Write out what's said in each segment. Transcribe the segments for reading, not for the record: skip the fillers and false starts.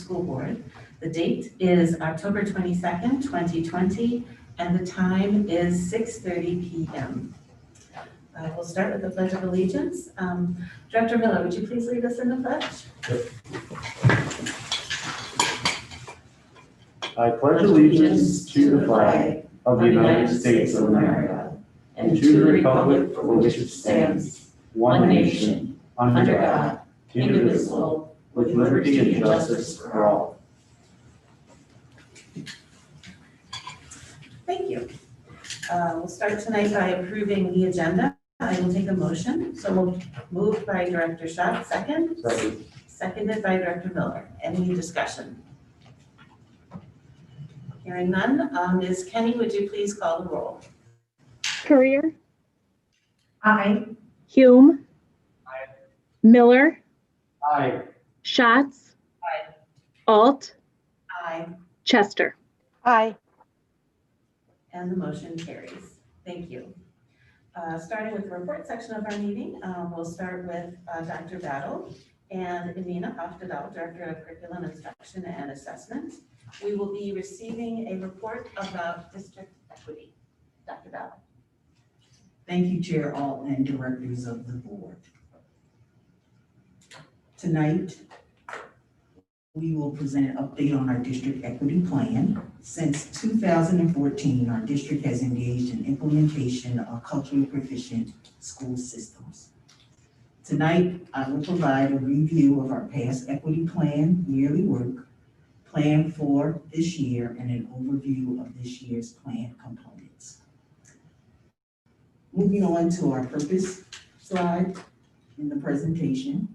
School Board. The date is October 22nd, 2020, and the time is 6:30 p.m. We'll start with the Pledge of Allegiance. Director Miller, would you please lead us in the pledge? I pledge allegiance to the flag of the United States of America and to the republic for which it stands, one nation, under God, indivisible, with liberty and justice for all. Thank you. We'll start tonight by approving the agenda. I will take a motion. So we'll move by Director Schott, second. Seconded by Director Miller. Any discussion? Hearing none. Ms. Kenny, would you please call the roll? Courier. Aye. Hume. Aye. Miller. Aye. Schatz. Aye. Alt. Aye. Chester. Aye. And the motion carries. Thank you. Starting with the report section of our meeting, we'll start with Dr. Battle and Amina Hafdadal, Director of Curriculum Instruction and Assessment. We will be receiving a report about district equity. Dr. Battle. Thank you, Chair Alt and directors of the board. Tonight, we will present an update on our district equity plan. Since 2014, our district has engaged in implementation of culturally proficient school systems. Tonight, I will provide a review of our past equity plan, yearly work, plan for this year, and an overview of this year's plan components. Moving on to our purpose slide in the presentation.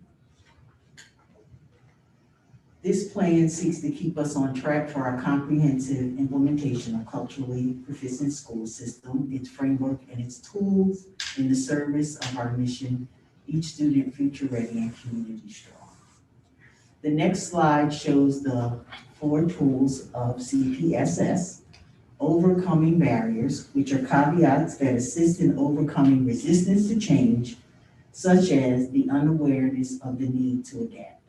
This plan seeks to keep us on track for our comprehensive implementation of culturally proficient school system, its framework, and its tools in the service of our mission, each student future ready and community strong. The next slide shows the 4 tools of CPSS: overcoming barriers, which are caveats that assist in overcoming resistance to change, such as the unawareness of the need to adapt.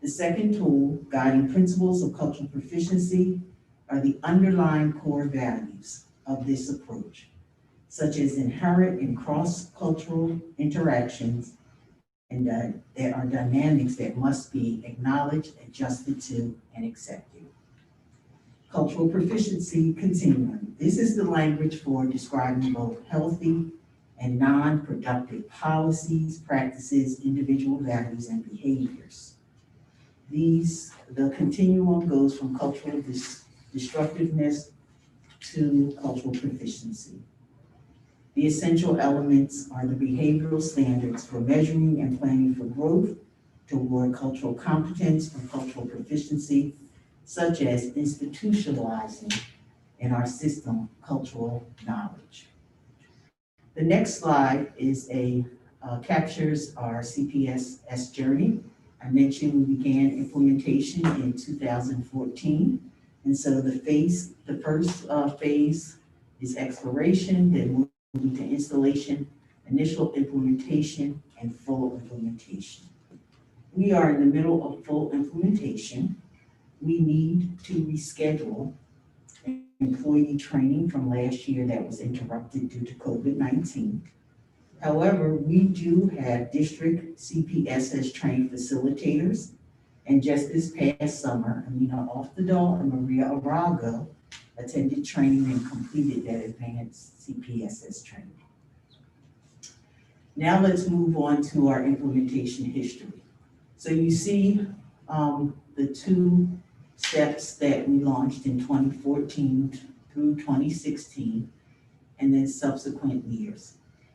The second tool, guiding principles of cultural proficiency, are the underlying core values of this approach, such as inherent in cross-cultural interactions, and there are dynamics that must be acknowledged, adjusted to, and accepted. Cultural proficiency continuum. This is the language for describing both healthy and non-productive policies, practices, individual values, and behaviors. The continuum goes from cultural destructiveness to cultural proficiency. The essential elements are the behavioral standards for measuring and planning for growth toward cultural competence and cultural proficiency, such as institutionalizing in our system cultural knowledge. The next slide is captures our CPS Journey. I mentioned we began implementation in 2014. And so the first phase is exploration, then moving to installation, initial implementation, and full implementation. We are in the middle of full implementation. We need to reschedule employee training from last year that was interrupted due to COVID-19. However, we do have district CPSS trained facilitators, and just this past summer, Amina Hafdadal and Maria Arago attended training and completed that advanced CPSS training. Now let's move on to our implementation history. So you see the 2 steps that we launched in 2014 through 2016, and then subsequent years.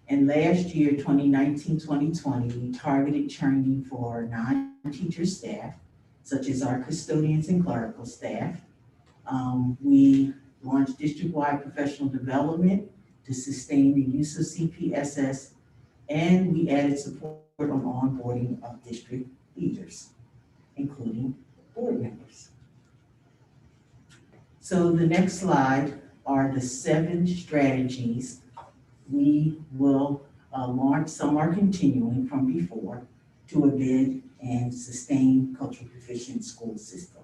And last year, 2019-2020, we targeted training for non-teacher staff, such as our custodians and clerical staff. We launched district-wide professional development to sustain the use of CPSS, and we added support on onboarding of district leaders, including board members. So the next slide are the 7 strategies we will launch. Some are continuing from before to embed and sustain culturally proficient school system.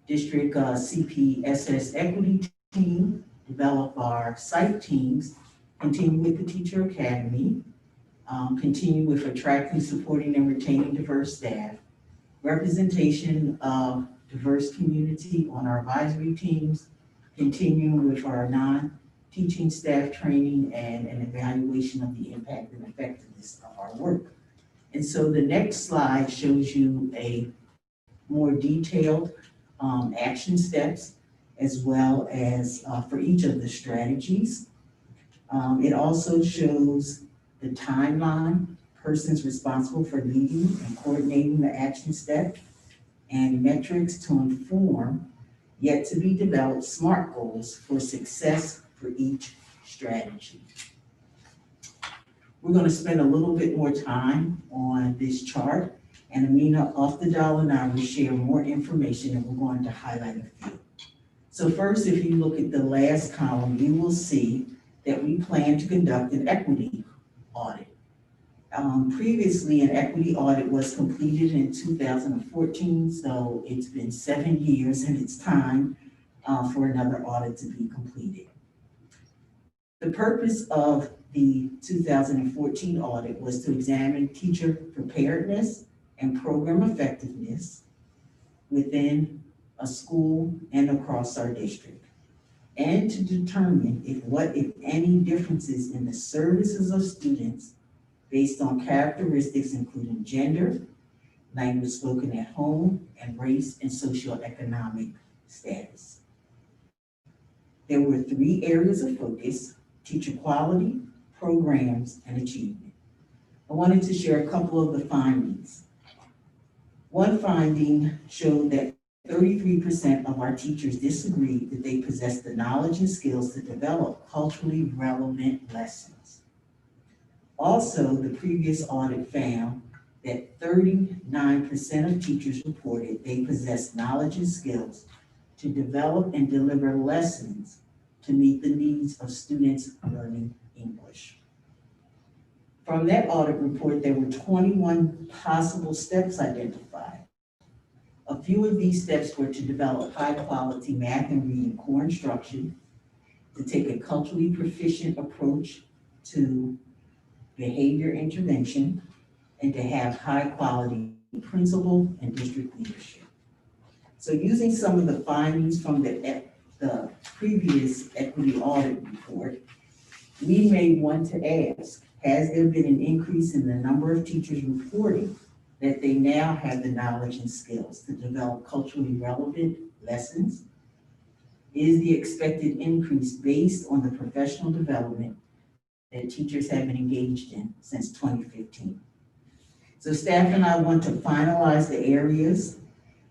District CPSS equity team, develop our site teams, continue with the teacher academy, continue with attracting, supporting, and retaining diverse staff, representation of diverse community on our advisory teams, continuing with our non-teaching staff training and an evaluation of the impact and effectiveness of our work. And so the next slide shows you a more detailed action steps as well as for each of the strategies. It also shows the timeline, persons responsible for leading and coordinating the action step, and metrics to inform yet to be developed SMART goals for success for each strategy. We're going to spend a little bit more time on this chart, and Amina Oftedal and I will share more information, and we're going to highlight a few. So first, if you look at the last column, you will see that we plan to conduct an equity audit. Previously, an equity audit was completed in 2014, so it's been 7 years and it's time for another audit to be completed. The purpose of the 2014 audit was to examine teacher preparedness and program effectiveness within a school and across our district, and to determine if any differences in the services of students based on characteristics including gender, language spoken at home, and race and socioeconomic status. There were 3 areas of focus: teacher quality, programs, and achievement. I wanted to share a couple of the findings. One finding showed that 33% of our teachers disagreed that they possess the knowledge and skills to develop culturally relevant lessons. Also, the previous audit found that 39% of teachers reported they possess knowledge and skills to develop and deliver lessons to meet the needs of students learning English. From that audit report, there were 21 possible steps identified. A few of these steps were to develop high-quality math and reading core instruction, to take a culturally proficient approach to behavior intervention, and to have high-quality principal and district leadership. So using some of the findings from the previous equity audit report, we may want to ask, has there been an increase in the number of teachers reporting that they now have the knowledge and skills to develop culturally relevant lessons? Is the expected increase based on the professional development that teachers have been engaged in since 2015? So staff and I want to finalize the areas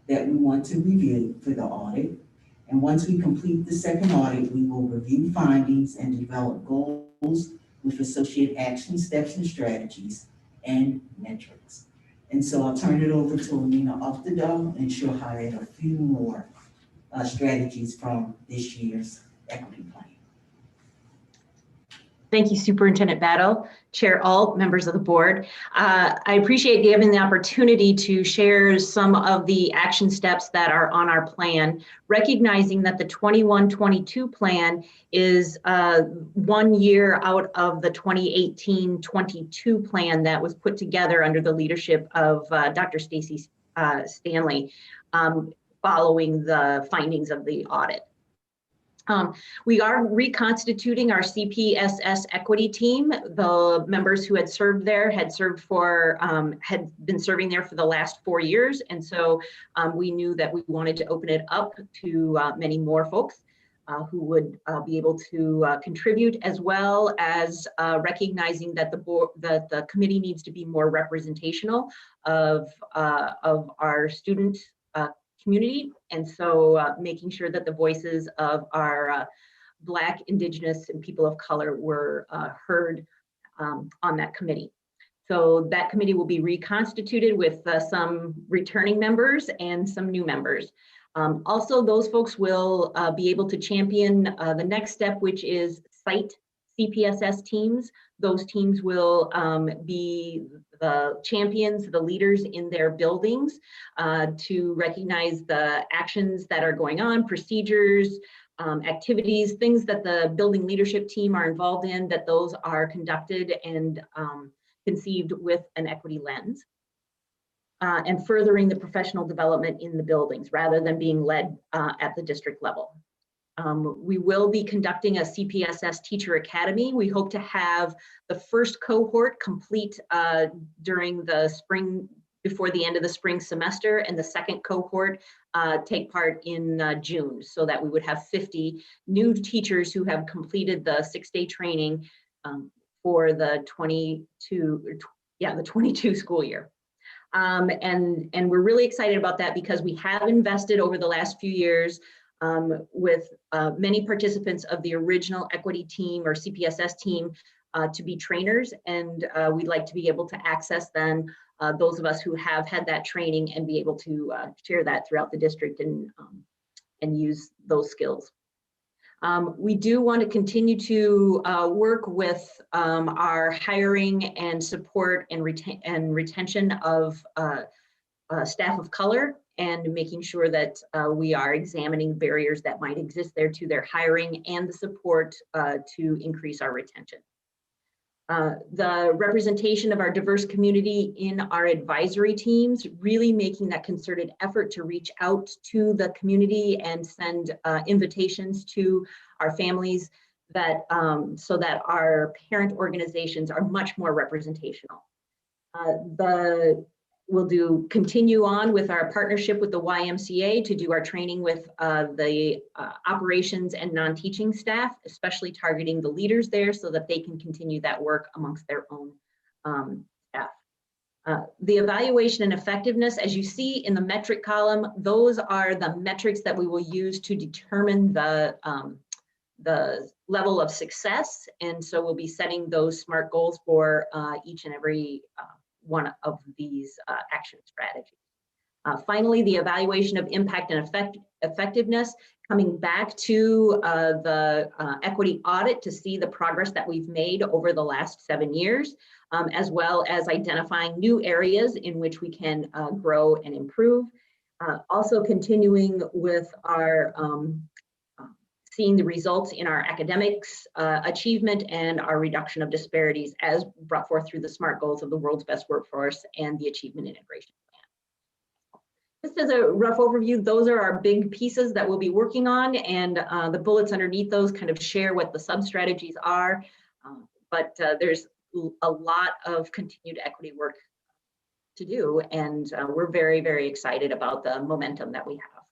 that we want to review for the audit. And once we complete the second audit, we will review findings and develop goals with associated action steps and strategies and metrics. And so I'll turn it over to Amina Oftedal, and she'll highlight a few more strategies from this year's equity plan. Thank you, Superintendent Battle, Chair Alt, members of the board. I appreciate giving the opportunity to share some of the action steps that are on our plan, recognizing that the 21-22 plan is 1 year out of the 2018-22 plan that was put together under the leadership of Dr. Stacy Stanley following the findings of the audit. We are reconstituting our CPSS equity team. The members who had served there had been serving there for the last 4 years. And so we knew that we wanted to open it up to many more folks who would be able to contribute, as well as recognizing that the committee needs to be more representational of our student community, and so making sure that the voices of our Black, Indigenous, and people of color were heard on that committee. So that committee will be reconstituted with some returning members and some new members. Also, those folks will be able to champion the next step, which is site CPSS teams. Those teams will be the champions, the leaders in their buildings, to recognize the actions that are going on, procedures, activities, things that the building leadership team are involved in, that those are conducted and conceived with an equity lens. And furthering the professional development in the buildings rather than being led at the district level. We will be conducting a CPSS Teacher Academy. We hope to have the first cohort complete during the spring, before the end of the spring semester, and the second cohort take part in June, so that we would have 50 new teachers who have completed the 6-day training for the 22 school year. And we're really excited about that because we have invested over the last few years with many participants of the original equity team or CPSS team to be trainers, and we'd like to be able to access then those of us who have had that training and be able to share that throughout the district and use those skills. We do want to continue to work with our hiring and support and retention of staff of color, and making sure that we are examining barriers that might exist there to their hiring and the support to increase our retention. The representation of our diverse community in our advisory teams, really making that concerted effort to reach out to the community and send invitations to our families that so that our parent organizations are much more representational. We'll continue on with our partnership with the YMCA to do our training with the operations and non-teaching staff, especially targeting the leaders there so that they can continue that work amongst their own staff. The evaluation and effectiveness, as you see in the metric column, those are the metrics that we will use to determine the level of success. And so we'll be setting those SMART goals for each and every one of these action strategies. Finally, the evaluation of impact and effectiveness, coming back to the equity audit to see the progress that we've made over the last 7 years, as well as identifying new areas in which we can grow and improve. Also continuing with our seeing the results in our academics achievement and our reduction of disparities as brought forth through the SMART goals of the world's best workforce and the achievement integration plan. Just as a rough overview, those are our big pieces that we'll be working on, and the bullets underneath those kind of share what the sub-strategies are, but there's a lot of continued equity work to do, and we're very, very excited about the momentum that we have.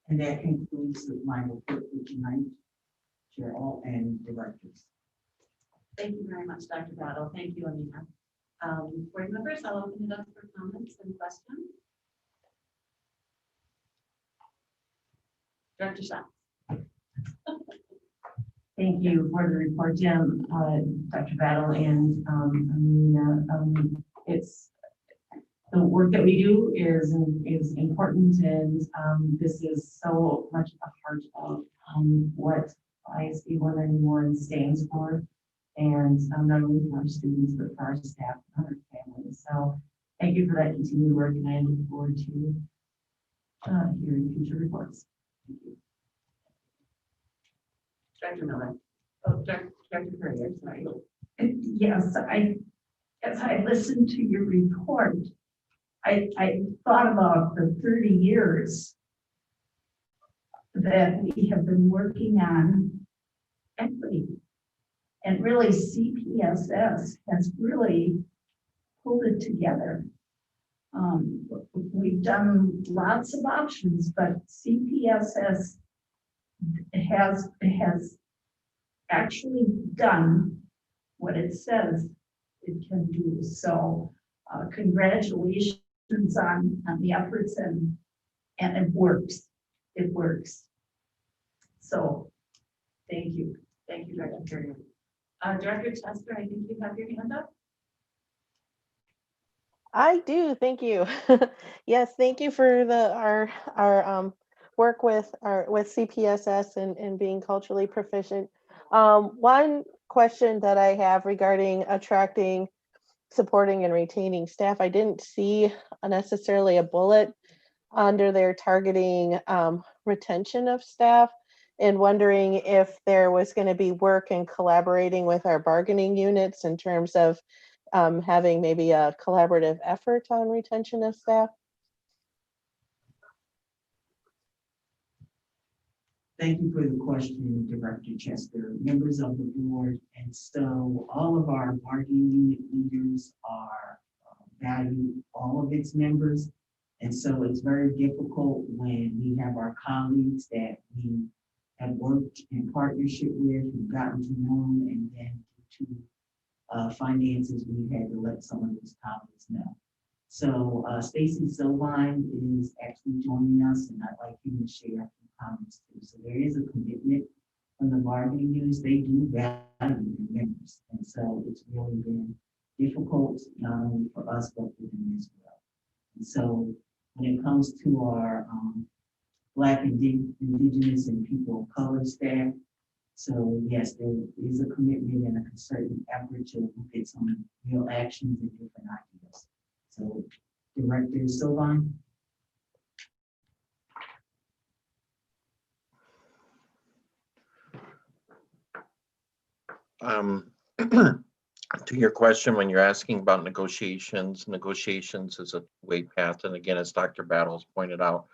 And that concludes my report for tonight, Chair All and directors. Thank you very much, Dr. Battle. Thank you, Amina. Board members, I'll open it up for comments and questions. Director Schatz. Thank you for the report, Jim, Dr. Battle, and Amina. It's the work that we do is important, and this is so much at the heart of what ISB 191 stands for, and not only for our students, but for our staff and our families. So thank you for that continued work, and I look forward to hearing future reports. Thank you. Director Miller. Oh, Director Courier, sorry. Yes, as I listened to your report, I thought about the 30 years that we have been working on equity. And really CPSS has really pulled it together. We've done lots of options, but CPSS has actually done what it says it can do. So congratulations on the efforts, and it works. It works. So thank you. Thank you, Director Courier. Director Chester, I think you have your hand up. I do, thank you. Yes, thank you for our work with CPSS and being culturally proficient. One question that I have regarding attracting, supporting, and retaining staff. I didn't see necessarily a bullet under their targeting retention of staff, and wondering if there was going to be work in collaborating with our bargaining units in terms of having maybe a collaborative effort on retention of staff. Thank you for the question, Director Chester, members of the board. And so all of our bargaining unit leaders are value all of its members. And so it's very difficult when we have our colleagues that we have worked in partnership with, we've gotten to know them, and then due to finances, we've had to let some of those colleagues know. So Stacy Sovine is actually joining us, and I'd like you to share a few comments too. So there is a commitment from the bargaining units. They do value their members. And so it's really been difficult, not only for us, but for them as well. And so when it comes to our Black, Indigenous, and people of color staff, so yes, there is a commitment and a concerted effort to look at some real actions and different ideas. So Director Sovine. To your question, when you're asking about negotiations is a way path. And again, as Dr. Battles pointed out,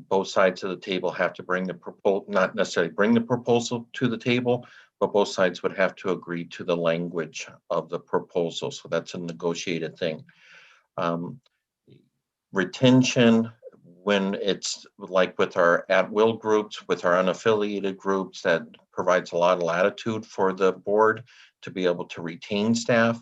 both sides of the table have to bring the proposal, not necessarily bring the proposal to the table, but both sides would have to agree to the language of the proposal. So that's a negotiated thing. Retention, when it's like with our at-will groups, with our unaffiliated groups, that provides a lot of latitude for the board to be able to retain staff.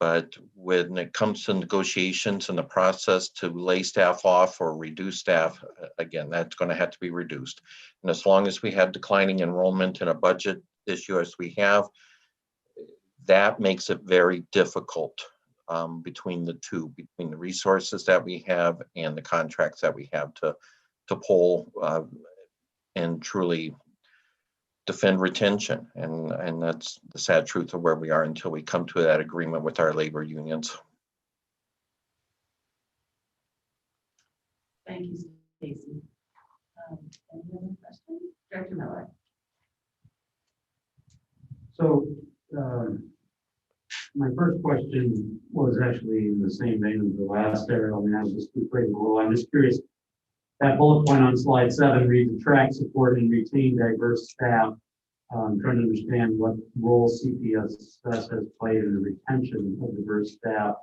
But when it comes to negotiations and the process to lay staff off or reduce staff, again, that's going to have to be reduced. And as long as we have declining enrollment and a budget issue as we have, that makes it very difficult between the two, between the resources that we have and the contracts that we have to pull and truly defend retention. And that's the sad truth of where we are until we come to that agreement with our labor unions. Thank you, Stacey. Any other questions? Director Miller. So my first question was actually in the same vein as the last area. I mean, I was just rephrasing a little. I'm just curious. That bullet point on slide 7 reads attract, support, and retain diverse staff. I'm trying to understand what role CPS has played in the retention of diverse staff.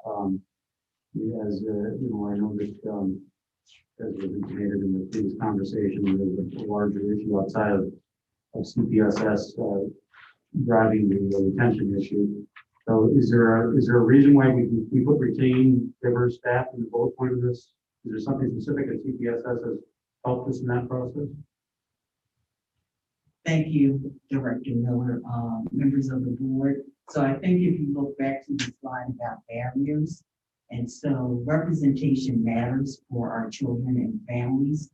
As you know, I know that as was indicated in the previous conversation, there's a larger issue outside of CPSS driving the retention issue. So is there a reason why we put retain diverse staff in the bullet point of this? Is there something specific that CPSS has helped us in that process? Thank you, Director Miller, members of the board. So I think if you look back to the slide about barriers, and so representation matters for our children and families.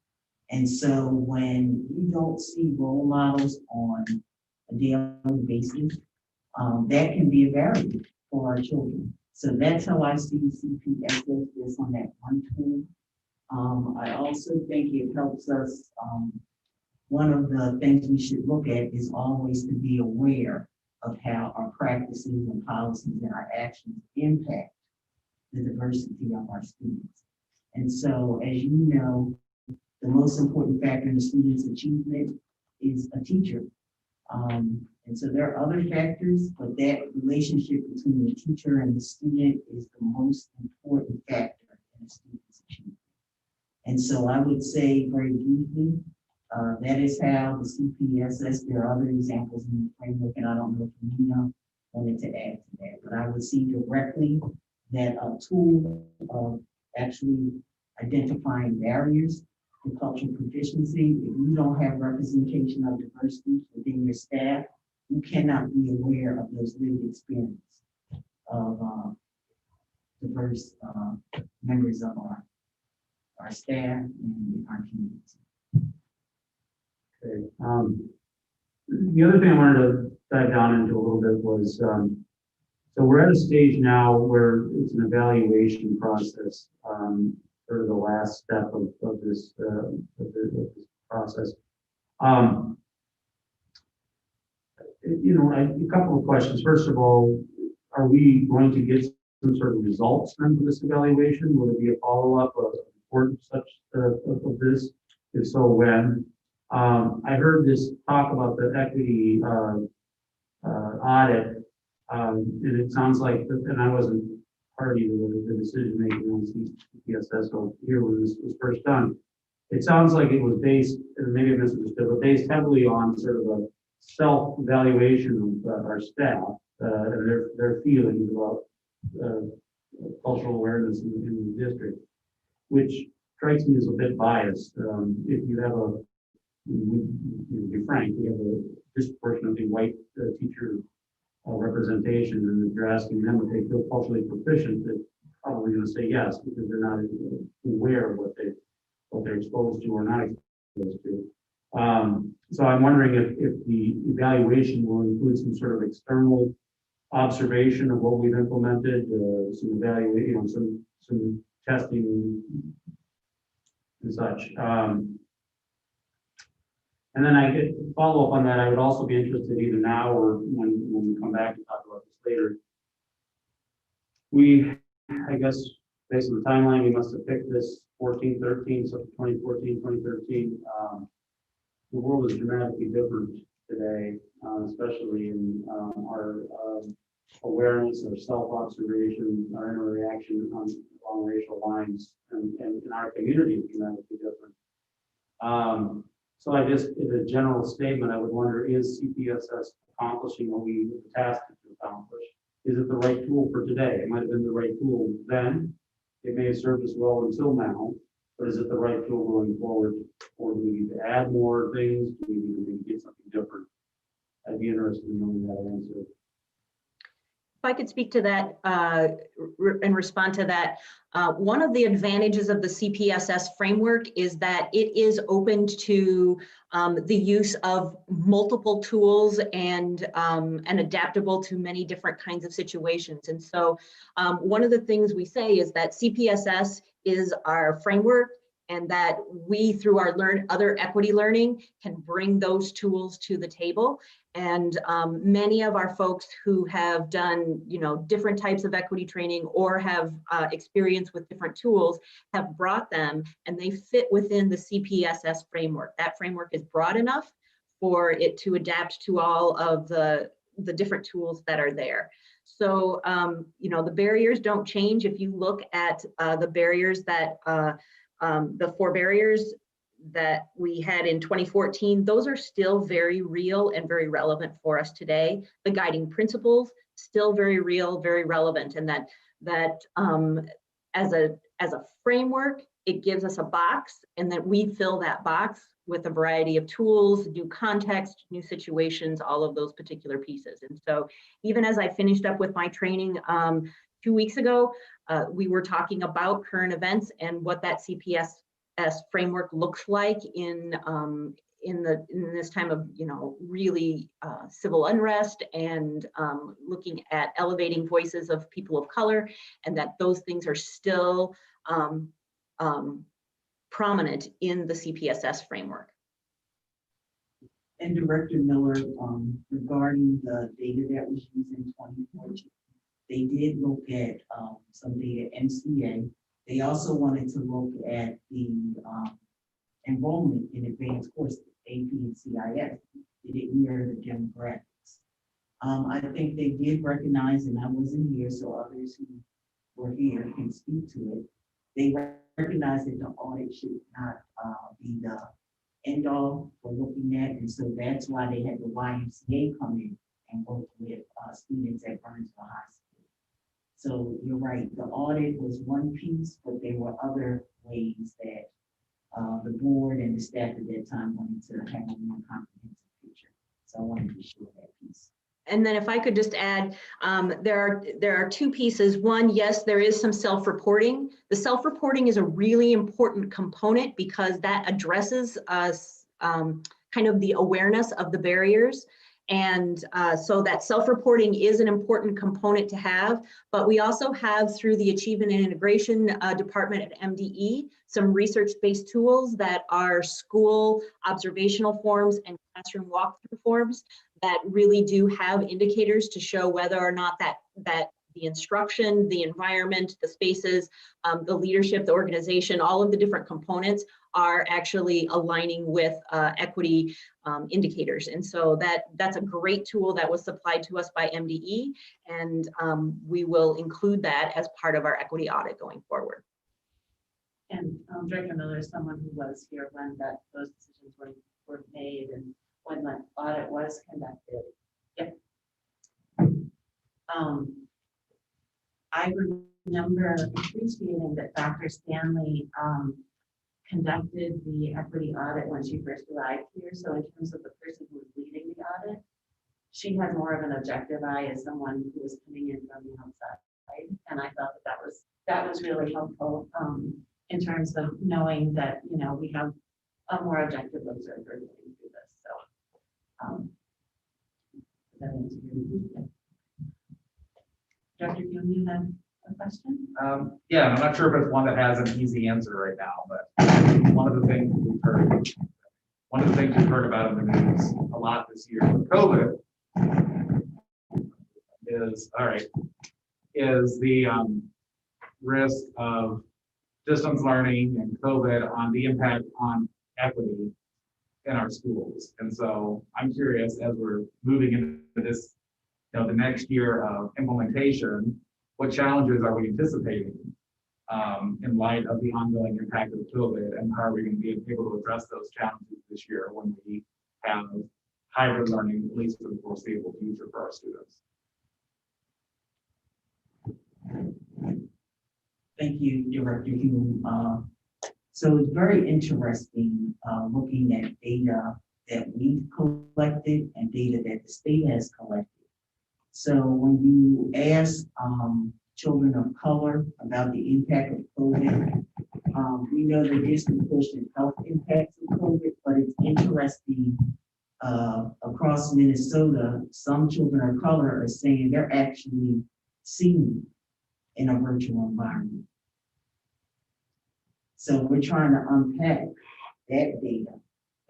And so when we don't see role models on a daily basis, that can be a barrier for our children. So that's how I see CPS is on that one tool. I also think it helps us. One of the things we should look at is always to be aware of how our practices and policies and our actions impact the diversity of our students. And so, as you know, the most important factor in the student's achievement is a teacher. And so there are other factors, but that relationship between the teacher and the student is the most important factor in a student's achievement. And so I would say very briefly, that is how the CPSS, there are other examples in the framework, and I don't know if Nina wanted to add to that, but I would see directly that a tool of actually identifying barriers to cultural proficiency. If you don't have representation of diversity within your staff, you cannot be aware of those lived experience of diverse members of our staff and our community. Okay. The other thing I wanted to dive down into a little bit was, so we're at a stage now where it's an evaluation process, for the last step of this process. A couple of questions. First of all, are we going to get some sort of results then for this evaluation? Will it be a follow-up of such of this? If so, when? I heard this talk about the equity audit, and it sounds like, and I wasn't party to the decision making on CPSS here when this was first done. It sounds like it was based, and maybe I misunderstood, but based heavily on sort of a self-evaluation of our staff and their feelings about cultural awareness in the district, which strikes me as a bit biased. If you have to be frank, we have a disproportionately white teacher representation, and if you're asking them if they feel culturally proficient, they're probably going to say yes, because they're not aware of what they're exposed to or not exposed to. So I'm wondering if the evaluation will include some sort of external observation of what we've implemented, some evaluation, some testing and such. And then I could follow up on that. I would also be interested either now or when we come back and talk about this later. I guess, based on the timeline, we must have picked this 14-13, so 2014, 2013. The world is dramatically different today, especially in our awareness, our self-observation, our interaction along racial lines, and in our community is dramatically different. So I just, as a general statement, I would wonder, is CPSS accomplishing what we were tasked to accomplish? Is it the right tool for today? It might have been the right tool then. It may have served us well until now, but is it the right tool going forward? Or do we need to add more things? Do we need to get something different? I'd be interested in knowing that answer. If I could speak to that and respond to that, one of the advantages of the CPSS framework is that it is open to the use of multiple tools and adaptable to many different kinds of situations. And so one of the things we say is that CPSS is our framework, and that we, through our other equity learning, can bring those tools to the table. And many of our folks who have done, different types of equity training or have experience with different tools have brought them, and they fit within the CPSS framework. That framework is broad enough for it to adapt to all of the different tools that are there. So, the barriers don't change. If you look at the barriers that the 4 barriers that we had in 2014, those are still very real and very relevant for us today. The guiding principles, still very real, very relevant, and that as a framework, it gives us a box, and that we fill that box with a variety of tools, new context, new situations, all of those particular pieces. And so even as I finished up with my training 2 weeks ago, we were talking about current events and what that CPSS framework looks like in this time of really civil unrest, and looking at elevating voices of people of color, and that those things are still prominent in the CPSS framework. And Director Miller, regarding the data that was used in 2014, they did look at some data MCA. They also wanted to look at the enrollment in advanced courses, AP and CIS. Did it mirror the demographics? I think they did recognize, and I wasn't here, so others who were here can speak to it. They recognize that the audit should not be the end all for looking at, and so that's why they had the YMCA come in and work with students at Burnsville High School. So you're right, the audit was one piece, but there were other ways that the board and the staff at that time wanted to have a more comprehensive picture. So I wanted to share that piece. And then if I could just add, there are 2 pieces. One, yes, there is some self-reporting. The self-reporting is a really important component because that addresses us kind of the awareness of the barriers. And so that self-reporting is an important component to have, but we also have, through the Achievement and Integration Department at MDE, some research-based tools that are school observational forms and classroom walkthrough forms that really do have indicators to show whether or not that the instruction, the environment, the spaces, the leadership, the organization, all of the different components are actually aligning with equity indicators. And so that's a great tool that was supplied to us by MDE, and we will include that as part of our equity audit going forward. And Director Miller is someone who was here when those decisions were made and when the audit was conducted. Yep. I remember appreciating that Dr. Stanley conducted the equity audit when she first arrived here. So in terms of the person who was leading the audit, she had more of an objective eye as someone who was coming in from the outside. And I thought that was really helpful in terms of knowing that, you know, we have a more objective observer going through this. So that answers your Dr. Young, you have a question? Yeah, I'm not sure if it's one that has an easy answer right now, but one of the things we've heard about in the news a lot this year with COVID is the risk of distance learning and COVID on the impact on equity in our schools. And so I'm curious, as we're moving into this, you know, the next year of implementation, what challenges are we anticipating in light of the ongoing impact of COVID, and how are we going to be able to address those challenges this year when we have hybrid learning, at least for the foreseeable future for our students? Thank you, Director Hume. So it's very interesting looking at data that we've collected and data that the state has collected. So when you ask children of color about the impact of COVID, we know the disproportionate health impacts of COVID, but it's interesting across Minnesota, some children of color are saying they're actually seen in a virtual environment. So we're trying to unpack that data.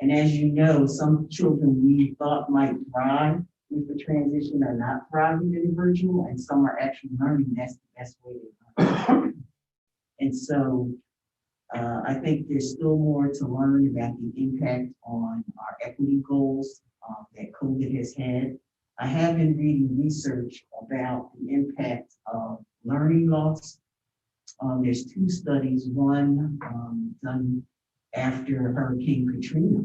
And as you know, some children we thought might thrive with the transition are not thriving in the virtual, and some are actually learning that's the best way to learn. And so I think there's still more to learn about the impact on our equity goals that COVID has had. I have been reading research about the impact of learning loss. There's two studies, one done after Hurricane Katrina,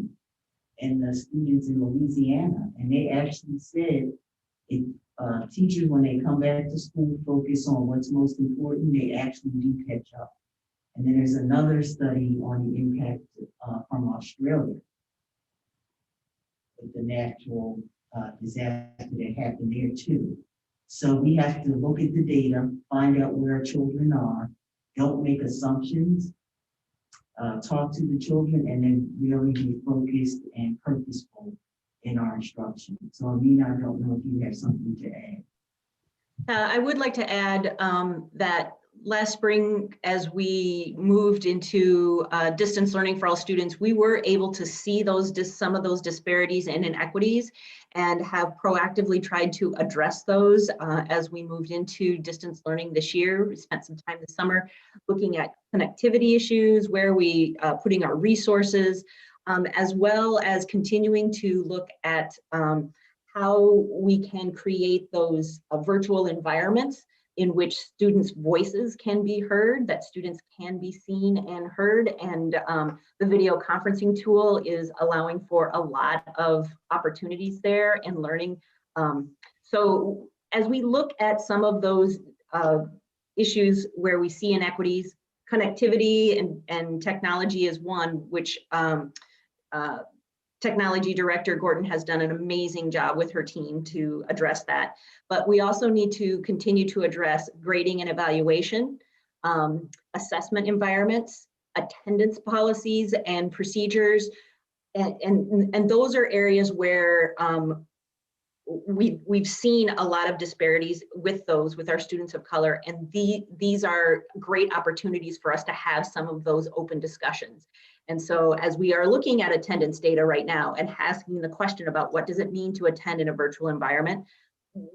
and the students in Louisiana, and they actually said if teachers, when they come back to school, focus on what's most important, they actually do catch up. And then there's another study on the impact from Australia with the natural disaster that happened there too. So we have to look at the data, find out where our children are, don't make assumptions, talk to the children, and then really be focused and purposeful in our instruction. So Amina, I don't know if you have something to add. I would like to add that last spring, as we moved into distance learning for all students, we were able to see some of those disparities and inequities and have proactively tried to address those as we moved into distance learning this year. We spent some time this summer looking at connectivity issues, where we putting our resources, as well as continuing to look at how we can create those virtual environments in which students' voices can be heard, that students can be seen and heard. And the video conferencing tool is allowing for a lot of opportunities there and learning. So as we look at some of those issues where we see inequities, connectivity and technology is one, which Technology Director Gordon has done an amazing job with her team to address that. But we also need to continue to address grading and evaluation, assessment environments, attendance policies and procedures, And those are areas where we've seen a lot of disparities with our students of color, and these are great opportunities for us to have some of those open discussions. And so as we are looking at attendance data right now and asking the question about what does it mean to attend in a virtual environment,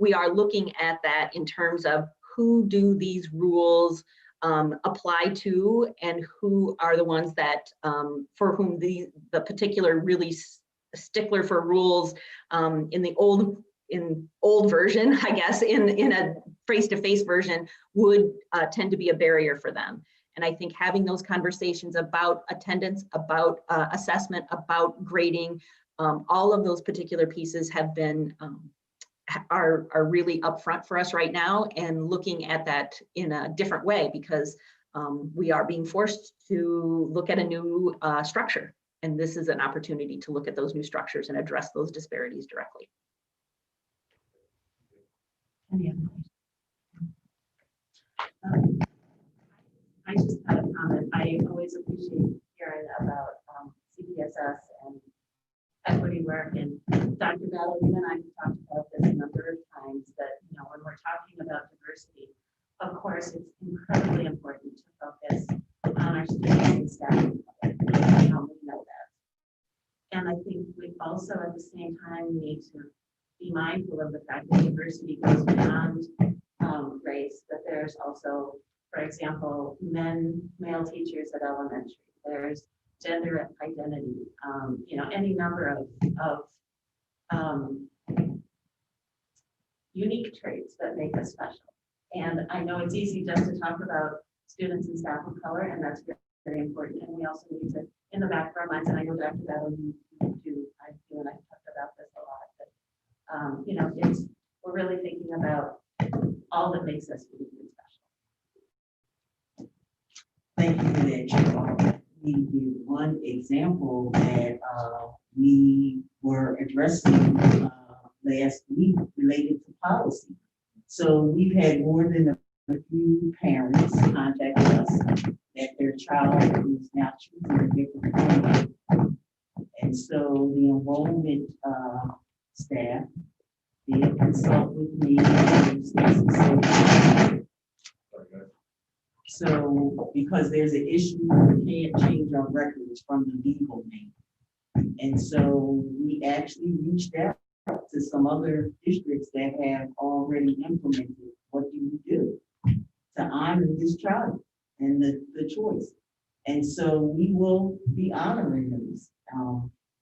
we are looking at that in terms of who do these rules apply to, and who are the ones that for whom the particular really stickler for rules in the old version, I guess, in a face-to-face version would tend to be a barrier for them. And I think having those conversations about attendance, about assessment, about grading, all of those particular pieces have been are really upfront for us right now, and looking at that in a different way, because we are being forced to look at a new structure. And this is an opportunity to look at those new structures and address those disparities directly. Any other questions? I just had a comment. I always appreciate hearing about CPSS and equity work. And Dr. Battle, you and I have talked about this a number of times, that, you know, when we're talking about diversity, of course, it's incredibly important to focus on our students and staff. We know that. And I think we also at the same time need to be mindful of the fact that diversity goes beyond race, that there's also, for example, male teachers at elementary, there's gender identity, you know, any number of unique traits that make us special. And I know it's easy just to talk about students and staff of color, and that's very, very important. And we also need to, in the back of our minds, and I know Dr. Battle, you and I talked about this a lot, but you know, we're really thinking about all that makes us uniquely special. Thank you for that, Chair. We give one example that we were addressing last week related to policy. So we've had more than a few parents contact us that their child is now choosing a different program. And so the enrollment staff did consult with me. So because there's an issue, we can't change our records from the legal name. And so we actually reached out to some other districts that have already implemented what do you do to honor this child and the choice. And so we will be honoring those.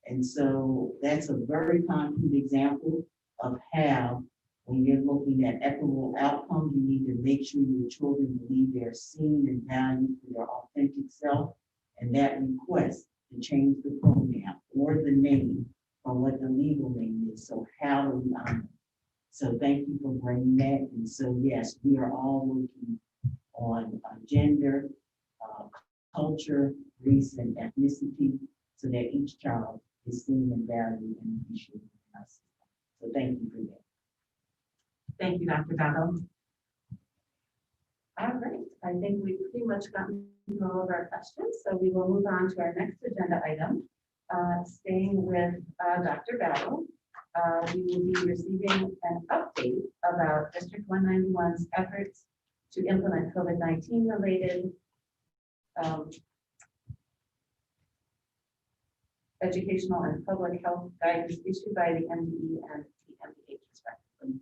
And so that's a very concrete example of how, when you're looking at equitable outcomes, you need to make sure your children believe they're seen and valued for their authentic self. And that request to change the program or the name from what the legal name is. So how do we honor? So thank you for bringing that. And so yes, we are all working on gender, culture, race, and ethnicity, so that each child is seen and valued and appreciated in us. So thank you for that. Thank you, Dr. Battle. All right, I think we've pretty much gotten through all of our questions, so we will move on to our next agenda item. Staying with Dr. Battle, we will be receiving an update about District 191's efforts to implement COVID-19 related educational and public health guidance issued by the MDE and the MDH respectively.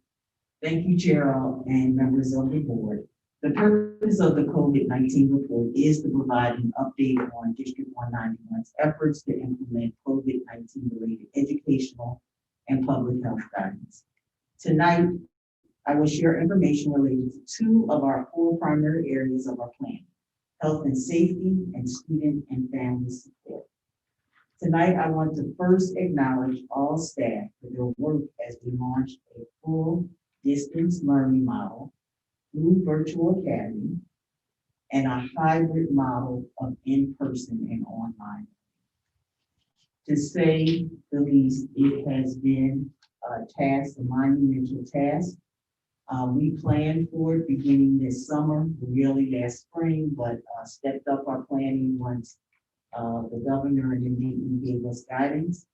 Thank you, Chair and members of the board. The purpose of the COVID-19 report is to provide an update on District 191's efforts to implement COVID-19 related educational and public health guidance. Tonight, I will share information related to two of our four primary areas of our plan: health and safety and student and family support. Tonight, I want to first acknowledge all staff for their work as we launched a full distance learning model through Virtual Academy and a hybrid model of in-person and online. To say the least, it has been a task, a monumental task. We planned for it beginning this summer, really last spring, but stepped up our planning once The governor and the DE gave us guidance,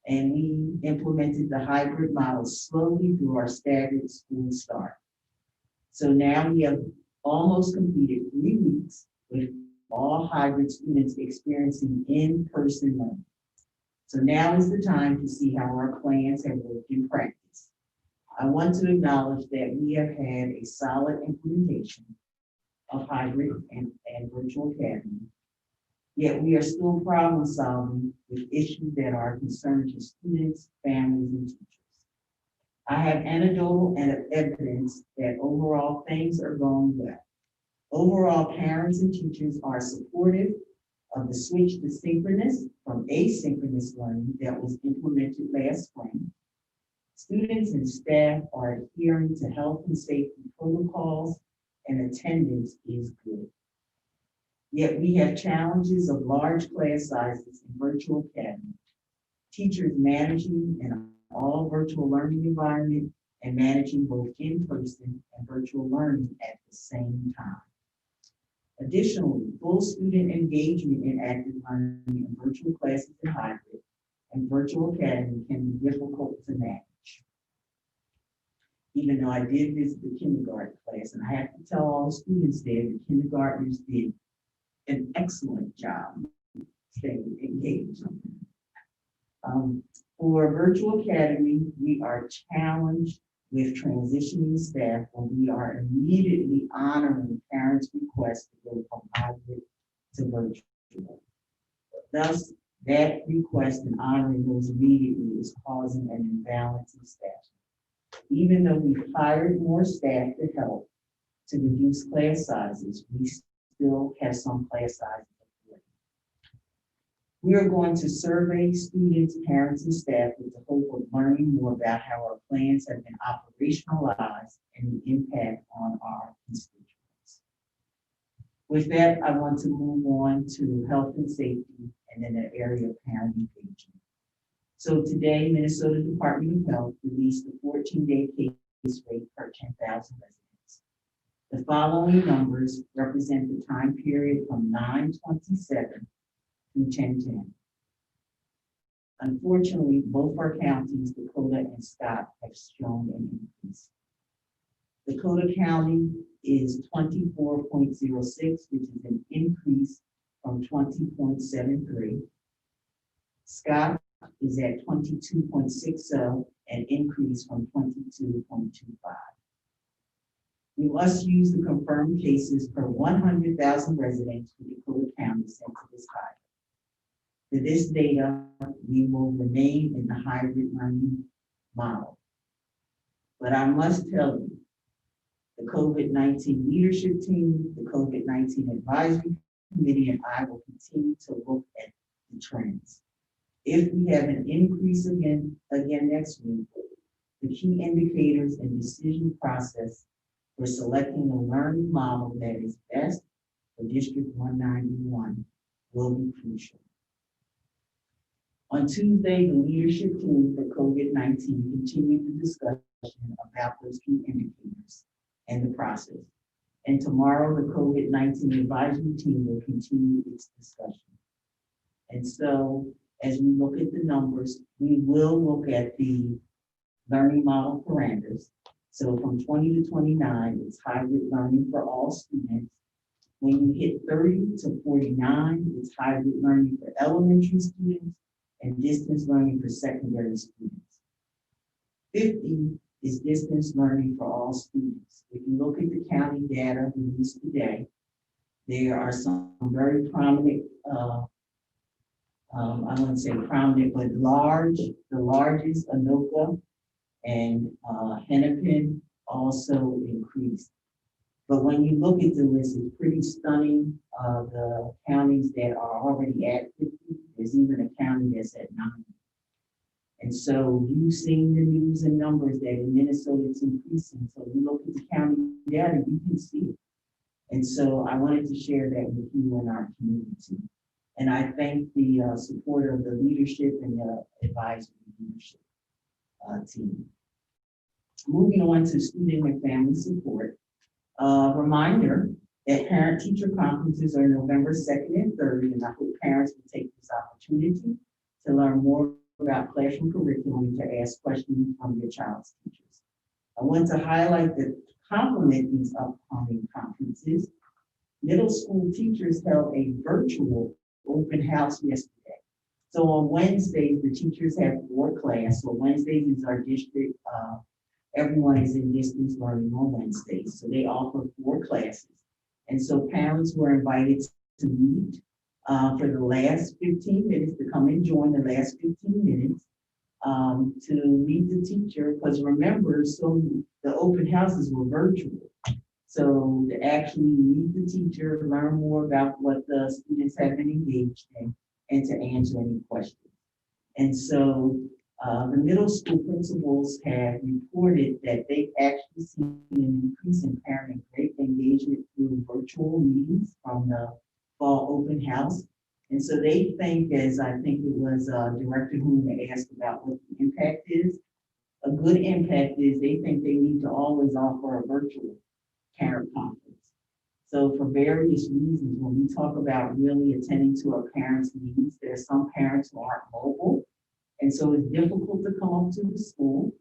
and we implemented the hybrid model slowly through our staggered school start. So now we have almost completed 3 weeks with all hybrid students experiencing in-person learning. So now is the time to see how our plans have worked in practice. I want to acknowledge that we have had a solid implementation of hybrid and virtual academy, yet we are still problem solving with issues that are concerning to students, families, and teachers. I have anecdotal and evidence that overall things are going well. Overall, parents and teachers are supportive of the switch to synchronous from asynchronous learning that was implemented last spring. Students and staff are adhering to health and safety protocols, and attendance is good. Yet we have challenges of large class sizes in virtual academy, teachers managing an all virtual learning environment and managing both in-person and virtual learning at the same time. Additionally, full student engagement in active learning in virtual classes and hybrid and virtual academy can be difficult to manage. Even though I did visit the kindergarten class, and I have to tell all the students there, the kindergartners did an excellent job staying engaged. For virtual academy, we are challenged with transitioning staff, and we are immediately honoring parents' requests to go from hybrid to virtual. Thus, that request and honoring those immediately is causing an imbalance in staff. Even though we've hired more staff to help to reduce class sizes, we still have some class sizes. We are going to survey students, parents, and staff with the hope of learning more about how our plans have been operationalized and the impact on our constituents. With that, I want to move on to health and safety and then the area of parent engagement. So today, Minnesota Department of Health released the 14-day case rate per 10,000 residents. The following numbers represent the time period from 9/27 through 10/10. Unfortunately, both our counties, Dakota and Scott, have shown an increase. Dakota County is 24.06, which is an increase from 20.73. Scott is at 22.60, an increase from 22.25. We must use the confirmed cases per 100,000 residents for Dakota County census high. For this data, we will remain in the hybrid learning model. But I must tell you, the COVID-19 leadership team, the COVID-19 advisory committee, and I will continue to look at the trends. If we have an increase again next week, the key indicators and decision process for selecting a learning model that is best for District 191 will be crucial. On Tuesday, the leadership team for COVID-19 continued the discussion about those key indicators and the process. And tomorrow, the COVID-19 advisory team will continue its discussion. And so, as we look at the numbers, we will look at the learning model parameters. So from 20 to 29, it's hybrid learning for all students. When you hit 30 to 49, it's hybrid learning for elementary students and distance learning for secondary students. 50 is distance learning for all students. If you look at the county data released today, there are some very prominent, I wouldn't say prominent, but the largest, Anoka and Hennepin also increased. But when you look at the list, it's pretty stunning. The counties that are already at 50, there's even a county that's at 9. And so you've seen the news and numbers that in Minnesota it's increasing. So you look at the county data, you can see it. And so I wanted to share that with you and our community. And I thank the support of the leadership and the advisory leadership team. Moving on to student and family support. Reminder that parent-teacher conferences are November 2nd and 3rd, and I hope parents will take this opportunity to learn more about classroom curriculum and to ask questions from your child's teachers. I want to highlight that to complement these upcoming conferences, middle school teachers held a virtual open house yesterday. So on Wednesdays, the teachers have 4 classes. So Wednesdays is our district, everyone is in distance learning on Wednesdays. So they offer 4 classes. And so parents were invited to meet for the last 15 minutes, to come and join the last 15 minutes to meet the teacher. Because remember, so the open houses were virtual. So to actually meet the teacher, learn more about what the students have been engaged in, and to answer any questions. And so the middle school principals have reported that they've actually seen an increase in parent engagement through virtual meetings from the fall open house. And so they think, as I think it was Director Hoon asked about what the impact is, a good impact is they think they need to always offer a virtual parent conference. So for various reasons, when we talk about really attending to our parents' needs, there are some parents who aren't mobile. And so it's difficult to come up to the school.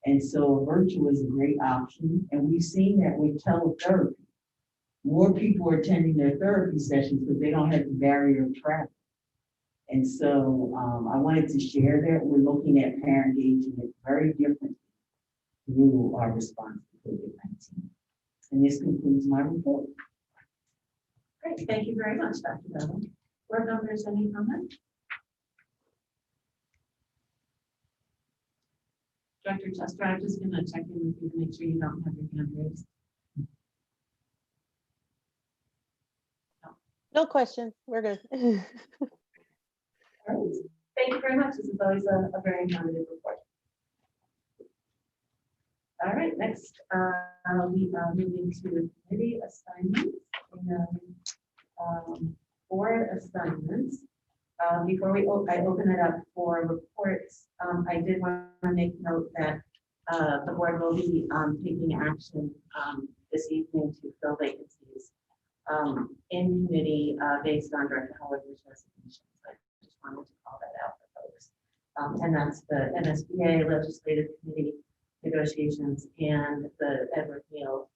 And so virtual is a great option. And we've seen that with teletherapy. More people are attending their therapy sessions because they don't have the barrier of travel. And so I wanted to share that we're looking at parent engagement very differently through our response to COVID-19. And this concludes my report. Great, thank you very much, Dr. Bell. Board members, any comment? Director Chester, I'm just going to check in with you to make sure you don't have your hand raised. No question. We're good. All right. Thank you very much. This is always a very informative report. All right, next we are moving to committee assignments and board assignments. Before I open it up for reports, I did want to make note that the board will be taking action this evening to fill vacancies in committee based on Director Howard's resignations. I just wanted to call that out for folks. And that's the MSBA Legislative Committee negotiations and the Edward Neal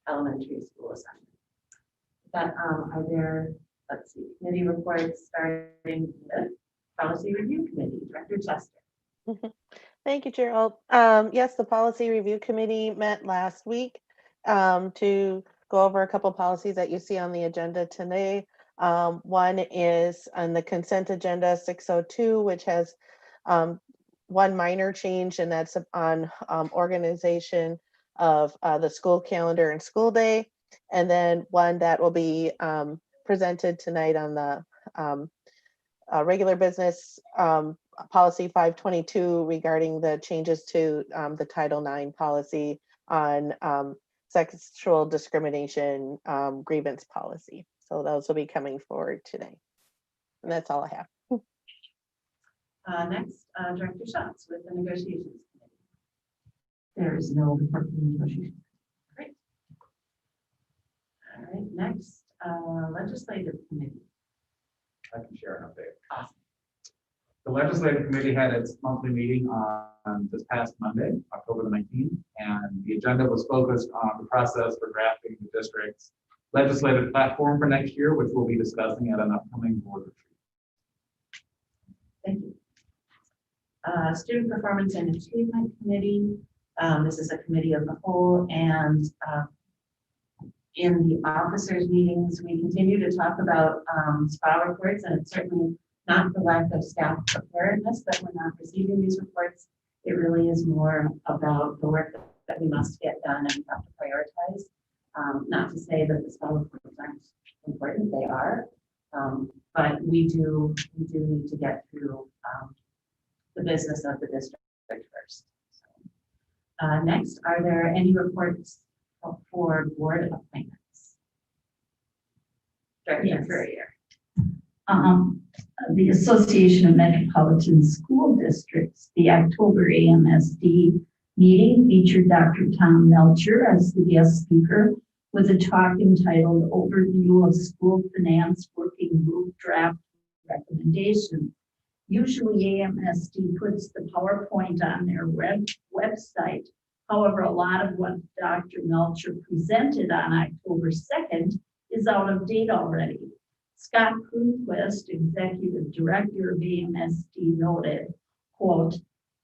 Elementary School assignment. But are there, let's see, committee reports starting with Policy Review Committee, Director Chester. Thank you, Gerald. Yes, the Policy Review Committee met last week to go over a couple policies that you see on the agenda today. One is on the consent agenda 602, which has one minor change, and that's on organization of the school calendar and school day. And then one that will be presented tonight on the regular business policy 522 regarding the changes to the Title IX policy on sexual discrimination grievance policy. So those will be coming forward today. And that's all I have. Next, Director Schatz with the Negotiations Committee. There is no report from the negotiations. Great. All right, next, Legislative Committee. I can share an update. Awesome. The Legislative Committee had its monthly meeting on this past Monday, October the 19th, and the agenda was focused on the process for drafting the district's legislative platform for next year, which we'll be discussing at an upcoming board retreat. Thank you. Student Performance and Achievement Committee. This is a committee of the whole, and in the officers' meetings, we continue to talk about SPA reports, and it's certainly not the lack of staff preparedness that we're not receiving these reports. It really is more about the work that we must get done and we have to prioritize. Not to say that the SPA reports aren't important, they are, but we do need to get through the business of the district first. So, next, are there any reports for board appointments? Director Yes. Courier. The Association of Metropolitan School Districts, the October AMSD meeting featured Dr. Tom Melcher as the guest speaker, with a talk entitled Overview of School Finance Working Group Draft Recommendation. Usually AMSD puts the PowerPoint on their website. However, a lot of what Dr. Melcher presented on October 2nd is out of date already. Scott Kruquist, Executive Director of AMSD, noted, quote,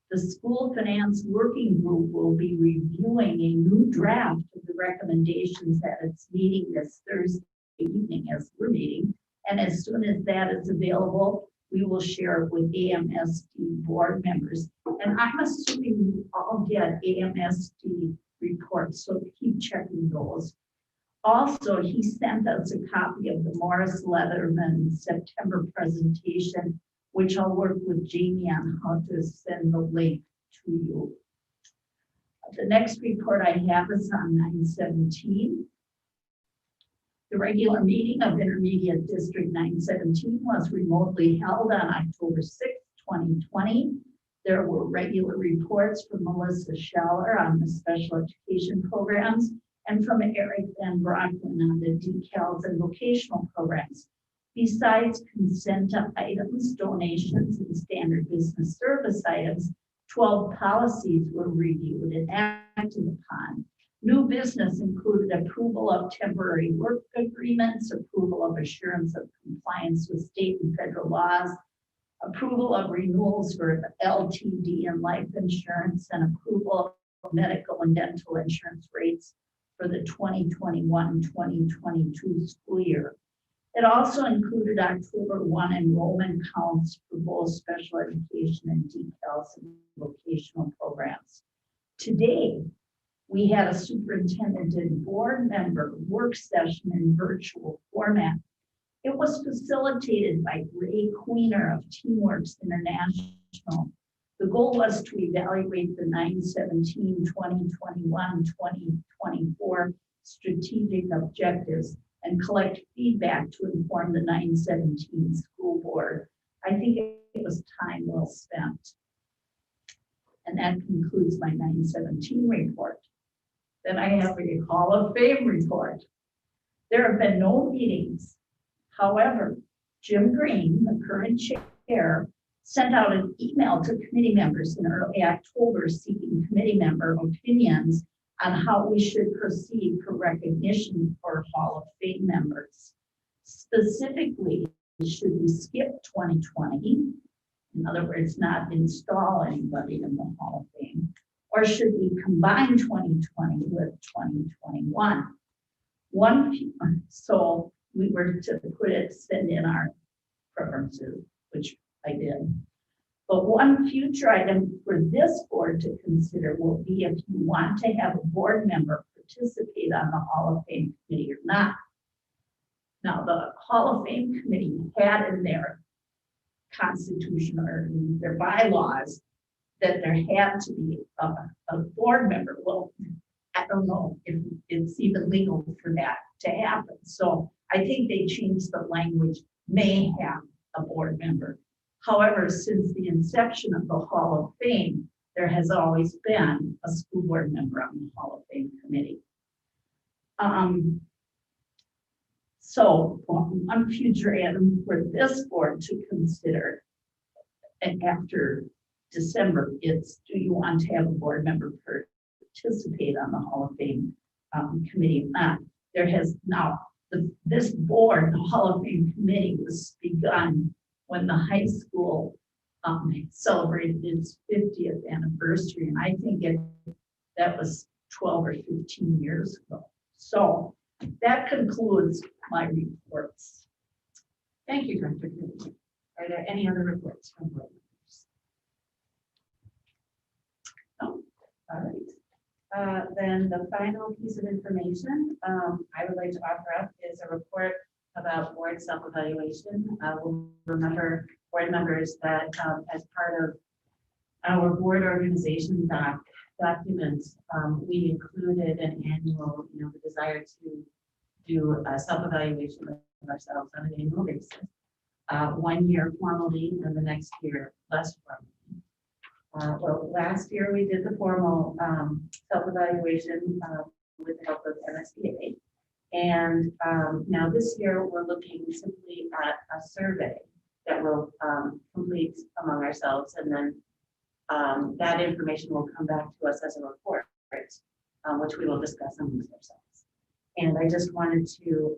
"The School Finance Working Group will be reviewing a new draft of the recommendations at its meeting this Thursday evening as we're meeting. And as soon as that is available, we will share it with AMSD board members." And I'm assuming you all get AMSD reports, so keep checking those. Also, he sent us a copy of the Morris Leatherman September presentation, which I'll work with Jamie on how to send the link to you. The next report I have is on 9/17. The regular meeting of Intermediate District 917 was remotely held on October 6, 2020. There were regular reports from Melissa Scheller on the special education programs and from Eric Van Brocklin on the decals and vocational programs. Besides consent items, donations, and standard business service items, 12 policies were reviewed and acted upon. New business included approval of temporary work agreements, approval of assurance of compliance with state and federal laws, approval of renewals for LTD and life insurance, and approval of medical and dental insurance rates for the 2021-2022 school year. It also included October 1 enrollment counts for both special education and decals and vocational programs. Today, we had a superintendent and board member work session in virtual format. It was facilitated by Ray Queener of Teamworks International. The goal was to evaluate the 9/17, 2021, 2024 strategic objectives and collect feedback to inform the 9/17 school board. I think it was time well spent. And that concludes my 9/17 report. Then I have a Hall of Fame report. There have been no meetings. However, Jim Green, the current chair, sent out an email to committee members in early October seeking committee member opinions on how we should proceed for recognition for Hall of Fame members. Specifically, should we skip 2020? In other words, not install anybody in the Hall of Fame, or should we combine 2020 with 2021? So we were to send in our preferences, which I did. But one future item for this board to consider will be if you want to have a board member participate on the Hall of Fame committee or not. Now, the Hall of Fame committee had in their constitution or in their bylaws that there had to be a board member. Well, I don't know if it's even legal for that to happen. So I think they changed the language, may have a board member. However, since the inception of the Hall of Fame, there has always been a school board member on the Hall of Fame committee. So one future item for this board to consider, and after December, it's, do you want to have a board member participate on the Hall of Fame committee? There has now, this board, the Hall of Fame committee, was begun when the high school celebrated its 50th anniversary. And I think that was 12 or 15 years ago. So that concludes my reports. Thank you, Dr. Cooley. Are there any other reports from board members? No? All right. Then the final piece of information I would like to offer up is a report about board self-evaluation. We'll remember, board members, that as part of our board organization document, we included an annual, the desire to do a self-evaluation of ourselves on an annual basis. 1 year formally and the next year less formally. Well, last year we did the formal self-evaluation with the help of MSBA. And now this year, we're looking simply at a survey that we'll complete among ourselves, and then that information will come back to us as a report, which we will discuss amongst ourselves. And I just wanted to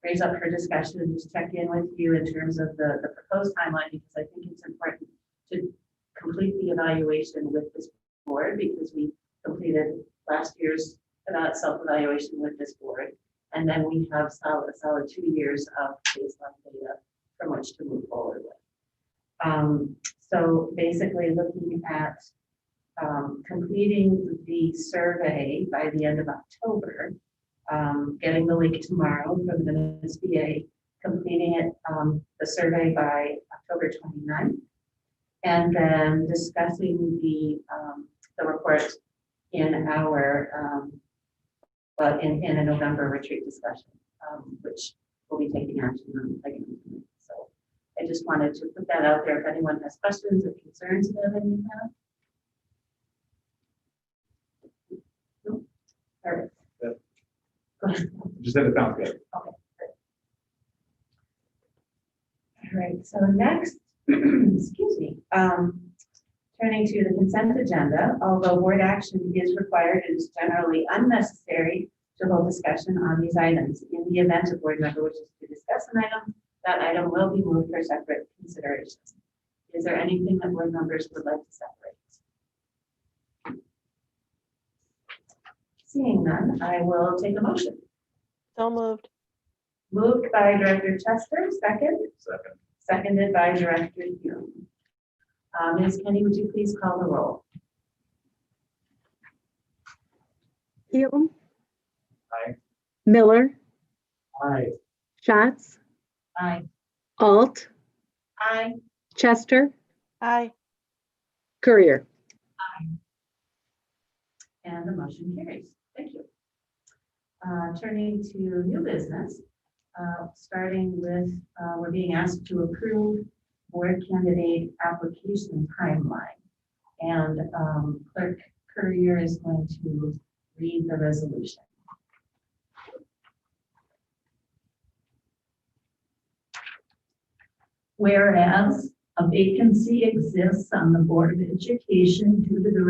raise up for discussion and just check in with you in terms of the proposed timeline, because I think it's important to complete the evaluation with this board, because we completed last year's self-evaluation with this board. And then we have a solid 2 years of baseline data from which to move forward with. So basically looking at completing the survey by the end of October, getting the link tomorrow from the SBA, completing it, the survey by October 29th, and then discussing the report in our in a November retreat discussion, which we'll be taking action on again. So I just wanted to put that out there if anyone has questions or concerns about any of that. No? All right. Yeah. Go ahead. Just said it sounds good. Okay. All right, so next, excuse me, turning to the consent agenda, although board action is required, it is generally unnecessary to hold discussion on these items. In the event a board member wishes to discuss an item, that item will be moved for separate consideration. Is there anything that board members would like to separate? Seeing none, I will take a motion. So moved. Moved by Director Chester, second. Second. Seconded by Director Hume. Ms. Kenny, would you please call the roll? Hume. Aye. Miller, Aye. Schatz, Aye. Alt, Aye. Chester, Aye. Courier. And the motion carries. Thank you. Turning to new business, starting with, we're being asked to approve board candidate application timeline. And Clerk Courier is going to read the resolution. Whereas a vacancy exists on the Board of Education due to the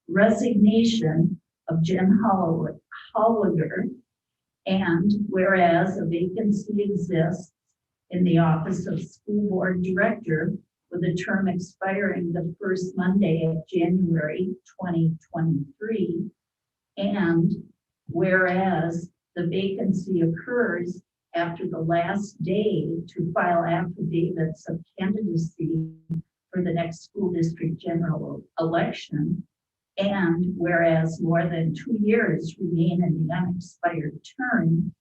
resignation of Jen Holliger, and whereas a vacancy exists in the office of School Board Director with a term expiring the first Monday of January 2023, and whereas the vacancy occurs after the last day to file affidavits of candidacy for the next school district general election, and whereas more than 2 years remain in the unexpired term,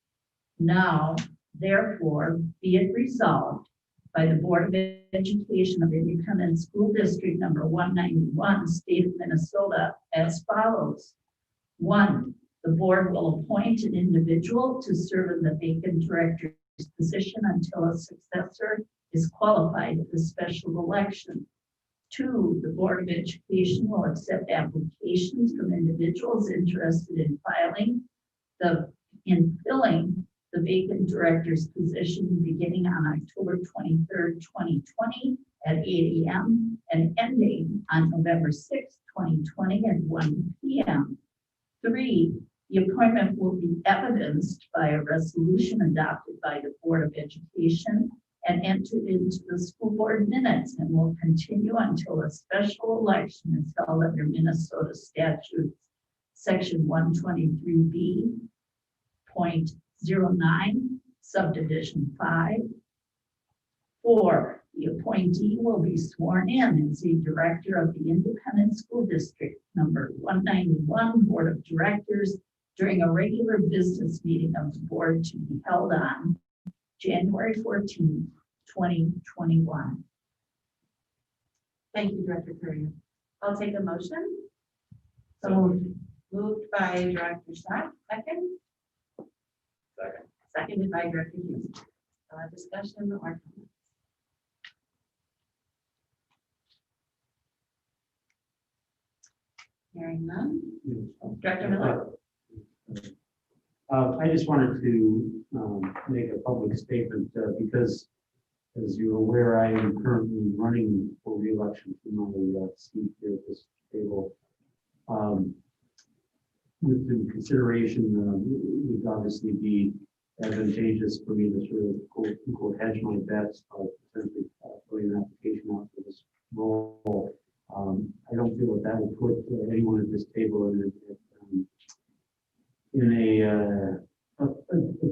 now therefore be it resolved by the Board of Education of Independent School District number 191, State of Minnesota, as follows. 1, the board will appoint an individual to serve in the vacant director's position until a successor is qualified at the special election. 2, the Board of Education will accept applications from individuals interested in filling the vacant director's position beginning on October 23rd, 2020 at 8 a.m. and ending on November 6th, 2020 at 1 p.m. 3, the appointment will be evidenced by a resolution adopted by the Board of Education and entered into the school board minutes and will continue until a special election is held under Minnesota statutes, section 123B.09, subdivision 5. 4, the appointee will be sworn in as the director of the Independent School District number 191 Board of Directors during a regular business meeting of the board to be held on January 14, 2021. Thank you, Director Courier. I'll take a motion. So moved by Director Schatz, second. Second. Seconded by Director Hughes. Discussion or comments? Hearing none. Director Miller. I just wanted to make a public statement because, as you're aware, I am currently running for re-election for my seat here at this table. With the consideration, it would obviously be advantageous for me to sort of quote, hedge my bets by potentially putting an application out for this role. I don't feel that will put anyone at this table in a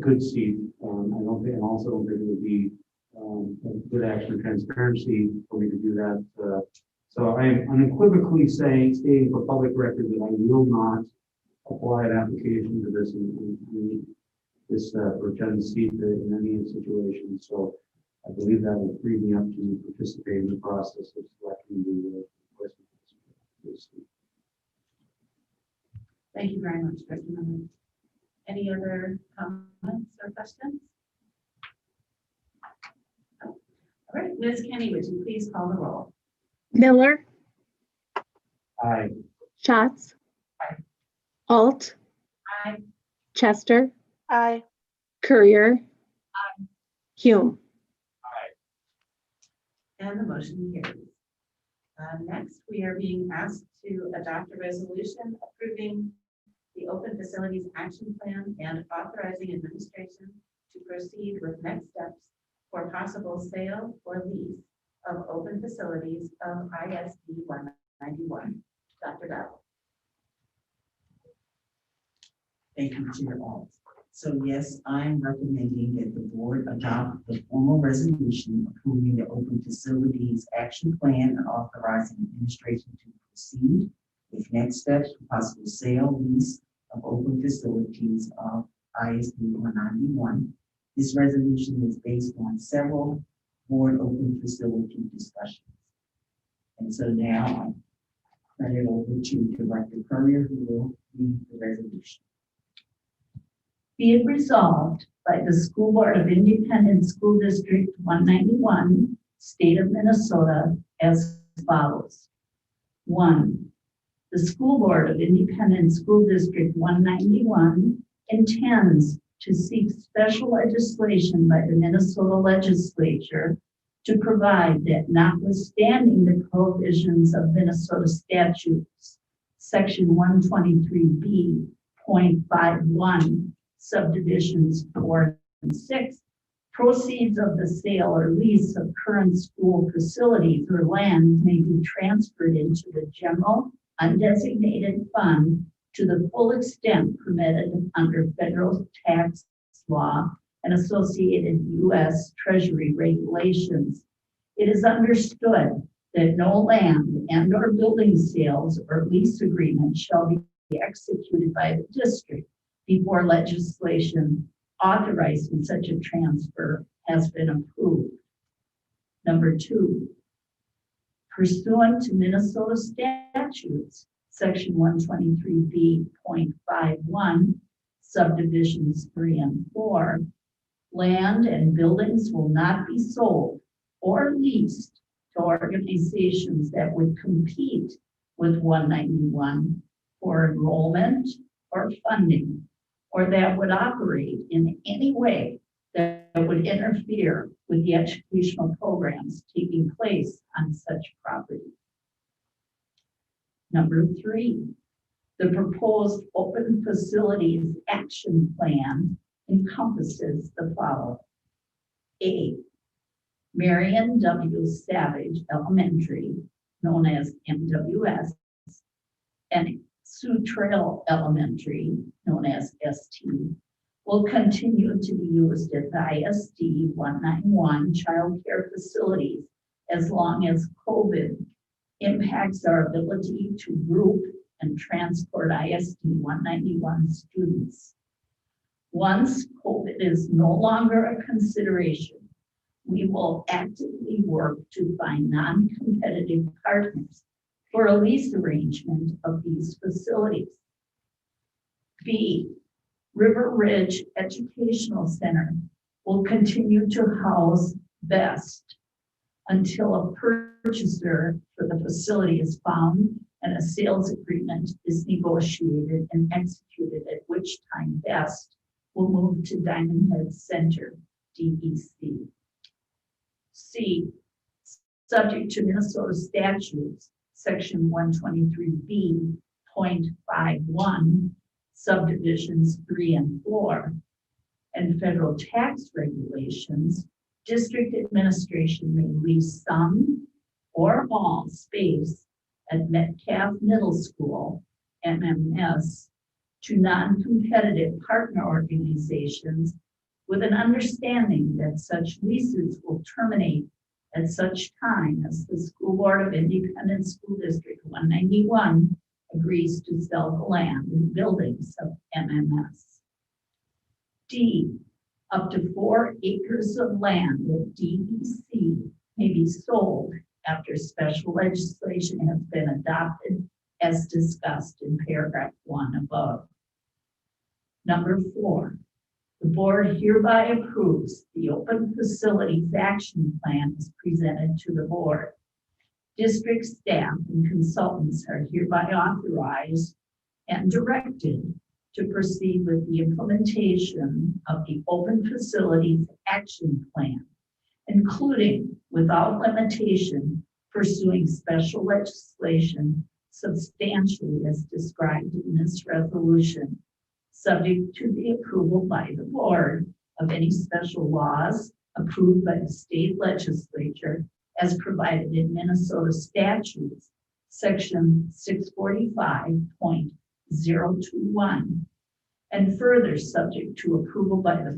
good seat. I don't think, and also don't think it would be a good action of transparency for me to do that. So I am unequivocally stating for public record that I will not apply an application to this pretend seat in any situation. So I believe that will free me up to participate in the process of selecting the person. Thank you very much, Dr. Miller. Any other comments or questions? All right, Ms. Kenny, would you please call the roll? Miller, Aye. Schatz, Aye. Alt, Aye. Chester, Aye. Courier, Hume. And the motion carries. Next, we are being asked to adopt a resolution approving the Open Facilities Action Plan and authorizing administration to proceed with next steps for possible sale or lease of open facilities of ISD 191. Dr. Bell. Thank you, Chair Alt. So yes, I'm recommending that the board adopt the formal resolution approving the Open Facilities Action Plan and authorizing administration to proceed with next steps for possible sale, lease of open facilities of ISD 191. This resolution is based on several board open facility discussions. And so now I turn it over to Director Courier, who will read the resolution. Be it resolved by the School Board of Independent School District 191, State of Minnesota, as follows. 1. The School Board of Independent School District 191 intends to seek special legislation by the Minnesota Legislature to provide that, notwithstanding the provisions of Minnesota statutes, Section 123B.51, subdivisions 4 and 6, proceeds of the sale or lease of current school facilities or land may be transferred into the general undesignated fund to the full extent permitted under federal tax law and associated U.S. Treasury regulations. It is understood that no land and or building sales or lease agreement shall be executed by the district before legislation authorizing such a transfer has been approved. Number 2, pursuant to Minnesota statutes, Section 123B.51, subdivisions 3 and 4, land and buildings will not be sold or leased to organizations that would compete with 191 for enrollment or funding, or that would operate in any way that would interfere with the educational programs taking place on such property. Number 3, the proposed Open Facilities Action Plan encompasses the following. A, Marion W. Savage Elementary, known as MWS, and Sioux Trail Elementary, known as ST, will continue to be used as ISD 191 child care facilities as long as COVID impacts our ability to group and transport ISD 191 students. Once COVID is no longer a consideration, we will actively work to find non-competitive partners for a lease arrangement of these facilities. B, River Ridge Educational Center will continue to house BEST until a purchaser for the facility is found and a sales agreement is negotiated and executed, at which time BEST will move to Diamond Head Center, DEC. C, subject to Minnesota statutes, section 123B.51, subdivisions 3 and 4, and federal tax regulations, district administration may lease some or all space at Metcalf Middle School, MMS, to non-competitive partner organizations with an understanding that such leases will terminate at such time as the School Board of Independent School District 191 agrees to sell the land and buildings of MMS. D, up to 4 acres of land at DEC may be sold after special legislation has been adopted as discussed in paragraph 1 above. Number 4, the board hereby approves the Open Facilities Action Plan as presented to the board. District staff and consultants are hereby authorized and directed to proceed with the implementation of the Open Facilities Action Plan, including without limitation pursuing special legislation substantially as described in this resolution, subject to the approval by the board of any special laws approved by the state legislature as provided in Minnesota statutes, section 645.021, and further subject to approval by the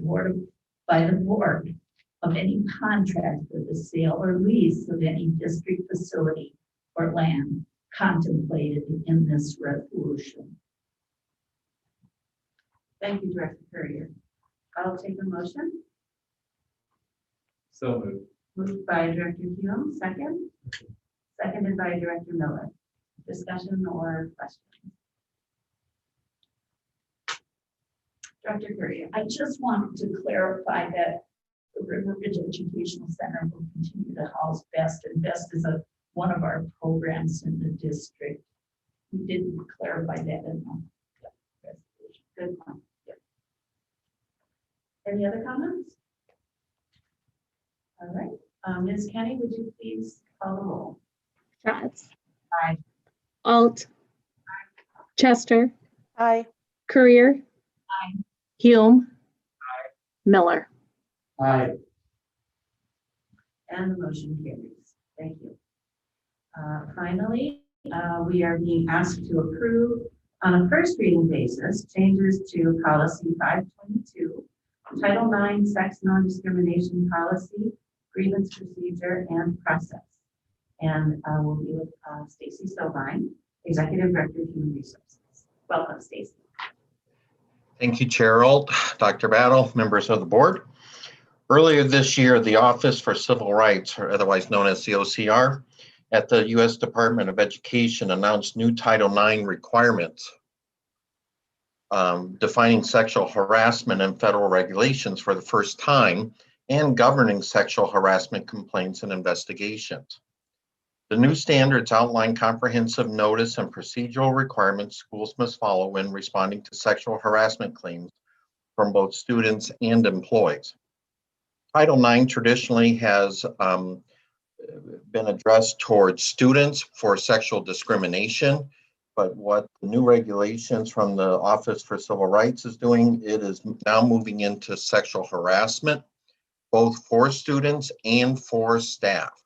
board of any contract for the sale or lease of any district facility or land contemplated in this resolution. Thank you, Director Courier. I'll take a motion. So moved. Moved by Director Hume, second. Seconded by Director Miller. Discussion or questions? Director Courier. I just wanted to clarify that the River Ridge Educational Center will continue to house BEST, and BEST is one of our programs in the district. We didn't clarify that in the resolution. Good point. Yep. Any other comments? All right. Ms. Kenny, would you please call the roll? Schatz. Aye. Alt. Chester. Aye. Courier. Aye. Hume. Miller. Aye. And the motion carries. Thank you. Finally, we are being asked to approve on a first reading basis changes to policy 522, Title IX, sex non-discrimination policy, grievance procedure and process. And we'll be with Stacy Stovine, Executive Director of Human Resources. Welcome, Stacy. Thank you, Chair Alt, Dr. Battle, members of the board. Earlier this year, the Office for Civil Rights, or otherwise known as the OCR, at the U.S. Department of Education announced new Title IX requirements defining sexual harassment and federal regulations for the first time and governing sexual harassment complaints and investigations. The new standards outline comprehensive notice and procedural requirements schools must follow when responding to sexual harassment claims from both students and employees. Title IX traditionally has been addressed towards students for sexual discrimination, but what the new regulations from the Office for Civil Rights is doing, it is now moving into sexual harassment, both for students and for staff.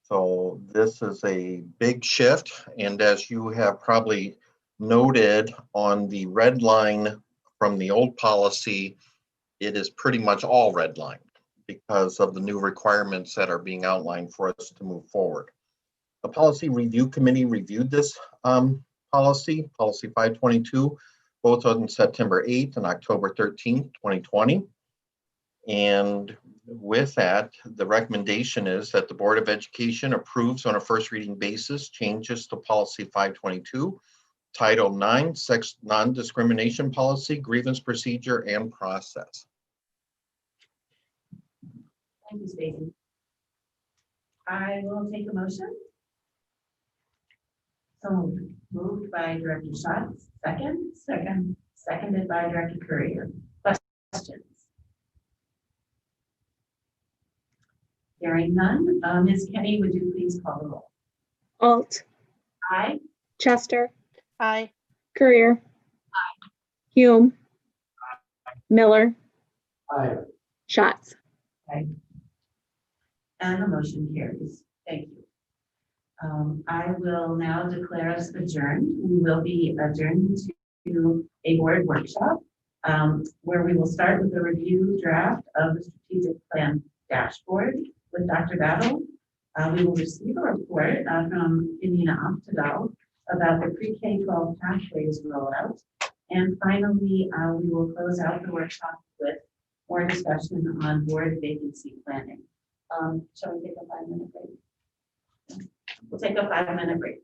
So this is a big shift, and as you have probably noted on the red line from the old policy, it is pretty much all red line because of the new requirements that are being outlined for us to move forward. The Policy Review Committee reviewed this policy 522, both on September 8th and October 13th, 2020. And with that, the recommendation is that the Board of Education approves on a first reading basis changes to Policy 522, Title IX, Sex Non-Discrimination Policy, Grievance Procedure and Process. Thank you, Stacy. I will take a motion. So moved by Director Schatz, second. Seconded by Director Courier. Hearing none, Ms. Kenny, would you please call the roll? Alt, Aye. Chester, Aye. Courier, Hume, Miller, Aye. Schatz. And the motion carries. Thank you. I will now declare us adjourned. We will be adjourned to a board workshop where we will start with a review draft of the strategic plan dashboard with Dr. Battle. We will receive a report from Emina Oftedal about the pre-K-12 pathways rollout. And finally, we will close out the workshop with more discussion on board vacancy planning. Shall we take a 5-minute break? We'll take a 5-minute break.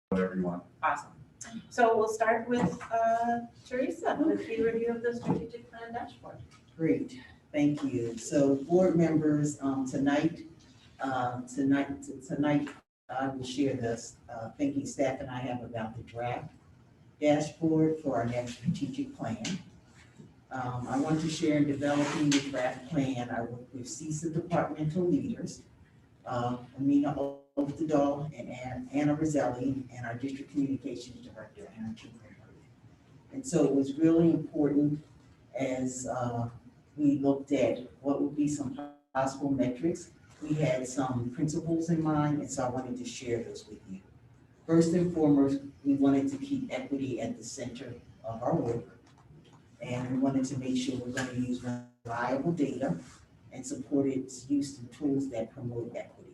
Whatever you want. Awesome. So we'll start with Teresa with the review of the strategic plan dashboard. Great, thank you. So board members, tonight, I will share this thinking staff and I have about the draft dashboard for our next strategic plan. I want to share in developing the draft plan. I work with CISA departmental leaders, Amina Oftedal and Anna Roselli, and our district communications director, Anna Cooper. And so it was really important as we looked at what would be some possible metrics. We had some principles in mind, and so I wanted to share those with you. First and foremost, we wanted to keep equity at the center of our work. And we wanted to make sure we're going to use reliable data and support its use through tools that promote equity.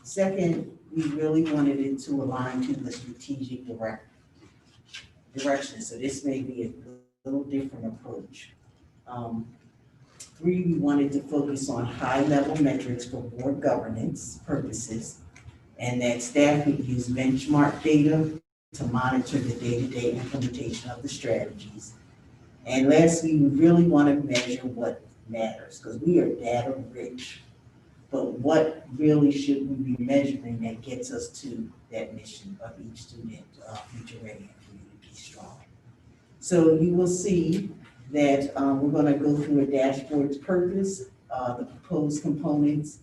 Second, we really wanted it to align to the strategic direction. So this may be a little different approach. Three, we wanted to focus on high-level metrics for board governance purposes, and that staff would use benchmark data to monitor the day-to-day implementation of the strategies. And lastly, we really want to measure what matters, because we are data rich. But what really should we be measuring that gets us to that mission of each student, future ready and community strong? So you will see that we're going to go through a dashboard's purpose, the proposed components,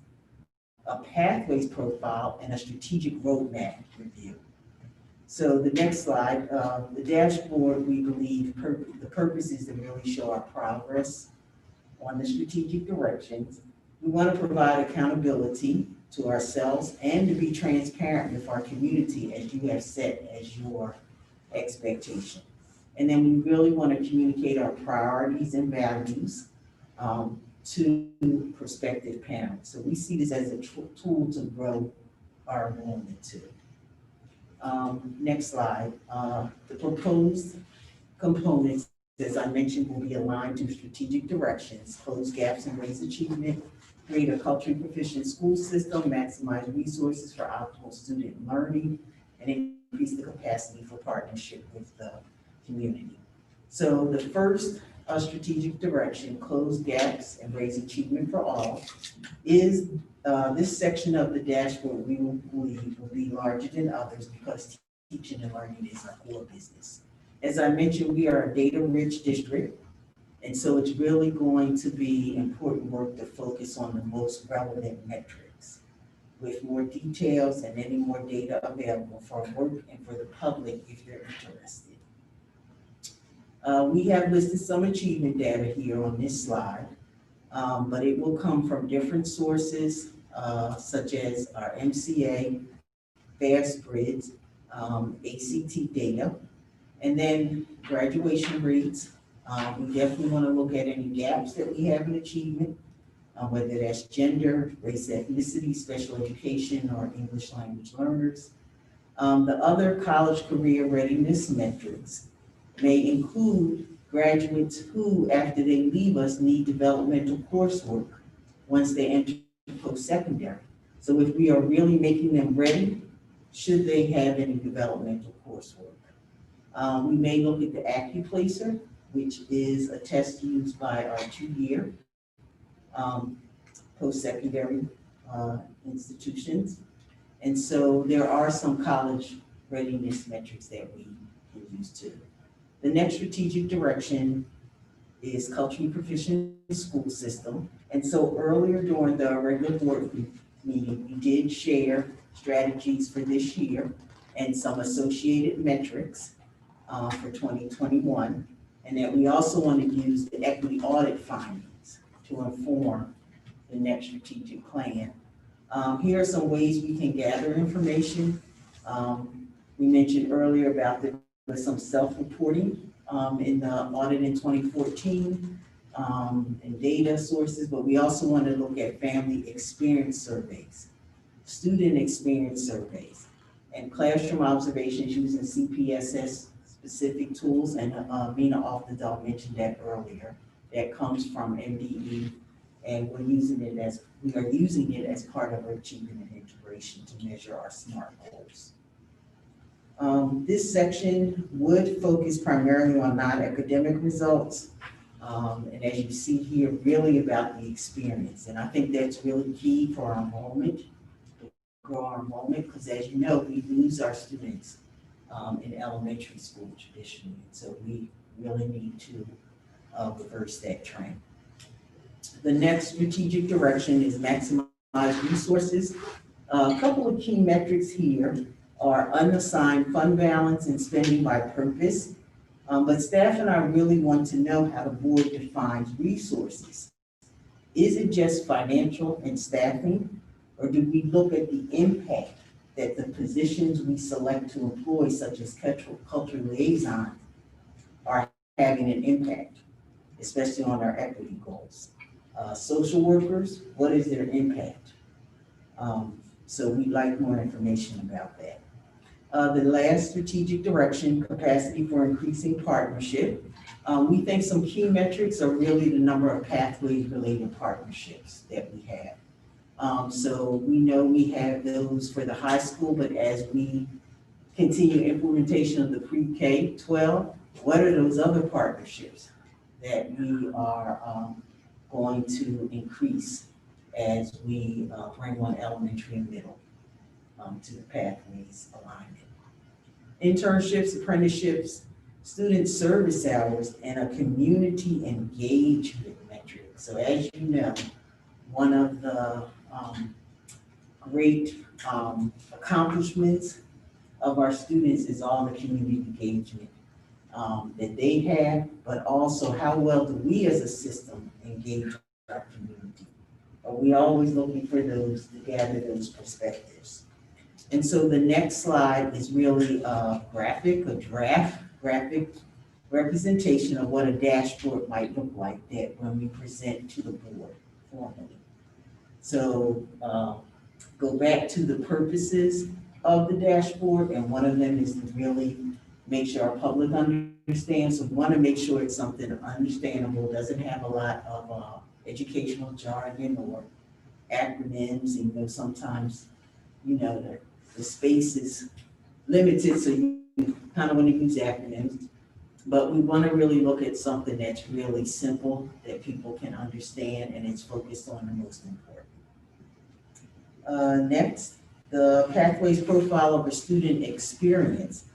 a pathways profile, and a strategic roadmap review. So the next slide, the dashboard, we believe the purpose is to really show our progress on the strategic directions. We want to provide accountability to ourselves and to be transparent with our community as you have set as your expectation. And then we really want to communicate our priorities and values to prospective parents. So we see this as a tool to grow our enrollment too. Next slide. The proposed components, as I mentioned, will be aligned to strategic directions, close gaps and raise achievement, create a culturally proficient school system, maximize resources for optimal student learning, and increase the capacity for partnership with the community. So the first strategic direction, close gaps and raise achievement for all, is this section of the dashboard we believe will be larger than others because teaching and learning is our core business. As I mentioned, we are a data-rich district, and so it's really going to be important work to focus on the most relevant metrics with more details and any more data available for work and for the public if you're interested. We have listed some achievement data here on this slide, but it will come from different sources, such as our MCA, FAST grids, ACT data, and then graduation rates. We definitely want to look at any gaps that we have in achievement, whether that's gender, race, ethnicity, special education, or English language learners. The other college career readiness metrics may include graduates who, after they leave us, need developmental coursework once they enter post-secondary. So if we are really making them ready, should they have any developmental coursework? We may look at the AccuPlacer, which is a test used by our two-year post-secondary institutions. And so there are some college readiness metrics that we can use too. The next strategic direction is culturally proficient school system. And so earlier during the regular board meeting, we did share strategies for this year and some associated metrics for 2021. And that we also want to use the equity audit findings to inform the next strategic plan. Here are some ways we can gather information. We mentioned earlier about some self-reporting in the audit in 2014 and data sources, but we also want to look at family experience surveys, student experience surveys, and classroom observations using CPS specific tools, and Mina Oftedal mentioned that earlier. That comes from MDE And we are using it as part of our achievement and integration to measure our SMART goals. This section would focus primarily on non-academic results. And as you see here, really about the experience. And I think that's really key for our enrollment, to grow our enrollment, because as you know, we lose our students in elementary school traditionally. So we really need to reverse that trend. The next strategic direction is maximize resources. A couple of key metrics here are unassigned fund balance and spending by purpose. But staff and I really want to know how the board defines resources. Is it just financial and staffing, or do we look at the impact that the positions we select to employ, such as cultural liaison, are having an impact, especially on our equity goals? Social workers, what is their impact? So we'd like more information about that. The last strategic direction, capacity for increasing partnership. We think some key metrics are really the number of pathways related partnerships that we have. So we know we have those for the high school, but as we continue implementation of the pre-K-12, what are those other partnerships that we are going to increase as we bring on elementary and middle to the pathways alignment? Internships, apprenticeships, student service hours, and a community engagement metric. So as you know, one of the great accomplishments of our students is all the community engagement that they have, but also how well do we as a system engage our community? Are we always looking for those to gather those perspectives? And so the next slide is really a graphic representation of what a dashboard might look like that when we present to the board formally. So go back to the purposes of the dashboard, and one of them is to really make sure our public understands. So we want to make sure it's something understandable, doesn't have a lot of educational jargon or acronyms. And, you know, sometimes, you know, the space is limited, so you kind of want to use acronyms. But we want to really look at something that's really simple, that people can understand, and it's focused on the most important. Next, the pathways profile of a student experience.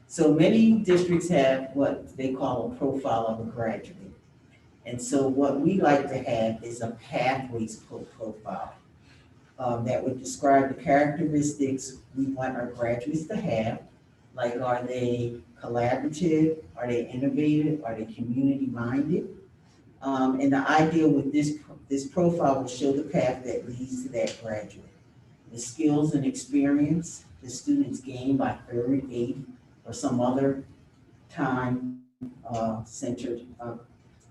So many districts have what they call a profile of a graduate. And so what we like to have is a pathways profile that would describe the characteristics we want our graduates to have. Like, are they collaborative? Are they innovative? Are they community minded? And the idea with this profile will show the path that leads to that graduate. The skills and experience the students gain by third, eighth, or some other time centered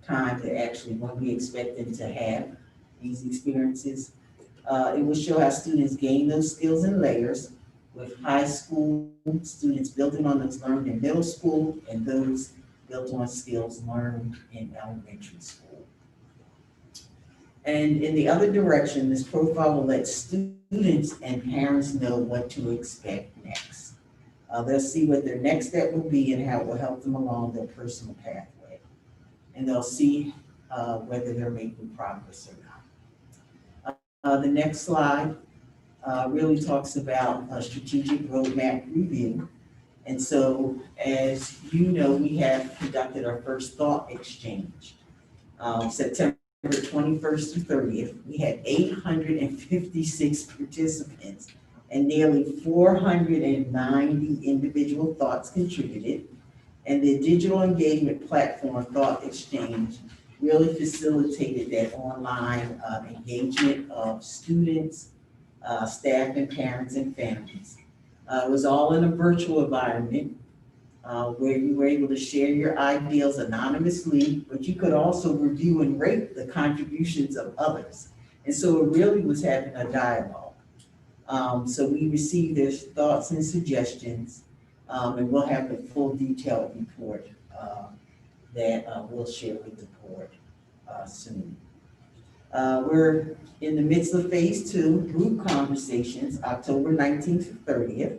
time that actually when we expect them to have these experiences. It will show how students gain those skills in layers, with high school students building on those learned in middle school and those built on skills learned in elementary school. And in the other direction, this profile will let students and parents know what to expect next. They'll see what their next step will be and how it will help them along their personal pathway. And they'll see whether they're making progress or not. The next slide really talks about a strategic roadmap review. And so, as you know, we have conducted our first thought exchange. September 21st to 30th, we had 856 participants and nearly 490 individual thoughts contributed. And the digital engagement platform Thought Exchange really facilitated that online engagement of students, staff, and parents and families. It was all in a virtual environment where you were able to share your ideas anonymously, but you could also review and rate the contributions of others. And so it really was having a dialogue. So we received their thoughts and suggestions, and we'll have the full detailed report that we'll share with the board soon. We're in the midst of phase 2, group conversations, October 19th to 30th.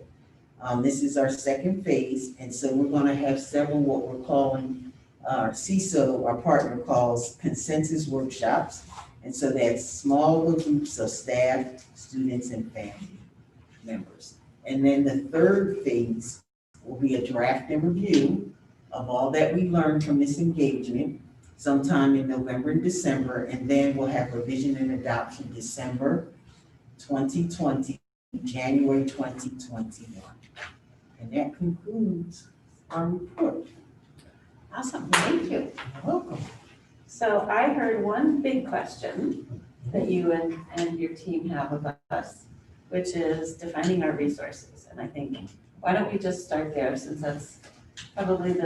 This is our second phase, and so we're gonna have several what we're calling, CISO, our partner calls consensus workshops. And so that's small groups of staff, students, and family members. And then the third phase will be a draft and review of all that we learned from this engagement sometime in November and December, and then we'll have revision and adoption December 2020, January 2021. And that concludes our report. Awesome, thank you. You're welcome. So I heard one big question that you and your team have of us, which is defining our resources. And I think, why don't we just start there, since that's probably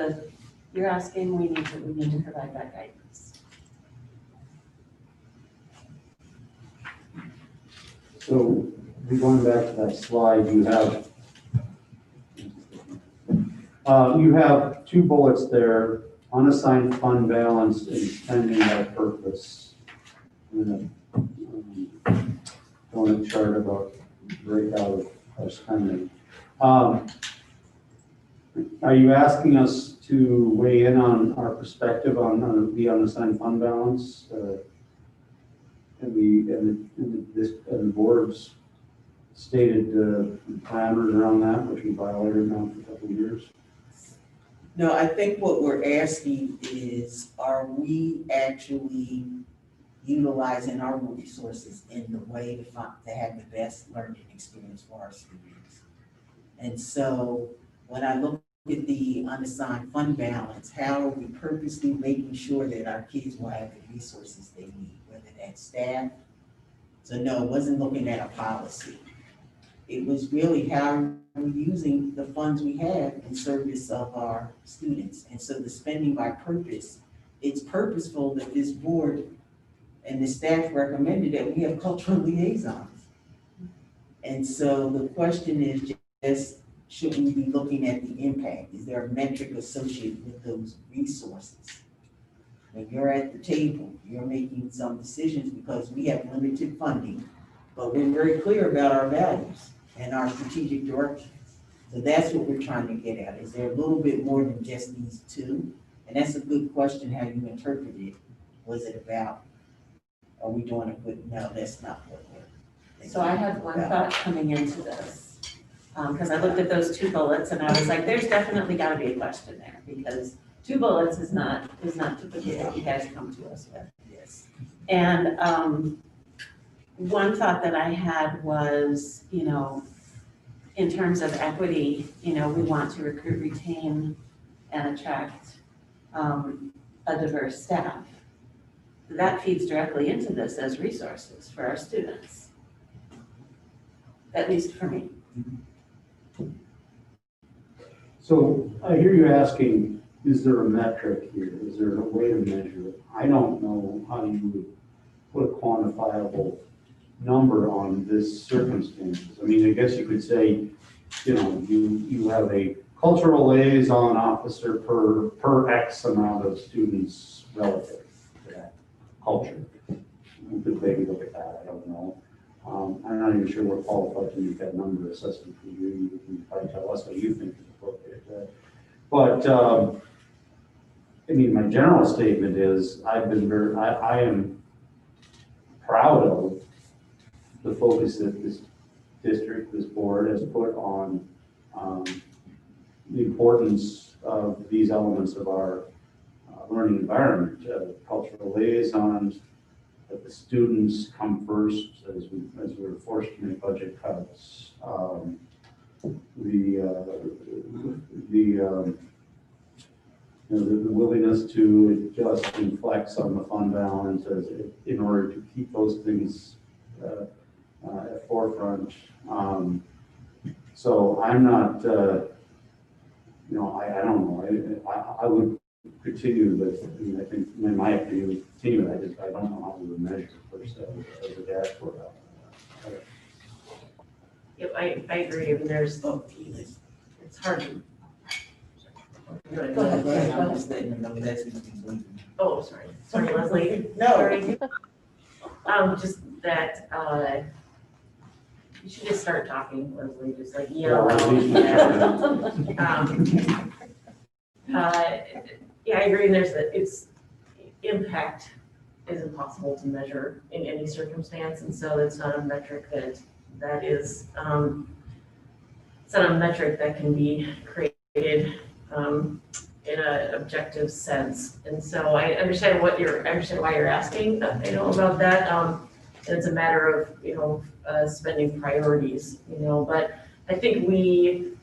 you're asking, we need to provide that guidance. So, going back to that slide, you have 2 bullets there, unassigned fund balance and spending by purpose. I'm going to chart about breakout of our spending. Are you asking us to weigh in on our perspective on the unassigned fund balance? And the board's stated parameters around that, which we violated now for a couple of years? No, I think what we're asking is, are we actually utilizing our resources in the way to have the best learning experience for our students? And so when I look at the unassigned fund balance, how are we purposely making sure that our kids will have the resources they need, whether that's staff? So no, it wasn't looking at a policy. It was really how we're using the funds we have in service of our students. And so the spending by purpose, it's purposeful that this board and the staff recommended that we have cultural liaisons. And so the question is just, should we be looking at the impact? Is there a metric associated with those resources? When you're at the table, you're making some decisions because we have limited funding, but we're very clear about our values and our strategic directions. So that's what we're trying to get at. Is there a little bit more than just these 2? And that's a good question, how you interpret it. Was it about, are we doing a good, no, that's not what we're thinking. So I had one thought coming into this, because I looked at those 2 bullets and I was like, there's definitely got to be a question there, because 2 bullets is not typically what you guys come to us with. Yes. And one thought that I had was, in terms of equity, we want to recruit, retain, and attract a diverse staff. That feeds directly into this as resources for our students, at least for me. So I hear you asking, is there a metric here? Is there a way to measure it? I don't know how you would put a quantifiable number on this circumstances. I mean, I guess you could say, you have a cultural liaison officer per X amount of students relative to that culture. You could maybe look at that, I don't know. I'm not even sure we're qualified to make that number assessment for you. You can probably tell us what you think is appropriate. I mean, my general statement is I am proud of the focus that this district, this board has put on the importance of these elements of our learning environment, cultural liaisons, that the students come first as we're forced to make budget cuts. The willingness to adjust and flex on the fund balance in order to keep those things at forefront. So I'm not, I don't know. I would continue with, I think, in my opinion, we continue. I don't know how we would measure per se as a dashboard. Yep, I agree. There's, it's hard to. Go ahead. I'm just letting them know that's what you're doing. Oh, sorry, Leslie. No. Sorry. Just that, you should just start talking, Leslie, just like yell out. Yeah, I agree, it's impact is impossible to measure in any circumstance, and so it's not a metric that is, it's not a metric that can be created in an objective sense. And so I understand why you're asking, about that. And it's a matter of, spending priorities, but I think we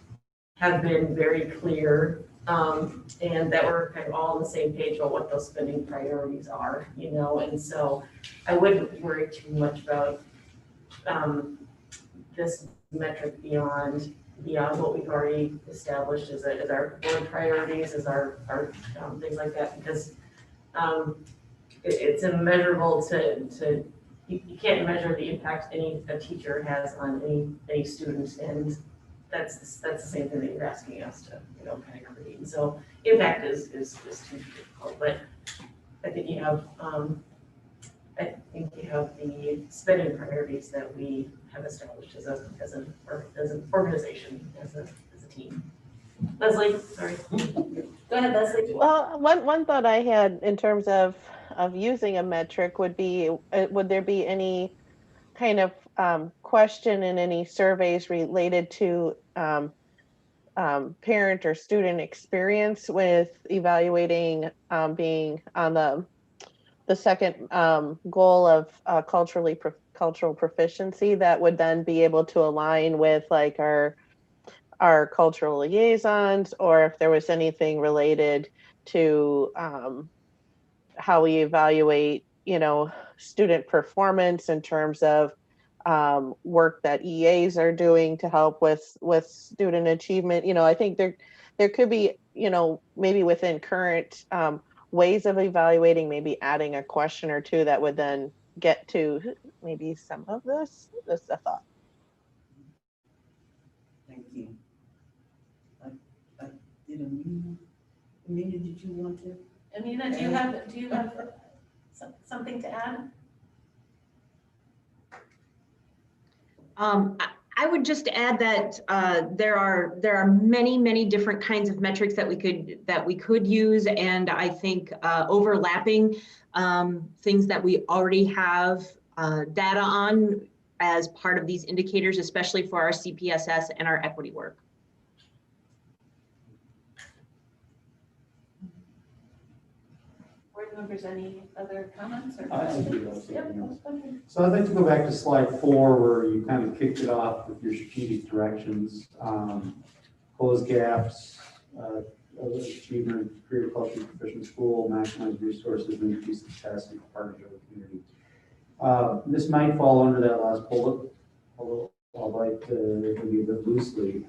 have been very clear and that we're kind of all on the same page about what those spending priorities are, and so I wouldn't worry too much about this metric beyond what we've already established as our board priorities, as our things like that, because it's immeasurable to you can't measure the impact a teacher has on any student, and that's the same thing that you're asking us to kind of create. And so impact is too difficult, but I think you have the spending priorities that we have established as an organization, as a team. Leslie, sorry. Go ahead, Leslie. Well, one thought I had in terms of using a metric would be, would there be any kind of question in any surveys related to parent or student experience with evaluating being on the second goal of cultural proficiency that would then be able to align with like our cultural liaisons, or if there was anything related to how we evaluate, student performance in terms of work that EAs are doing to help with student achievement. I think there could be, maybe within current ways of evaluating, maybe adding a question or two that would then get to maybe some of this. That's a thought. Thank you. Did Amina, did you want to? Amina, do you have something to add? I would just add that there are many different kinds of metrics that we could use, and I think overlapping things that we already have data on as part of these indicators, especially for our CPSS and our equity work. Board members, any other comments or I questions? do have something Yep, else. go ahead. So I'd like to go back to slide 4, where you kind of kicked it off with your strategic directions, close gaps, achievement, career culture, proficient school, maximize resources, and increase the capacity for partnership with community. This might fall under that last bullet, although I'd like to maybe a bit loosely.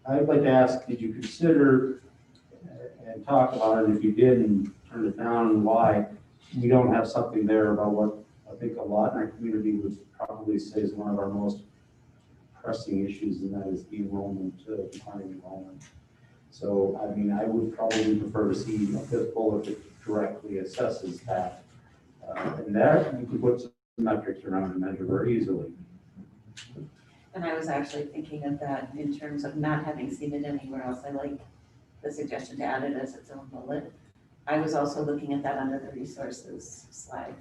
I'd like to ask, did you consider and talk about it, if you did and turned it down, and why we don't have something there about what I think a lot in our community would probably say is one of our most pressing issues, and that is the enrollment, declining enrollment. So, I mean, I would probably prefer to see a fifth bullet that directly assesses that. And that you could put some metrics around and measure very easily. And I was actually thinking of that in terms of not having seen it anywhere else. I like the suggestion to add it as its own bullet. I was also looking at that under the resources slide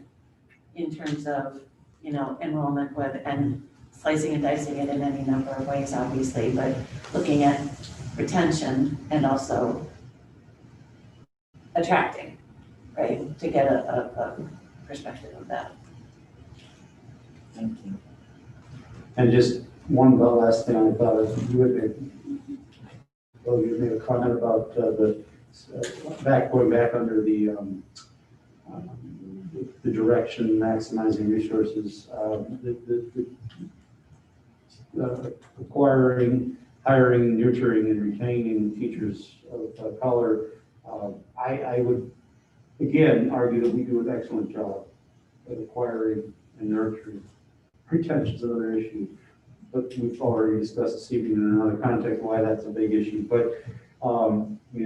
in terms of, enrollment and slicing and dicing it in any number of ways, obviously, but looking at retention and also attracting, right, to get a perspective of that. Thank you. And just one last thing I thought of, you made a comment about going back under the direction, maximizing resources, acquiring, hiring, nurturing, and retaining teachers of color. I would, again, argue that we do an excellent job at acquiring and nurturing. Retention is another issue, but we've already discussed this evening in another context why that's a big issue. But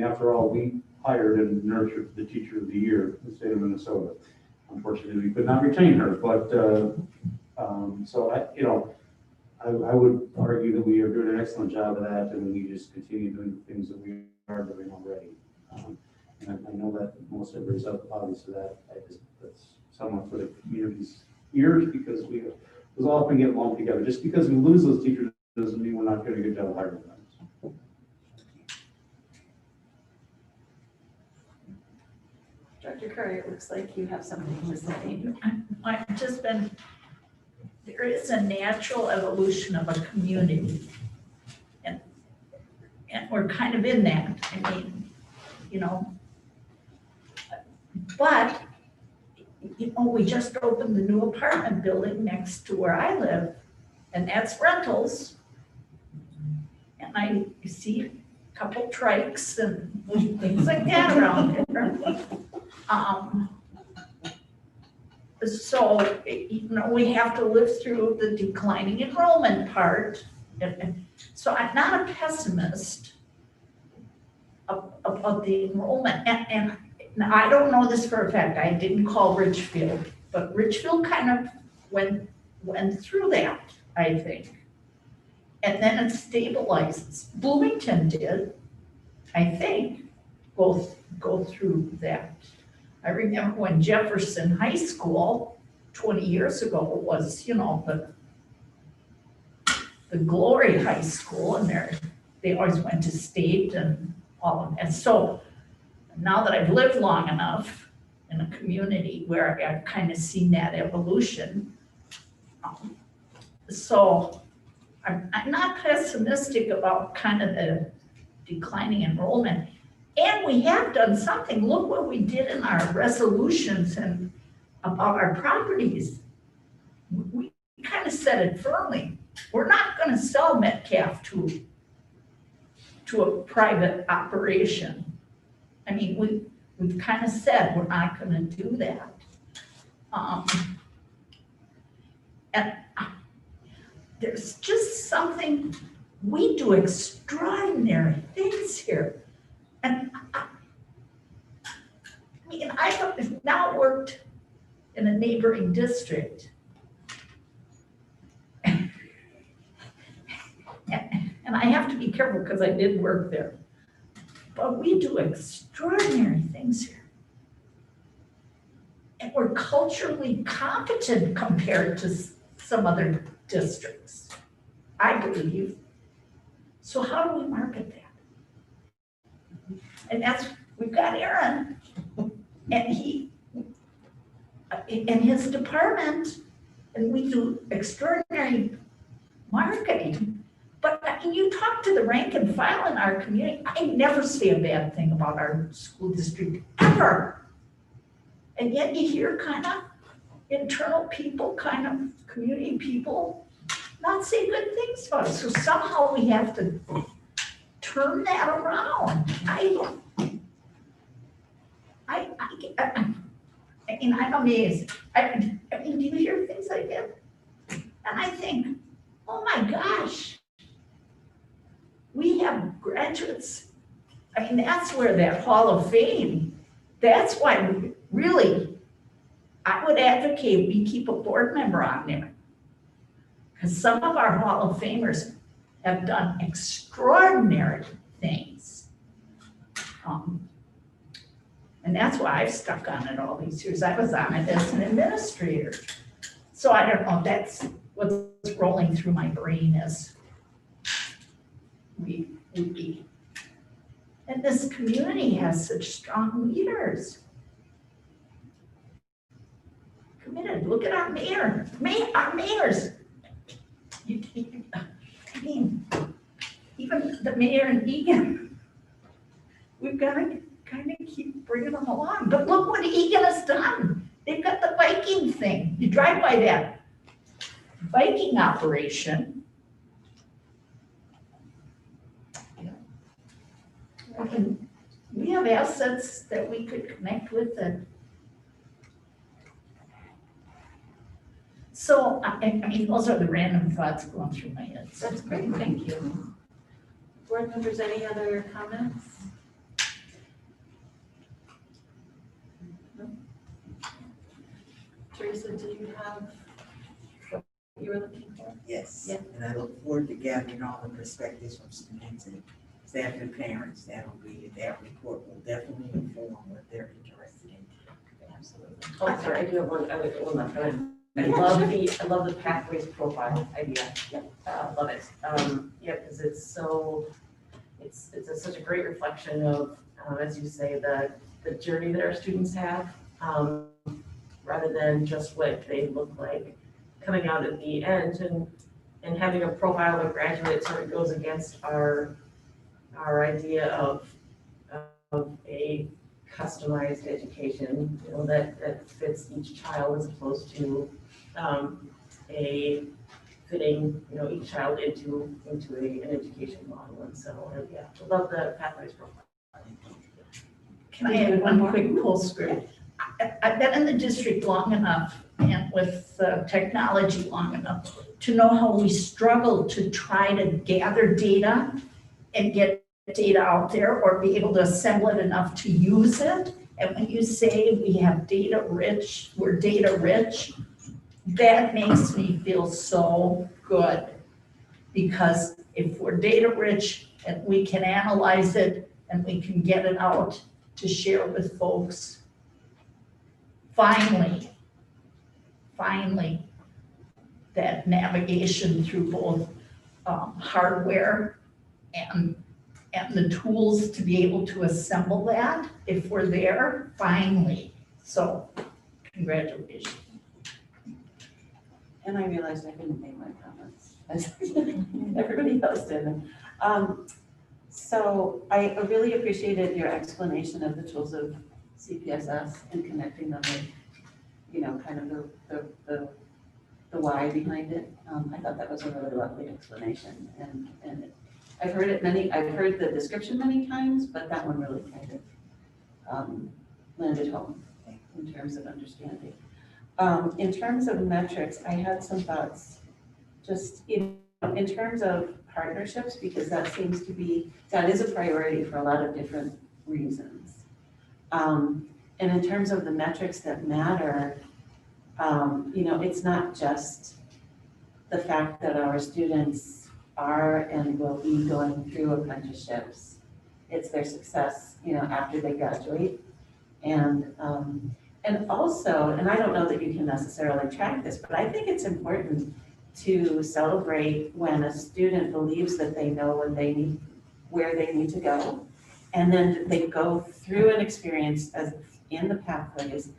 after all, we hired and nurtured the teacher of the year in the state of Minnesota. unfortunately, we could not retain her, but, so I would argue that we are doing an excellent job of that, and we just continue doing the things that we are doing already. And I know that most everybody's obviously that's somewhat for the community's ears, because we often get along together. Just because we lose those teachers doesn't mean we're not doing a good job hiring them. Dr. Curry, it looks like you have something to say. I've just been, there is a natural evolution of a community. And we're kind of in that, I mean, but, we just opened the new apartment building next to where I live, and that's rentals. And I see a couple trikes and things like that around here. So, we have to live through the declining enrollment part. So I'm not a pessimist about the enrollment. And I don't know this for a fact. I didn't call Richfield, but Richfield kind of went through that, I think. And then it stabilizes. Bloomington did, I think, go through that. I remember when Jefferson High School 20 years ago was, the glory high school, and they always went to state and all of that. So now that I've lived long enough in a community where I've kind of seen that evolution, so I'm not pessimistic about kind of the declining enrollment. And we have done something. Look what we did in our resolutions and about our properties. We kind of said it firmly. We're not going to sell Metcalf to a private operation. I mean, we've kind of said we're not going to do that. And there's just something, we do extraordinary things here. And I've now worked in a neighboring district. And I have to be careful because I did work there. But we do extraordinary things here. And we're culturally competent compared to some other districts, I believe. So how do we market that? And we've got Aaron, and he, in his department, and we do extraordinary marketing. But you talk to the rank and file in our community, I never say a bad thing about our school district, ever. And yet you hear kind of internal people, kind of community people, not say good things about us. So somehow we have to turn that around. I'm amazed. I mean, do you hear things like that? And I think, oh my gosh, we have graduates. I mean, that's where that Hall of Fame, that's why really, I would advocate we keep a board member on there. Because some of our Hall of Famers have done extraordinary things. And that's why I've stuck on it all these years. I was on it as an administrator. So I don't know, that's what's rolling through my brain as we would be. And this community has such strong leaders. Committed, look at our mayor, our mayors. I mean, even the mayor in Eagan, we've got to kind of keep bringing them along. But look what Eagan has done. They've got the Viking thing. You drive by that Viking operation. And we have assets that we could connect with. And so, I mean, those are the random thoughts going through my head. That's great, thank you. Board members, any other comments? No? Teresa, do you have what you were looking for? Yes, Yeah. and I look forward to gathering all the perspectives from students and staff and parents that will read it. That report will definitely inform what they're interested in. Absolutely. Oh, sorry, I do have one other, well, not good. I love the pathways profile idea. Yep, love it. Yeah, because it's so, it's such a great reflection of, as you say, the journey that our students have, rather than just what they look like coming out at the end, and having a profile of a graduate sort of goes against our idea of a customized education, you know, that fits each child, as opposed to a fitting, you know, each child into an education model. And so, yeah, I love the pathways profile. Can I add one quick postscript? I've been in the district long enough and with technology long enough to know how we struggle to try to gather data and get data out there or be able to assemble it enough to use it. And when you say we have data rich, we're data rich, that makes me feel so good. Because if we're data rich and we can analyze it and we can get it out to share with folks, finally, that navigation through both hardware and the tools to be able to assemble that, if we're there, finally. So, congratulations. And I realized I didn't make my comments, as everybody else did. So I really appreciated your explanation of the tools of CPSS and connecting them with, you know, kind of the why behind it. I thought that was a really lovely explanation, and I've heard the description many times, but that one really kind of landed home in terms of understanding. In terms of metrics, I had some thoughts, just, you know, in terms of partnerships, because that is a priority for a lot of different reasons. And in terms of the metrics that matter, you know, it's not just the fact that our students are and will be going through apprenticeships. It's their success, you know, after they graduate. And also, and I don't know that you can necessarily track this, but I think it's important to celebrate when a student believes that they know what they need, where they need to go. And then they go through an experience as in the pathways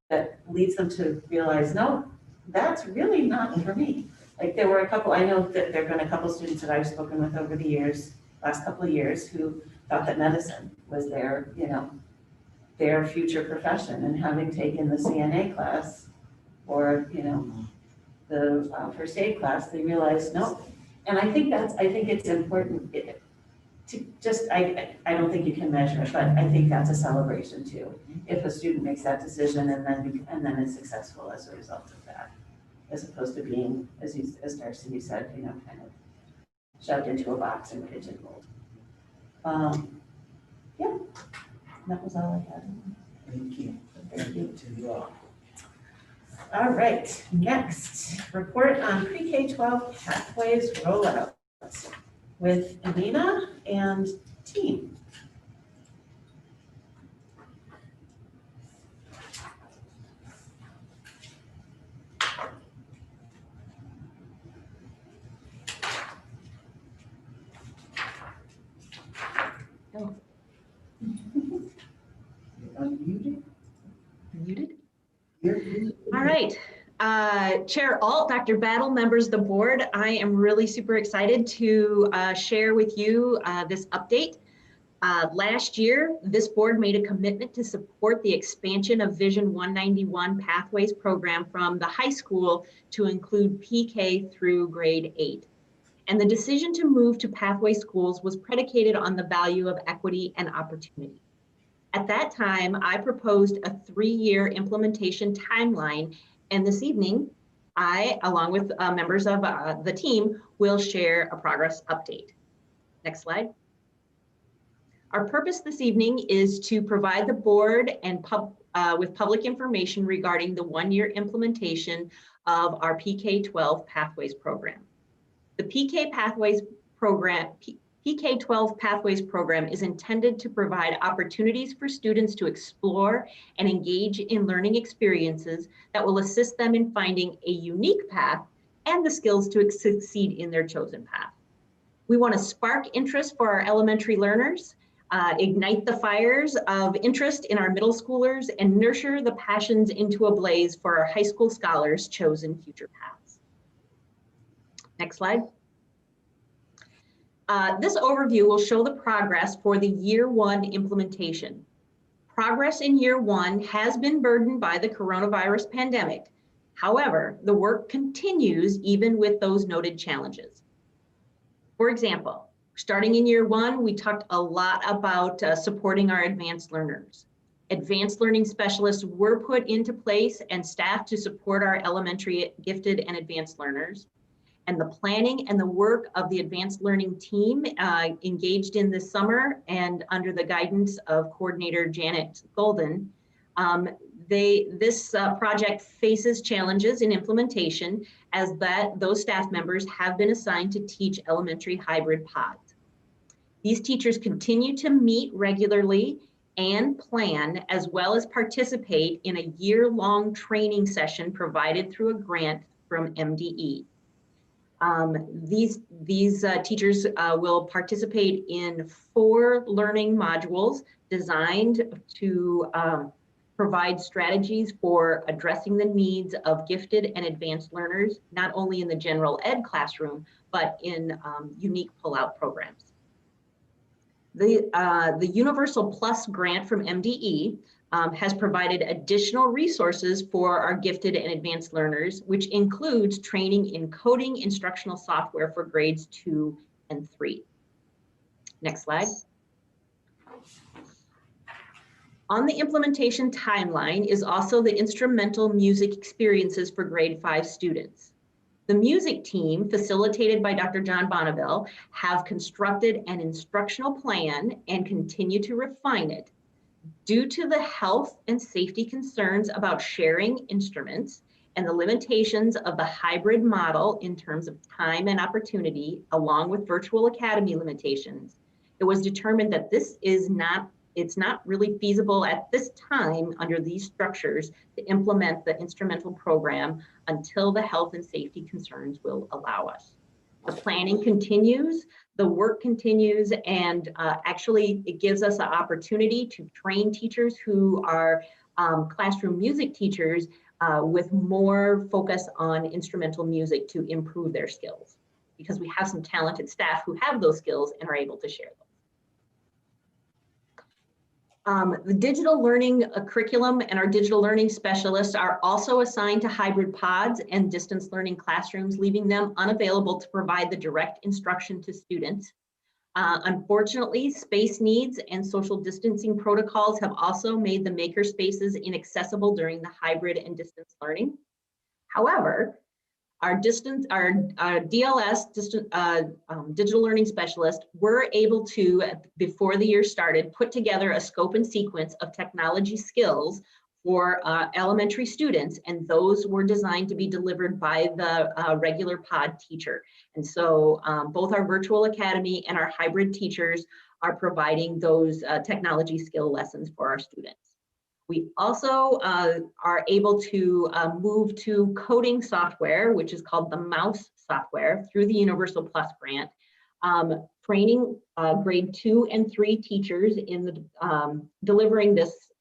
that leads them to realize, no, that's really not for me. Like there were a couple, I know that there have been a couple students that I've spoken with over the years, last couple of years, who thought that medicine was their, you know, their future profession, and having taken the CNA class or, you know, the first aid class, they realized, no. And I think it's important to just, I don't think you can measure it, but I think that's a celebration too. If a student makes that decision and then is successful as a result of that, as opposed to being, as Darcy said, you know, kind of shoved into a box and pigeonholed. Yeah, that was all I had. Thank you. Thank you. To you all. All right, next, report on pre-K-12 pathways rollout with Amina and team. You're unmuted? Muted? You're muted. All right. Chair Alt, Dr. Battle, members of the board, I am really super excited to share with you this update. Last year, this board made a commitment to support the expansion of Vision 191 Pathways program from the high school to include PK through grade 8. And the decision to move to pathway schools was predicated on the value of equity and opportunity. At that time, I proposed a 3-year implementation timeline, and this evening, I, along with members of the team, will share a progress update. Next slide. Our purpose this evening is to provide the board and with public information regarding the one-year implementation of our PK-12 Pathways program. The PK-12 Pathways program is intended to provide opportunities for students to explore and engage in learning experiences that will assist them in finding a unique path and the skills to succeed in their chosen path. We want to spark interest for our elementary learners, ignite the fires of interest in our middle schoolers, and nurture the passions into a blaze for our high school scholars' chosen future paths. Next slide. This overview will show the progress for the year one implementation. Progress in year one has been burdened by the coronavirus pandemic. However, the work continues even with those noted challenges. For example, starting in year one, we talked a lot about supporting our advanced learners. Advanced learning specialists were put into place and staff to support our elementary gifted and advanced learners. And the planning and the work of the advanced learning team engaged in this summer and under the guidance of coordinator Janet Golden, this project faces challenges in implementation as those staff members have been assigned to teach elementary hybrid pods. These teachers continue to meet regularly and plan, as well as participate in a year-long training session provided through a grant from MDE. These teachers will participate in 4 learning modules designed to provide strategies for addressing the needs of gifted and advanced learners, not only in the general ed classroom, but in unique pull-out programs. The Universal Plus grant from MDE has provided additional resources for our gifted and advanced learners, which includes training in coding instructional software for grades 2 and 3. Next slide. On the implementation timeline is also the instrumental music experiences for grade 5 students. The music team, facilitated by Dr. John Bonneville, have constructed an instructional plan and continue to refine it. Due to the health and safety concerns about sharing instruments and the limitations of the hybrid model in terms of time and opportunity, along with virtual academy limitations, it was determined that it's not really feasible at this time under these structures to implement the instrumental program until the health and safety concerns will allow us. The planning continues, the work continues, and actually it gives us an opportunity to train teachers who are classroom music teachers with more focus on instrumental music to improve their skills, because we have some talented staff who have those skills and are able to share them. The digital learning curriculum and our digital learning specialists are also assigned to hybrid pods and distance learning classrooms, leaving them unavailable to provide the direct instruction to students. Unfortunately, space needs and social distancing protocols have also made the maker spaces inaccessible during the hybrid and distance learning. However, our DLS, digital learning specialist, were able to, before the year started, put together a scope and sequence of technology skills for elementary students, and those were designed to be delivered by the regular pod teacher. And so both our virtual academy and our hybrid teachers are providing those technology skill lessons for our students. We also are able to move to coding software, which is called the Mouse software, through the Universal Plus grant, training grade 2 and 3 teachers in the delivering this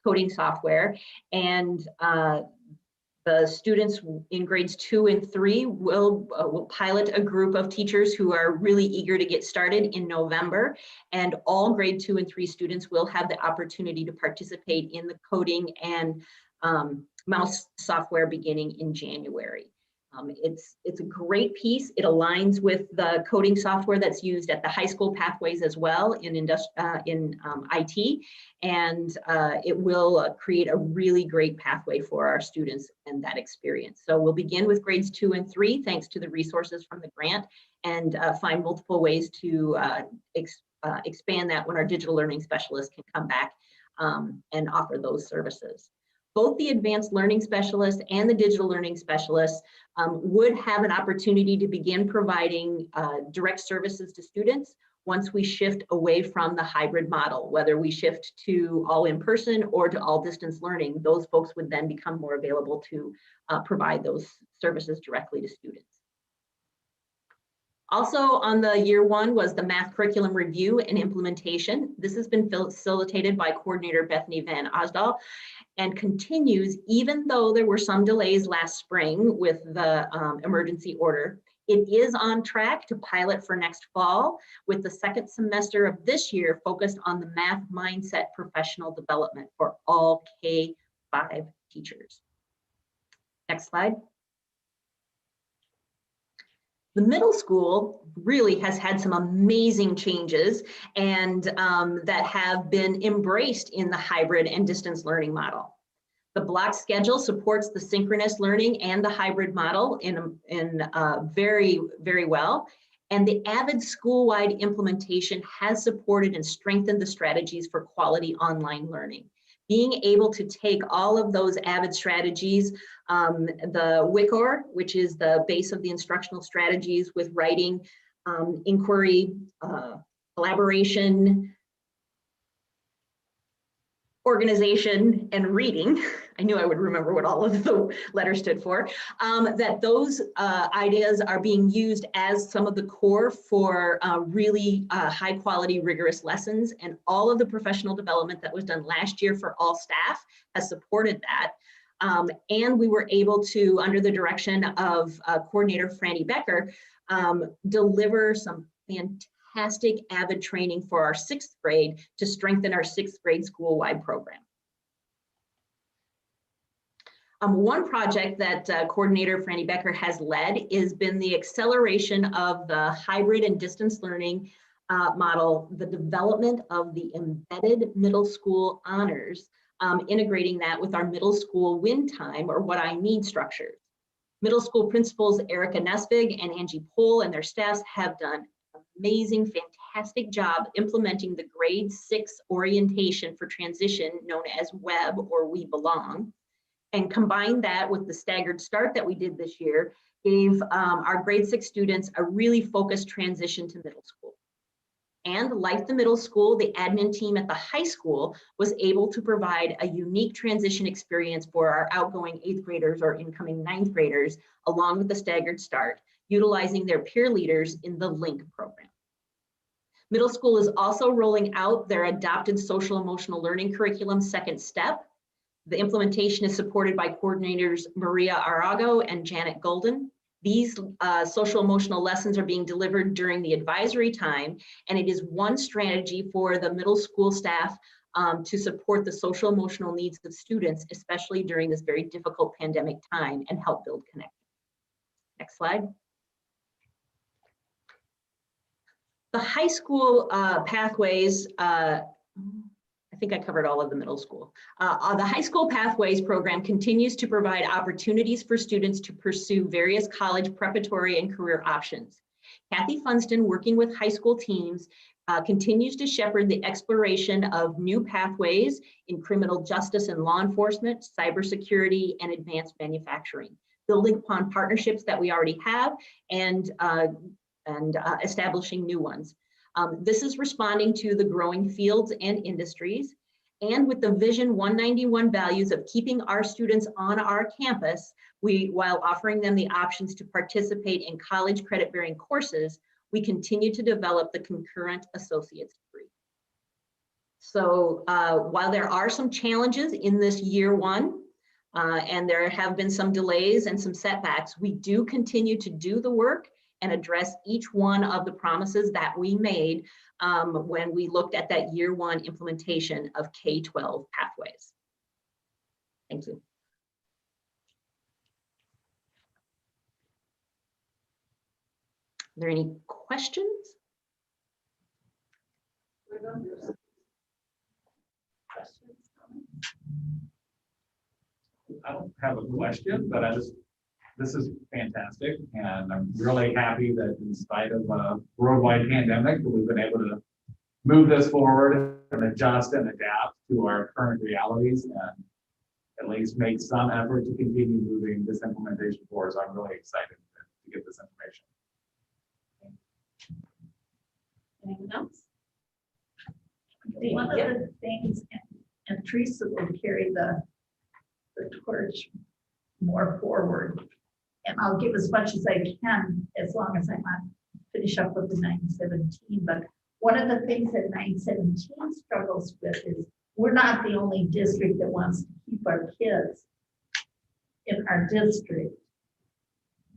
coding software, and the students in grades 2 and 3 will pilot a group of teachers who are really eager to get started in November, and all grade 2 and 3 students will have the opportunity to participate in the coding and Mouse software beginning in January. It's a great piece. It aligns with the coding software that's used at the high school pathways as well in IT, and it will create a really great pathway for our students and that experience. So we'll begin with grades 2 and 3, thanks to the resources from the grant, and find multiple ways to expand that when our digital learning specialists can come back and offer those services. Both the advanced learning specialists and the digital learning specialists would have an opportunity to begin providing direct services to students once we shift away from the hybrid model, whether we shift to all in person or to all distance learning. Those folks would then become more available to provide those services directly to students. Also on the year one was the math curriculum review and implementation. This has been facilitated by coordinator Bethany Van Osdal and continues even though there were some delays last spring with the emergency order. It is on track to pilot for next fall with the second semester of this year focused on the math mindset professional development for all K-5 teachers. Next slide. The middle school really has had some amazing changes and that have been embraced in the hybrid and distance learning model. The block schedule supports the synchronous learning and the hybrid model very, very well. And the Avid school-wide implementation has supported and strengthened the strategies for quality online learning. Being able to take all of those Avid strategies, the WICOR, which is the base of the instructional strategies with writing, inquiry, collaboration, organization, and reading. I knew I would remember what all of the letters stood for, that those ideas are being used as some of the core for really high quality, rigorous lessons, and all of the professional development that was done last year for all staff has supported that. And we were able to, under the direction of coordinator Franny Becker, deliver some fantastic Avid training for our 6th grade to strengthen our 6th grade school-wide program. One project that coordinator Franny Becker has led has been the acceleration of the hybrid and distance learning model, the development of the embedded middle school honors, integrating that with our middle school win time or what I need structures. Middle school principals Erica Nesvig and Angie Pohl and their staffs have done an amazing, fantastic job implementing the grade 6 orientation for transition known as WEB or We Belong. And combine that with the staggered start that we did this year, gave our grade 6 students a really focused transition to middle school. And like the middle school, the admin team at the high school was able to provide a unique transition experience for our outgoing 8th graders or incoming 9th graders, along with the staggered start, utilizing their peer leaders in the LINK program. Middle school is also rolling out their adopted social emotional learning curriculum, Second Step. The implementation is supported by coordinators Maria Arago and Janet Golden. These social emotional lessons are being delivered during the advisory time, and it is one strategy for the middle school staff to support the social emotional needs of students, especially during this very difficult pandemic time, and help build connection. Next slide. The high school pathways, I think I covered all of the middle school. The High School Pathways program continues to provide opportunities for students to pursue various college preparatory and career options. Kathy Funston, working with high school teams, continues to shepherd the exploration of new pathways in criminal justice and law enforcement, cybersecurity, and advanced manufacturing, building upon partnerships that we already have and establishing new ones. This is responding to the growing fields and industries, and with the Vision 191 values of keeping our students on our campus, while offering them the options to participate in college credit-bearing courses, we continue to develop the concurrent associate's degree. So while there are some challenges in this year one, and there have been some delays and some setbacks, we do continue to do the work and address each one of the promises that we made when we looked at that year one implementation of K-12 pathways. Thank you. Are there any questions? I don't have a question, but this is fantastic, and I'm really happy that in spite of a worldwide pandemic, that we've been able to move this forward and adjust and adapt to our current realities and at least make some effort to continue moving this implementation forward. So I'm really excited to get this information. Anyone else? One of the things, and Teresa will carry the torch more forward. And I'll give as much as I can, as long as I'm not finish up with the 917. But one of the things that 917 struggles with is we're not the only district that wants to keep our kids in our district.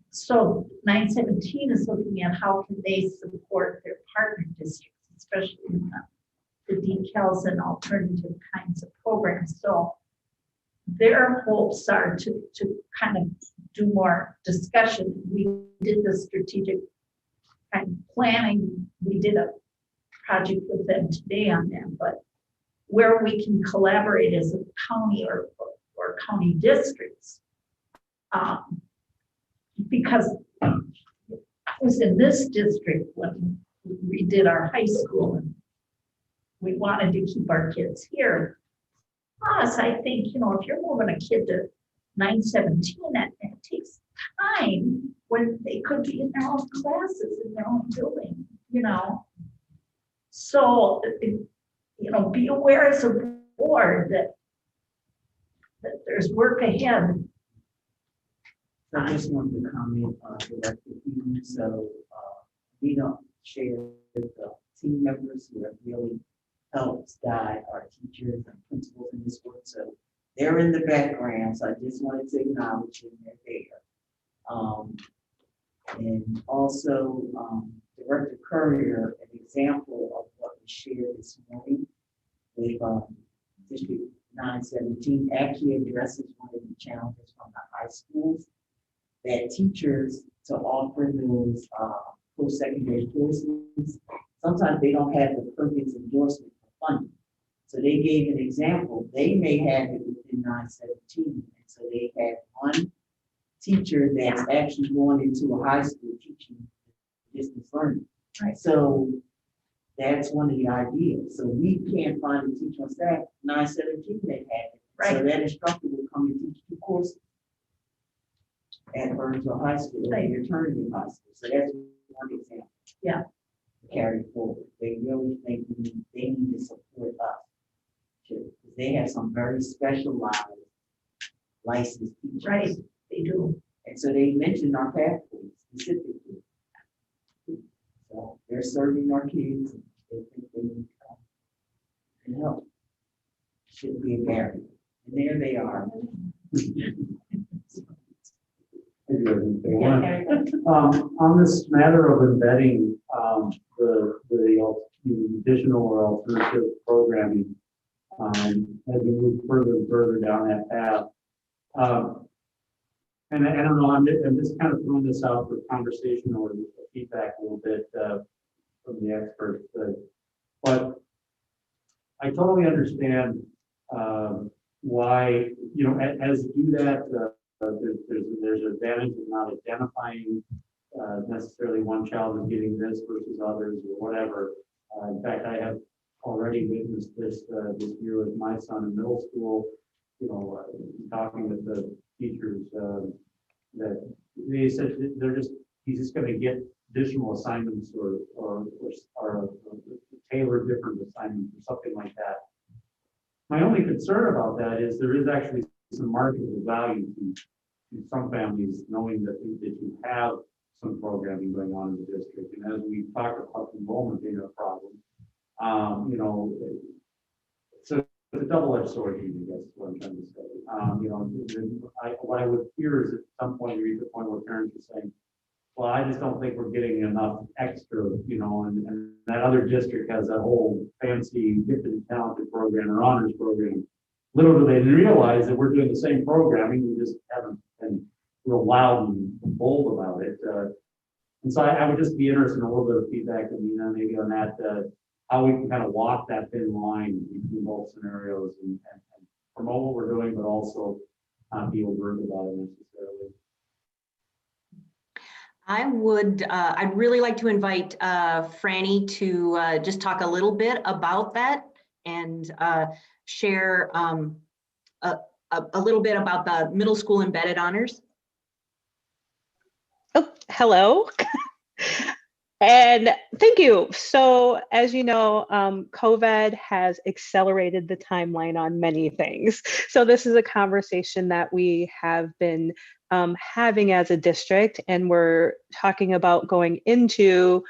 So 917 is looking at how can they support their partner districts, especially in the decals and alternative kinds of programs. So their hopes are to kind of do more discussion. We did the strategic kind of planning. We did a project with them today on that, but where we can collaborate as a county or county districts. Because I was in this district when we did our high school and we wanted to keep our kids here. Plus, I think, you know, if you're moving a kid to 917, that takes time when they could be in their own classes, in their own building, you know. So, you know, be aware as a board that there's work ahead. I just wanted to comment directly to you. So we don't share with the team members who have really helped guide our teachers and principals in this work. So they're in the background. So I just wanted to acknowledge them. They're there. And also Director Courier, an example of what we shared this morning with District 917 actually addresses one of the challenges from the high schools, that teachers to offer those post-secondary courses, sometimes they don't have the perfect endorsement for funding. So they gave an example. They may have it within 917, and so they had one teacher that's actually going into a high school teaching distance learning. Right. So that's one of the ideas. So we can't find a teacher on staff. 917 may have it. Right. So that instructor will come and teach 2 courses at Burnsville High School, or the alternative high school. So that's one example. Yeah. Carry forward. They really think they need to support us too, because they have some very specialized licensed teachers. Right. They do. And so they mentioned our pathways specifically. So they're serving our kids and they think they need to come and help. Shouldn't be a barrier. And there they are. On this matter of embedding the additional or alternative programming, as we move further and further down that path, and I don't know, I'm just kind of throwing this out for conversation or feedback a little bit from the experts, but I totally understand why, you know, as you do that, there's an advantage of not identifying necessarily one child is getting this versus others or whatever. In fact, I have already witnessed this this year with my son in middle school. You know, talking with the teachers that they said he's just going to get additional assignments or tailored different assignments or something like that. My only concern about that is there is actually some marketable value to some families knowing that you have some programming going on in the district. And as we talk about enrollment being a problem, you know, so it's a double-edged sword, I guess is what I'm trying to say. You know, what I would fear is at some point you reach the point where parents are saying, well, I just don't think we're getting enough extra, you know, and that other district has that whole fancy gifted and talented program or honors program. Little do they realize that we're doing the same programming, we just haven't been real loud and bold about it. And so I would just be interested in a little bit of feedback, Amina, maybe on that, how we can kind of walk that thin line between both scenarios and promote what we're doing, but also not be overt about it necessarily. I'd really like to invite Franny to just talk a little bit about that and share a little bit about the middle school embedded honors. Oh, hello. And thank you. So as you know, COVID has accelerated the timeline on many things. So this is a conversation that we have been having as a district, and we're talking about going into,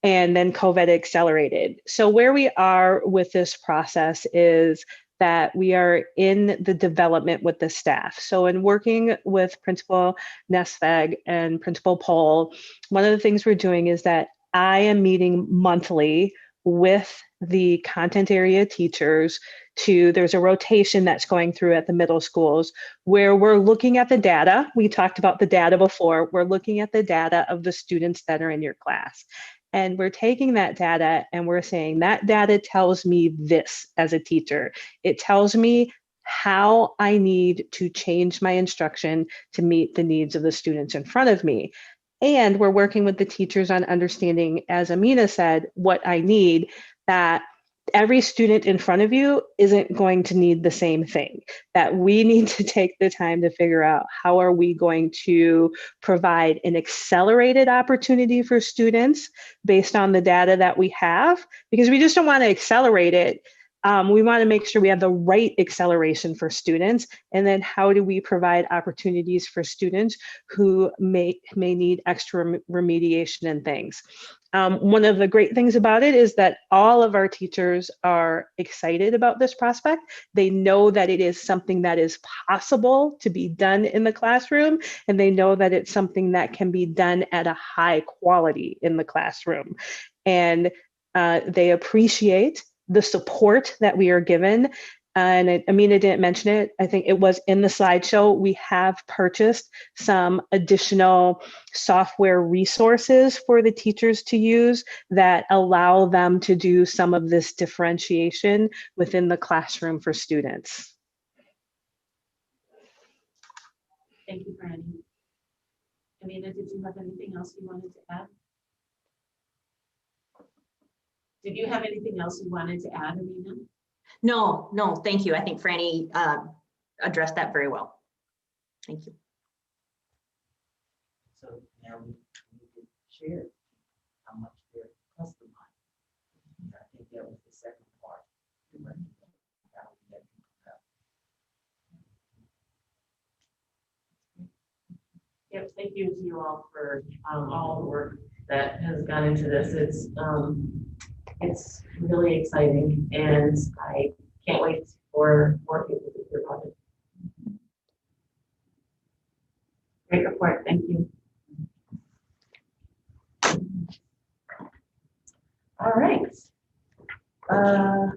and then COVID accelerated. So where we are with this process is that we are in the development with the staff. So in working with Principal Nesvag and Principal Pohl, one of the things we're doing is that I am meeting monthly with the content area teachers there's a rotation that's going through at the middle schools where we're looking at the data. We talked about the data before. We're looking at the data of the students that are in your class. And we're taking that data and we're saying that data tells me this as a teacher. It tells me how I need to change my instruction to meet the needs of the students in front of me. And we're working with the teachers on understanding, as Amina said, what I need, that every student in front of you isn't going to need the same thing, that we need to take the time to figure out how are we going to provide an accelerated opportunity for students based on the data that we have, because we just don't want to accelerate it. We want to make sure we have the right acceleration for students. And then how do we provide opportunities for students who may need extra remediation and things. One of the great things about it is that all of our teachers are excited about this prospect. They know that it is something that is possible to be done in the classroom, and they know that it's something that can be done at a high quality in the classroom. And they appreciate the support that we are given. And Amina didn't mention it. I think it was in the slideshow. We have purchased some additional software resources for the teachers to use that allow them to do some of this differentiation within the classroom for students. Thank you, Franny. Amina, did you have anything else you wanted to add? Did you have anything else you wanted to add, Amina? No, thank you. I think Franny addressed that very well. Thank you. So now we need to share how much they're customized. And I think that was the second part. Yep, thank you to you all for all the work that has gone into this. It's really exciting, and I can't wait for more people to hear about it. Great report, thank you. All right.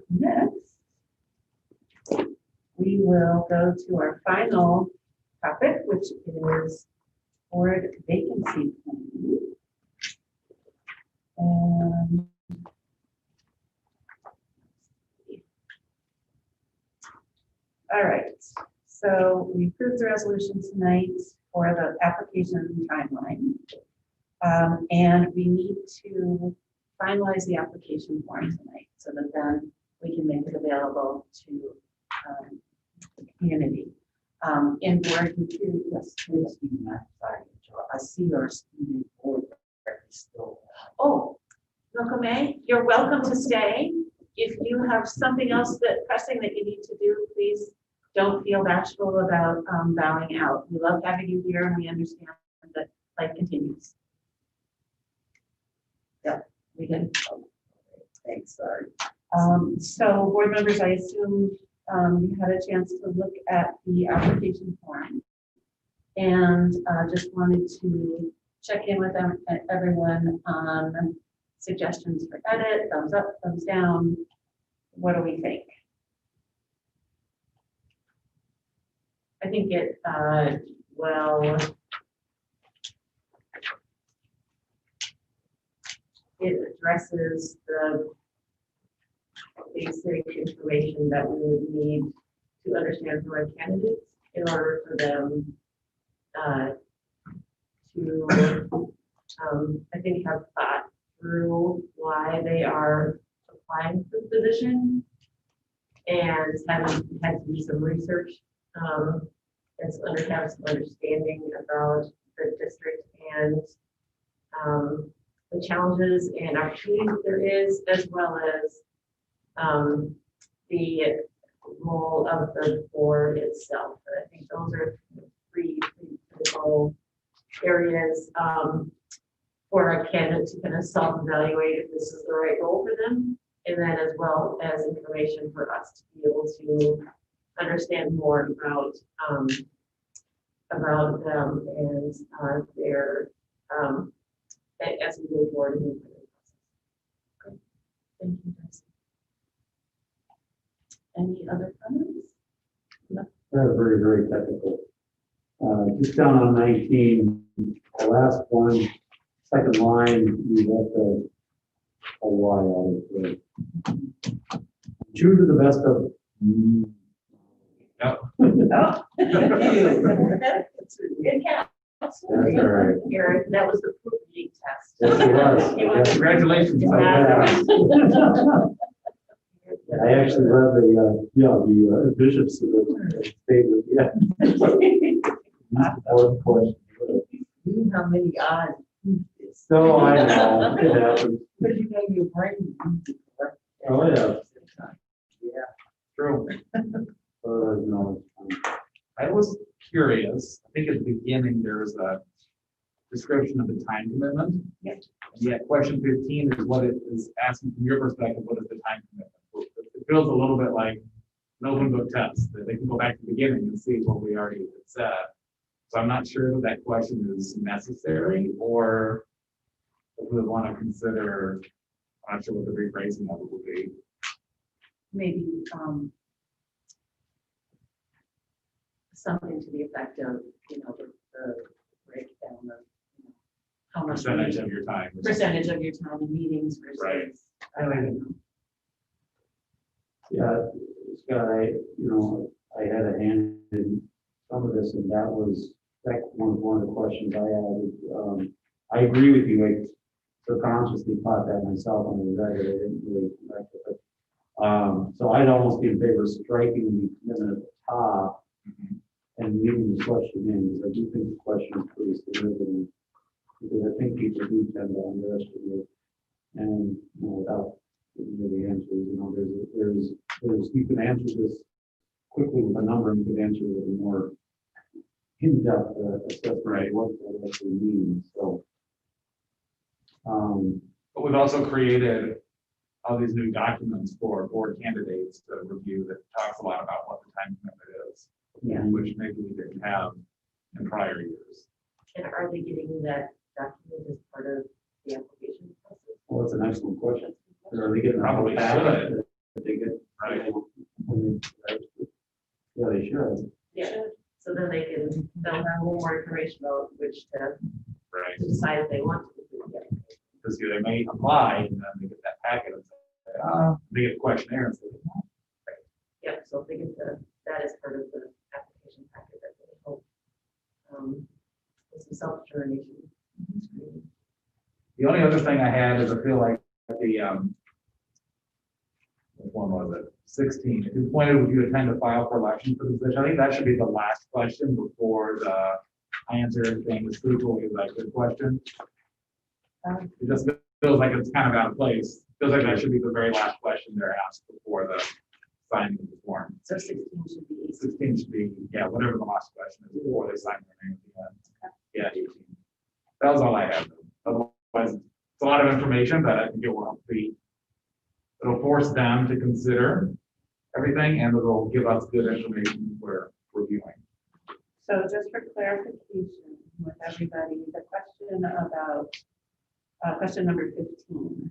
Next, we will go to our final topic, which is board vacancy planning. And all right, so we approved the resolution tonight for the application timeline. And we need to finalize the application form tonight so that then we can make it available to the community. In board material, yes, sorry, I see our student board still. Oh, Milkome, you're welcome to stay. If you have something else pressing that you need to do, please don't feel bashful about bowing out. We love having you here, and we understand that life continues. Yeah, we can. Thanks, sorry. So board members, I assume you had a chance to look at the application form, and just wanted to check in with everyone on suggestions for edit, thumbs up, thumbs down. What do we think? I think it, well, it addresses the basic information that we would need to understand who our candidates in order for them to I think have thought through why they are applying for the position and having had to do some research and have some understanding about the district and the challenges and opportunities that there is, as well as the role of the board itself. And I think those are three critical areas for a candidate to kind of self-evaluate if this is the right role for them, and then as well as information for us to be able to understand more about them and their as we move forward in the process. Okay. Thank you, guys. Any other comments? Very, very technical. Just down on 19, the last one, second line, you have the a Y out of it. True to the best of. Yep. Oh. Good catch. That's all right. Eric, that was the proof reading test. Yes, it was. Congratulations. I actually read the bishops of the statement, yeah. Fourth question. How many odds? So I know, it happens. But you know your brain. Oh, yeah. Yeah. True. No, I was curious, I think at the beginning, there was a description of the time commitment. Yes. And yet question 15 is what it is asking from your perspective, what is the time commitment? It feels a little bit like an open book test, that they can go back to the beginning and see what we already had said. So I'm not sure that question is necessary, or if we want to consider, I'm not sure what the rephrasing of it would be. Maybe something to the effect of, the breakdown of how much Percentage of your time. percentage of your time in meetings versus. Right. I don't know. yeah, Scott, I had a hand in some of this, and that was one of the questions I had. I agree with you, I subconsciously thought that myself when I read it, I didn't really connect with it. So I'd almost be in favor of striking the commitment at the top and leaving the question in, because I do think the question is pretty significant, because I think people do tend to underestimate, and without giving you the answers, there's you can answer this quickly with a number, and you can answer with a more in-depth assessment of what that actually means. So, But we've also created all these new documents for board candidates to review that talks a lot about what the time commitment is, which maybe we didn't have in prior years. And are they getting that document as part of the application process? well, that's an excellent question. Are they getting Probably a whole packet should. that they get? Right. Yeah, they should. Yeah, so then they'll have a little more information about which to Right. decide if they want to. Because they may apply and then they get that packet and say, they get a questionnaire and say, Yeah, so if they get that as part of the application packet, that really help. With some self-determination. the only other thing I had is I feel like the, what one was it? 16, if you appointed, would you attend to file for election for the position? I think that should be the last question before I answer everything as truthfully as I could question. It just feels like it's kind of out of place. Feels like that should be the very last question they're asked before the signing of the form. So 16 should be. 16 should be, yeah, whatever the last question is before they sign their name at the end. Yeah, 18. That was all I had. Otherwise, it's a lot of information, but I think it will help it'll force them to consider everything, and it'll give us good information for reviewing. So just for clarification with everybody, the question about, question number 15.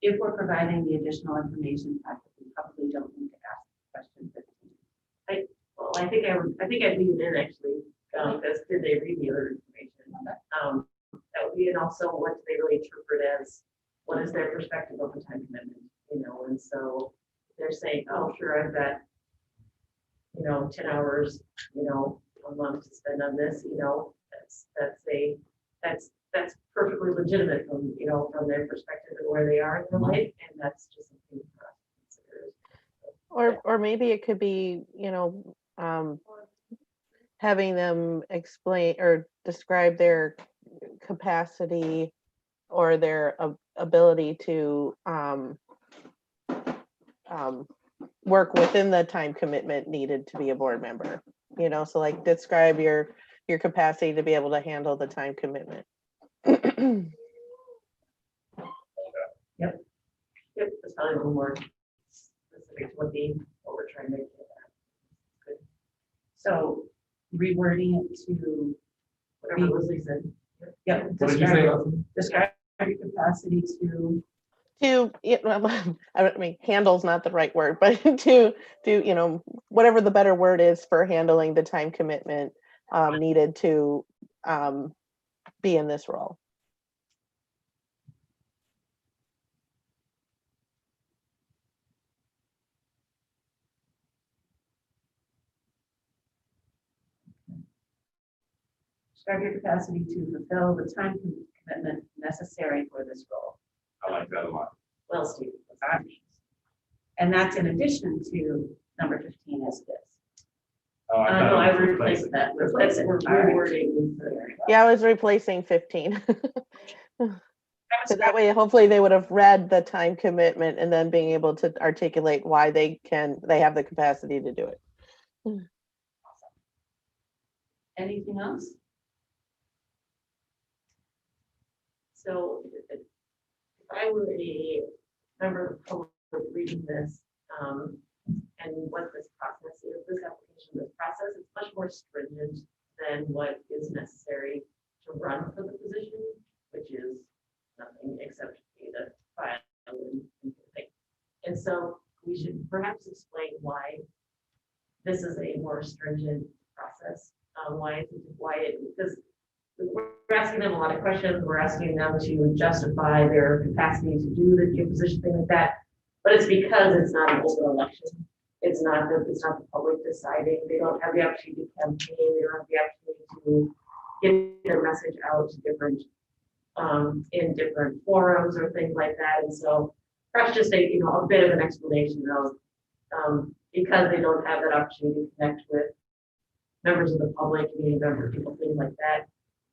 If we're providing the additional information packet, we probably don't need to ask question 15. I think I'd leave it in actually, because did they read the other information? That would be, and also what do they really interpret as, what is their perspective of the time commitment, and so they're saying, oh, sure, I've got, 10 hours, a month to spend on this, that's perfectly legitimate from, from their perspective and where they are in their life, and that's just something for us to consider. Or maybe it could be, having them explain or describe their capacity or their ability to work within the time commitment needed to be a board member. So like describe your capacity to be able to handle the time commitment. Yep, that's probably a little more specific to what we're trying to get at. Good. So rewording it to whatever Leslie said. Yep. What did you say? Describe your capacity to. I mean, handle's not the right word, but to whatever the better word is for handling the time commitment needed to be in this role. Describe your capacity to fulfill the time commitment necessary for this role. I like that a lot. Well, Steve, what that means. And that's in addition to number 15 as this. Oh, I No, thought I it was replaced that. Replace it. We're rewording. Yeah, I was replacing 15. So that way, hopefully they would have read the time commitment and then being able to articulate why they have the capacity to do it. Anything else? So if I were a member of the public reading this, and what this process is, this process is much more stringent than what is necessary to run for the position, which is nothing except pay the file and thing. And so we should perhaps explain why this is a more stringent process. Because we're asking them a lot of questions. We're asking them to justify their capacity to do the position, thing like that. But it's because it's not an open election. It's not the public deciding. They don't have the opportunity to campaign. They don't have the opportunity to get their message out to different in different forums or things like that. And so perhaps just a bit of an explanation of because they don't have that opportunity to connect with members of the public, community members, people, things like that.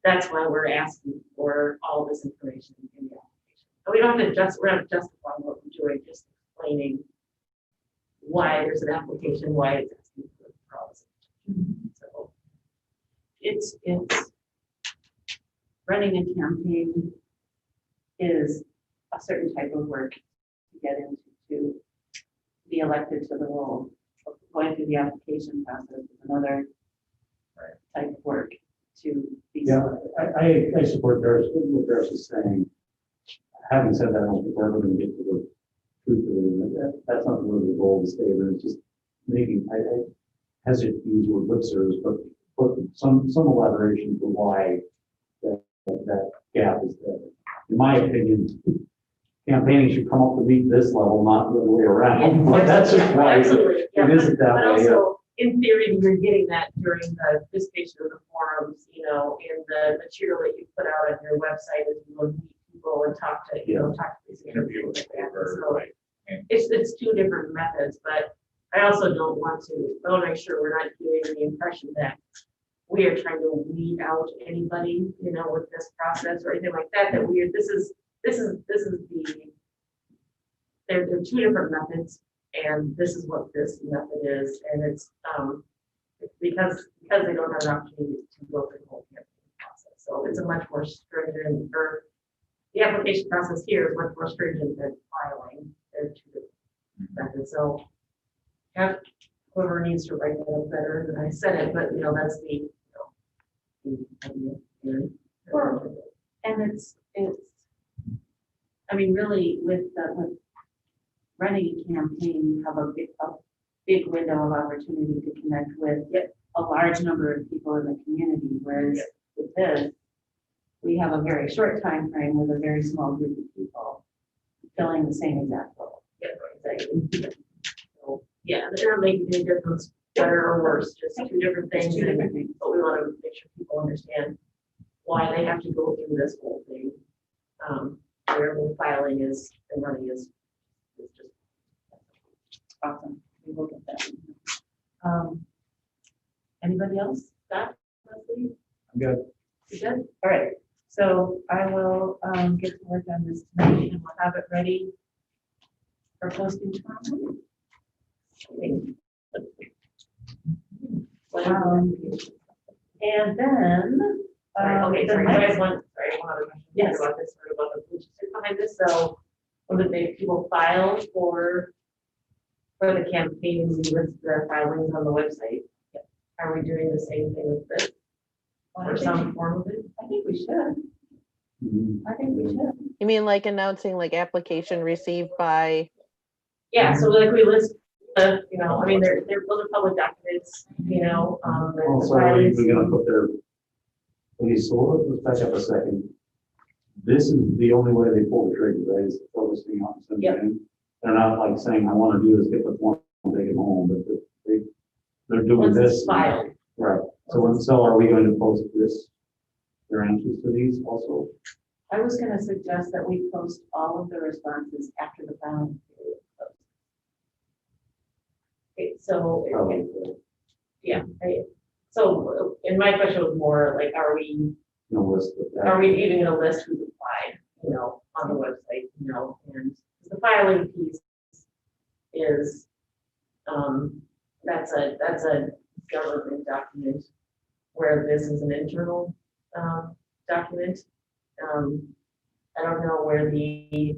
That's why we're asking for all of this information in the application. And we don't have to justify what we're doing, just explaining why there's an application, why it's asking for all this. So It's running a campaign is a certain type of work to get into, to be elected to the role. Going through the application process is another type of work to be. Yeah, I support what Darcy is saying. Having said that, I don't think we're ever going to get to the truth of it. That's not really the goal of the statement. It's just making, I hesitate to use the word lip service, but some elaboration for why that gap is there. In my opinion, campaigning should come up to meet this level, not the other way around. But that's just why it isn't that but way. also, in theory, you're getting that during the participation of the forums, in the material that you put out on your website as you go meet people and talk to, talk to these Interview people. over, So right. it's two different methods, but I also I want to make sure we're not giving the impression that we are trying to weed out anybody, with this process or anything like that. They're two different methods, and this is what this method is, and it's because they don't have an opportunity to go through the whole campaign process. So it's a much more stringent, or the application process here is much more stringent than filing. They're two different methods. So have whoever needs to write that up better than I said it, but that's the idea here. Well, and it's really with running a campaign, you have a big window of opportunity to connect with a large number of people in the community, whereas with this, we have a very short time frame with a very small group of people filling the same exact role. Yeah, exactly. So, yeah, they're not making any difference, better or worse, just two different things. But we want to make sure people understand why they have to go through this whole thing. Where the filing is and money is just awesome. We will get that. Anybody else? Scott, Leslie? I'm good. You good? All right. So I will get to work on this tonight and we'll have it ready for posting tomorrow morning. And then, okay, sorry, I have one other question. Yes. About this, sort of about the logistics behind this. So when the people file for the campaign, we list their filings on the website. Are we doing the same thing with this? Or some form of it? I think we should. I think we should. You mean like announcing like application received by? Yeah, so like we list the, you know, I mean, those are public documents, you know, the Also, are we filings. gonna put their, okay, so let's back up a second. This is the only way they pull the trigger, right, is focusing on something. Yep. They're not like saying, I wanna do this, get the form, take it home, but they're doing Once it's this. filed. Right, so are we going to post this, their answers to these also? I was gonna suggest that we post all of the responses after the filing period. Okay, so, Probably. yeah, so, and my question was more like, are we No list of that. Are we even gonna list who's applied, you know, on the website, you know, and the filing piece is, that's a government document, where this is an internal, document. I don't know where the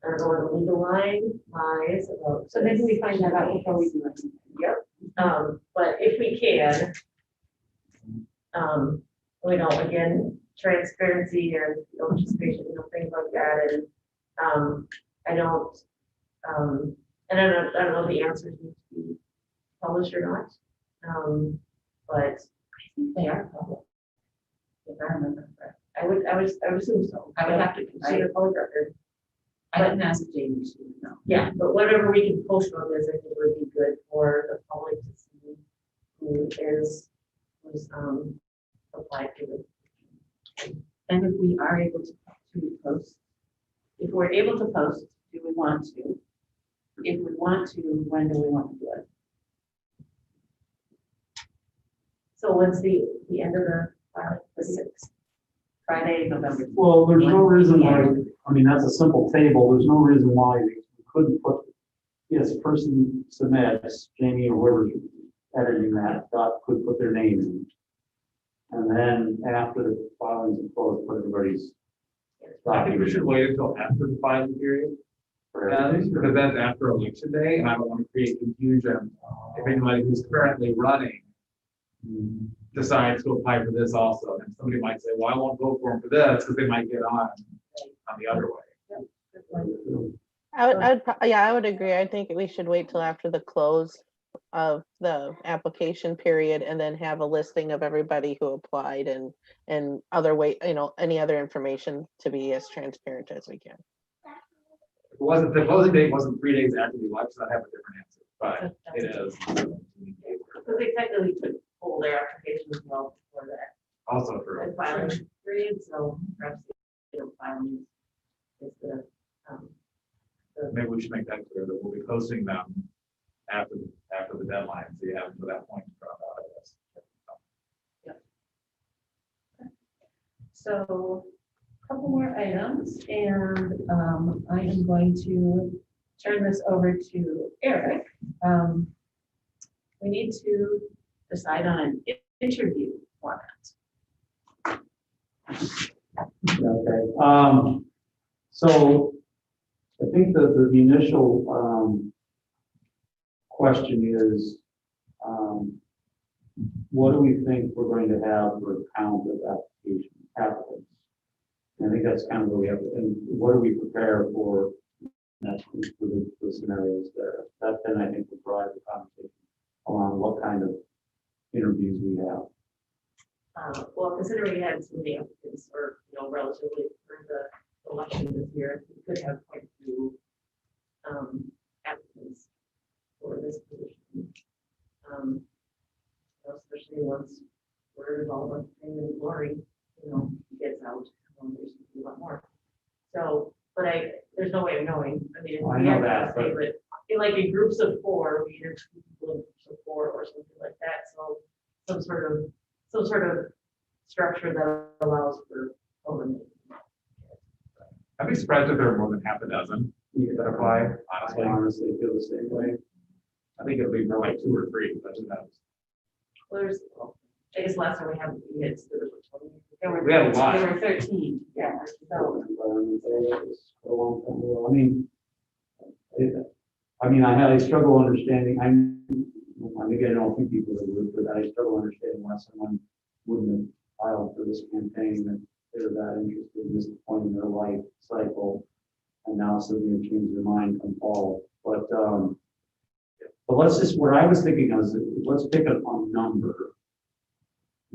legal line lies about. So maybe we find that out before we do it. Yep, but if we can, you know, again, transparency and participation, you know, things like that, and, I don't know the answers need to be published or not, but I think they are public. If I remember correct, I would assume so. I would have to consider public record. I didn't ask Jamie, she would know. Yeah, but whatever we can post on this, I think would be good for the public to see who's applied to it. And if we are able to post, if we're able to post, do we want to? If we want to, when do we want to do it? So when's the end of the 6th? Friday, November. Well, there's no reason why, I mean, that's a simple table, there's no reason why we couldn't put, yes, person submits, Jamie or whoever's editing that, could put their name in. And then after the filings are closed, put everybody's. I think we should wait until after the filing period. Because that's after election day, and I don't want to create confusion if anybody who's currently running decides to apply for this also. And somebody might say, well, I won't go for them for this, because they might get on the other way. I would agree. I think we should wait till after the close of the application period and then have a listing of everybody who applied and other way, you know, any other information to be as transparent as we can. If it wasn't, the closing date wasn't 3 days after the election, I'd have a different answer, but it is. Because they technically could pull their application as well before that. Also true. The filing period, so perhaps the filing is the. Maybe we should make that clear that we'll be posting them after the deadline, so you have until that point to drop out of this. So, a couple more items, and I am going to turn this over to Eric. We need to decide on an interview format. Okay, so I think that the initial question is, what do we think we're going to have for a count of applicants? And I think that's kind of where we have, and what do we prepare for next week for the scenarios there? That then I think will drive the conversation along what kind of interviews we have. Well, considering we had so many applicants, or relatively for the election this year, we could have quite a few applicants for this position. Especially once we're involved with Pam and Lori, So, but there's no way of knowing. I mean, if I we know have to that, say, but in like in groups of 4, we interview people in groups of 4 or something like that. So some sort of structure that allows for overnight. I'd be surprised if there are more than half a dozen that apply, I honestly. honestly feel the same way. I think it'll be more like 2 or 3, but who knows? Well, I guess last time we had kids, there was 20. We had a lot. There were 13, yeah. So, I mean, I highly struggle understanding, maybe I know a few people that would, but I struggle understanding why someone wouldn't have filed for this campaign, that they're that interested in this point in their life cycle, and now suddenly change their mind come fall. But let's just, what I was thinking is, let's pick a number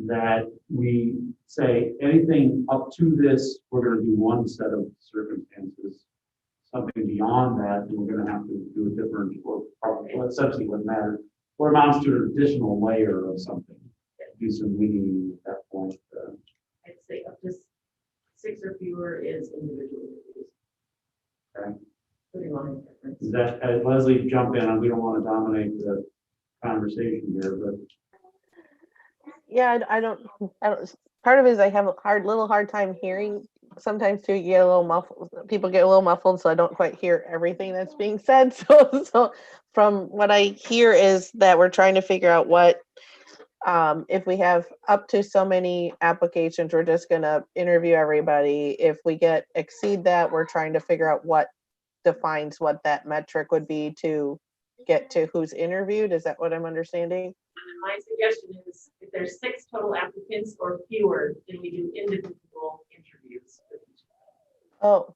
that we say anything up to this, we're going to do one set of circumstances. Something beyond that, we're going to have to do a different, or probably essentially what matters, what amounts to an additional layer of something. Do some weeding at that point. I'd say up to 6 or fewer is individual interviews. Okay. Pretty long difference. Is that, Leslie, jump in, and we don't want to dominate the conversation here, but Yeah, I don't, part of it is I have a little hard time hearing. Sometimes too, you get a little muffled, people get a little muffled, so I don't quite hear everything that's being said. So from what I hear is that we're trying to figure out what, if we have up to so many applications, we're just gonna interview everybody. If we exceed that, we're trying to figure out what defines what that metric would be to get to who's interviewed. Is that what I'm understanding? My suggestion is if there's 6 total applicants or fewer, then we do individual interviews. Oh,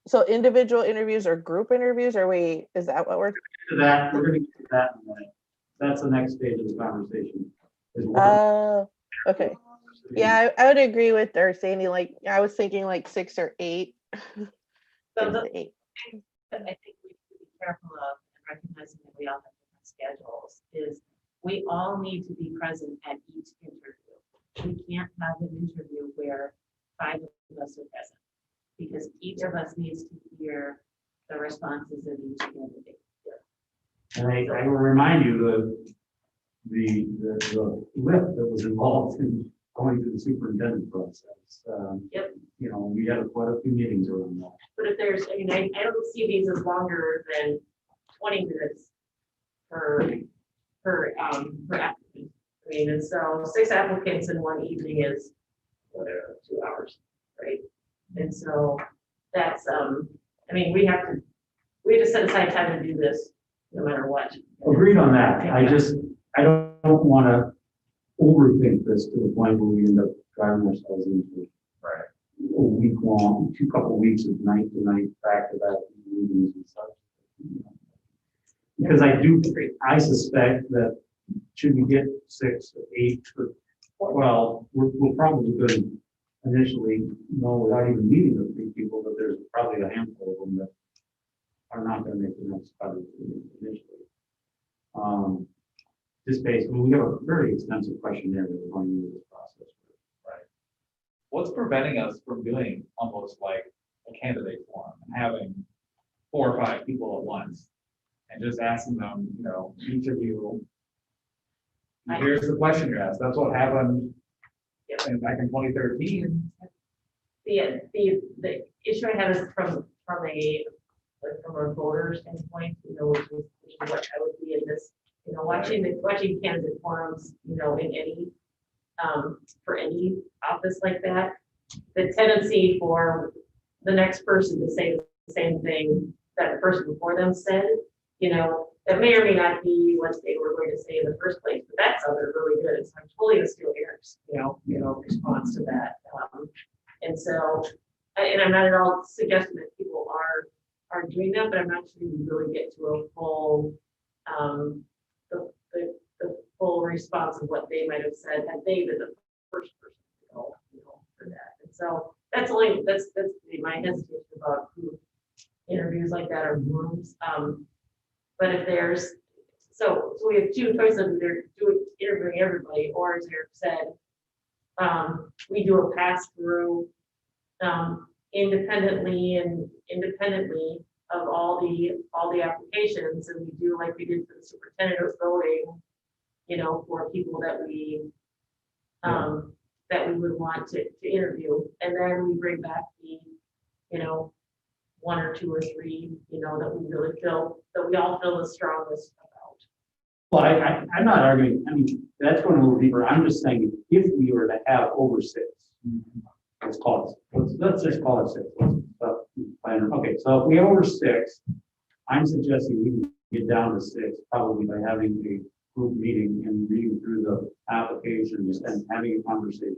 so individual interviews or group interviews? Is that what we're? to that, we're going to get to that in a minute. That's the next stage of the conversation. Is what- Okay. Yeah, I would agree with her, Sandy. Like, I was thinking like 6 or 8. So 6 the, to 8. I think we need to be careful of and recognizing that we all have different schedules is we all need to be present at each interview. We can't have an interview where 5 of us are present because each of us needs to hear the responses of each candidate. And I will remind you the lift that was involved in going through the superintendent process. Yep. You know, we had quite a few meetings around that. But if there's, I mean, I don't see these as longer than 20 minutes per applicant. I mean, and so 6 applicants in one evening is whatever, 2 hours, right? And so that's, I mean, we have to set aside time to do this no matter what. Agreed on that. I don't want to overthink this to the point where we end up driving ourselves into a week-long, couple weeks of night to night, back-to-back meetings and such. Because I suspect that should we get 6 or 8 or 12, we're probably going to initially know without even meeting the 3 people, but there's probably a handful of them that are not going to make the next cut initially. Just based, I mean, we have a very extensive questionnaire that we're going into this process. Right. What's preventing us from doing almost like a candidate forum and having 4 or 5 people at once and just asking them, you know, each of you, here's the question you're asked. That's what happened back in 2013. The issue I have is from a voter standpoint, you know, which is what I would be in this, you know, watching candidate forums, you know, in any for any office like that, the tendency for the next person to say the same thing that the person before them said, you know, that may or may not be what they were going to say in the first place, but that sounded really good. So I'm totally the Steel Airs, you know, response to that. And so, and I'm not at all suggesting that people are doing that, but I'm not sure you really get to a full, the full response of what they might have said had they been the first person to go, you know, for that. And so that's my hesitation about who interviews like that or rooms. But if there's, so we have 2 choices of either interviewing everybody, or as Eric said, we do a pass through independently of all the applications, and we do like we did for the superintendent of voting, you know, for people that we would want to interview, and then we bring back the, you know, 1 or 2 or 3, you know, that we really feel, that we all feel the strongest about. Well, I'm not arguing, I mean, that's going a little deeper. I'm just saying, if we were to have over 6, let's just call it 6. Okay, so if we have over 6, I'm suggesting we can get down to 6, probably by having a group meeting and reading through the applications and having a conversation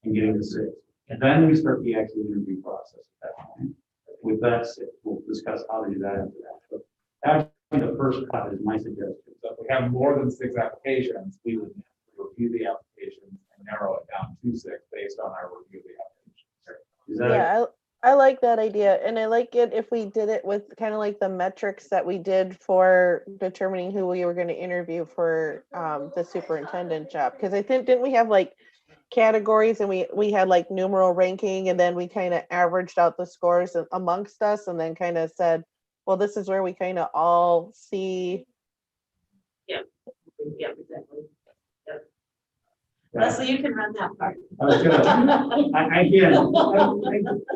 and getting to 6. And then we start the actual interview process at that point. With that 6, we'll discuss how to do that after that. But actually, the first cut is my suggestion. So if we have more than 6 applications, we would review the applications and narrow it down to 6 based on our review of the applications. Is that Yeah, I like that idea. And I like it if we did it with kind of like the metrics that we did for determining who we were going to interview for the superintendent job. Because I think, didn't we have like categories, and we had like numeral ranking, and then we kind of averaged out the scores amongst us, and then kind of said, well, this is where we kind of all see. Yeah, exactly. Leslie, you can run that part. I was gonna,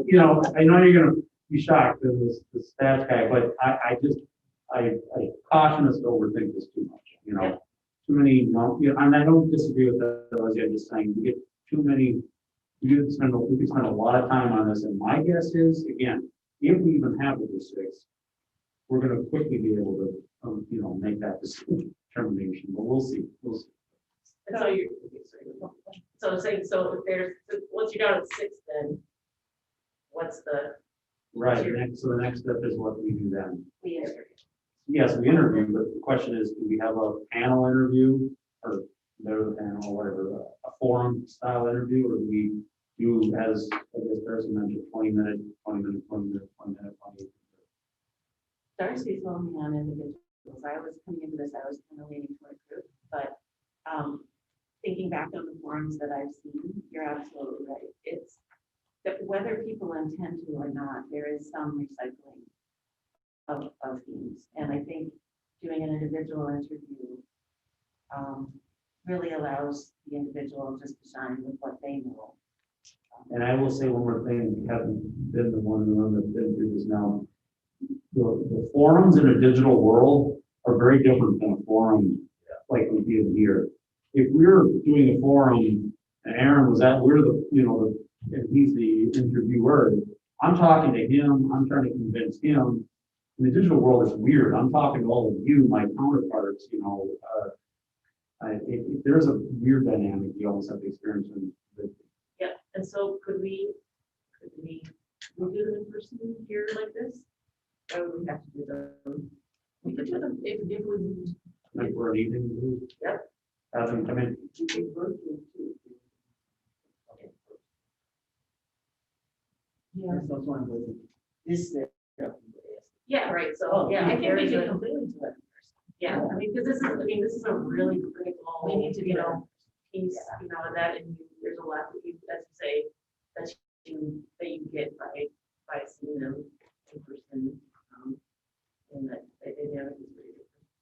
you know, I know you're gonna be shocked as the stats guy, but I caution us to overthink this too much, you know. Yeah. Too many, you know, and I don't disagree with that, Leslie, I'm just saying, we get too many, we could spend a lot of time on this, and my guess is, again, if we even have over 6, we're gonna quickly be able to, you know, make that determination, but we'll see. And so you're, so if there's, once you're down at 6, then what's the? Right, so the next step is what we do then. We interview. Yes, we interview, but the question is, do we have a panel interview or no panel, whatever, a forum style interview, or do we do, as I guess person mentioned, 20 minute. Darcy's only on individuals. I was coming into this, I was kind of leaning toward group, but thinking back on the forums that I've seen, you're absolutely right. It's that whether people intend to or not, there is some recycling of themes. And I think doing an individual interview really allows the individual just to shine with what they know. And I will say one more thing, we haven't been the one in the room that's been through this now. The forums in a digital world are very different than a forum like we did here. If we're doing a forum and Aaron was at, we're the, you know, and he's the interviewer, I'm talking to him, I'm trying to convince him. In the digital world, it's weird. I'm talking to all of you, my counterparts, you know, there's a weird dynamic you almost have to experience. Yeah, and so could we do them in person here like this? Or would we have to do them? We could do them if we. Like for an evening. Yep. Have them come in. Yeah, so one was this. Yeah, right, so, yeah, I think we can completely do it. Yeah, I mean, because this is a really critical, we need to, you know, piece, you know, that, and there's a lot that you, as you say, that you get by seeing them in person. And that they is really different.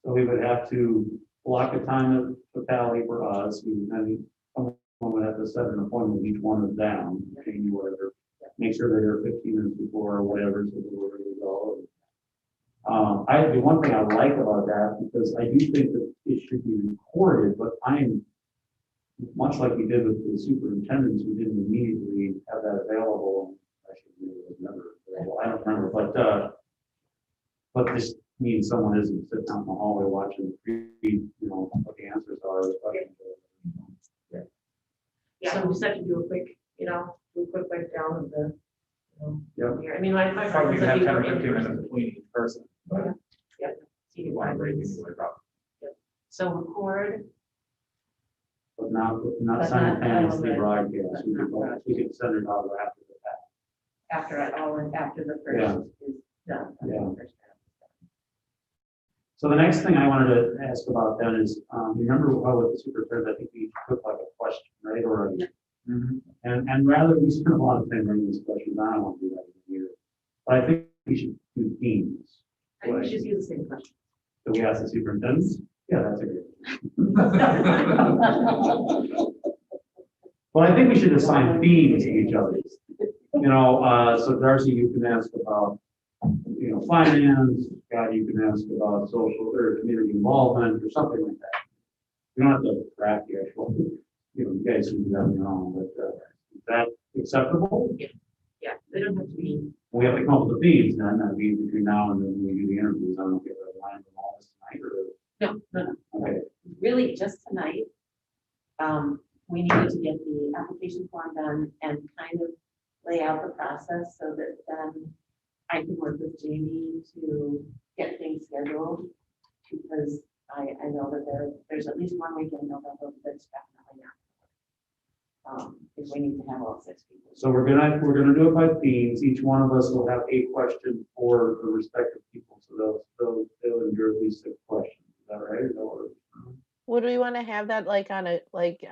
So we would have to block a time of totality for us. Someone would have to set an appointment with each one of them, maybe whatever. Make sure they're here 15 minutes before or whatever, so that we're ready to go. The one thing I like about that, because I do think that it should be recorded, but I'm much like we did with the superintendents, we didn't immediately have that available. Actually, it was never available. I don't remember, but this means someone isn't sitting out in the hallway watching, you know, what the answers are. Yeah, so we just have to do a quick, you know, breakdown of the, you know, Yep. I mean, my Probably friends can have that 10 or we 15 were in minutes person. between each person. But See the one break vibrates. is really rough. So record, But not not simultaneously all of it. broadcast. We can send it out after the fact. after the Yeah. first is done. Yeah. So the next thing I wanted to ask about then is, remember how with the superintendent, I think we took like a question, right? Or and rather we spend a lot of time writing these questions, I don't want to do that. But I think we should do themes. I think we should use the same question. So we ask the superintendents? Yeah, that's a good. Well, I think we should assign themes to each other. You know, so Darcy, you can ask about, you know, finance, Scott, you can ask about social or community involvement or something like that. You don't have to craft the actual, you know, you guys can do that on your own, but is that acceptable? Yeah, they don't have to be. We have to come up with the themes, then, that means between now and then we do the interviews, I don't know if you have a line from all this tonight or. No. Okay, Really just tonight, we needed to get the application form done and kind of lay out the process so that then I can work with Jamie to get things scheduled. Because I know that there's at least one week in November that's definitely not. If we need to have all 6 people. so we're gonna do it by themes, each one of us will have a question for the respective people, so they'll endure at least 6 questions, is that right? Or Would we want to have that like on a, like,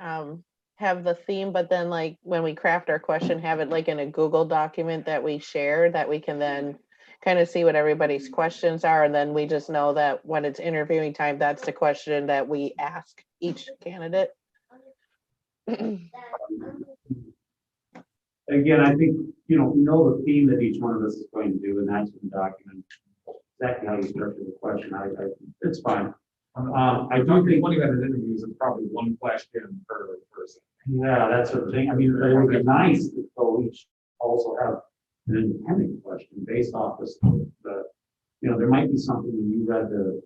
have the theme, but then like when we craft our question, have it like in a Google document that we share, that we can then kind of see what everybody's questions are, and then we just know that when it's interviewing time, that's the question that we ask each candidate? again, I think, you know, we know the theme that each one of us is going to do, and that's in the document. Exactly how you structure the question, it's fine. I don't think, 20-minute interviews is probably one question per person. yeah, that's the thing, I mean, it would be nice if they'll each also have an independent question based off the, you know, there might be something when you read the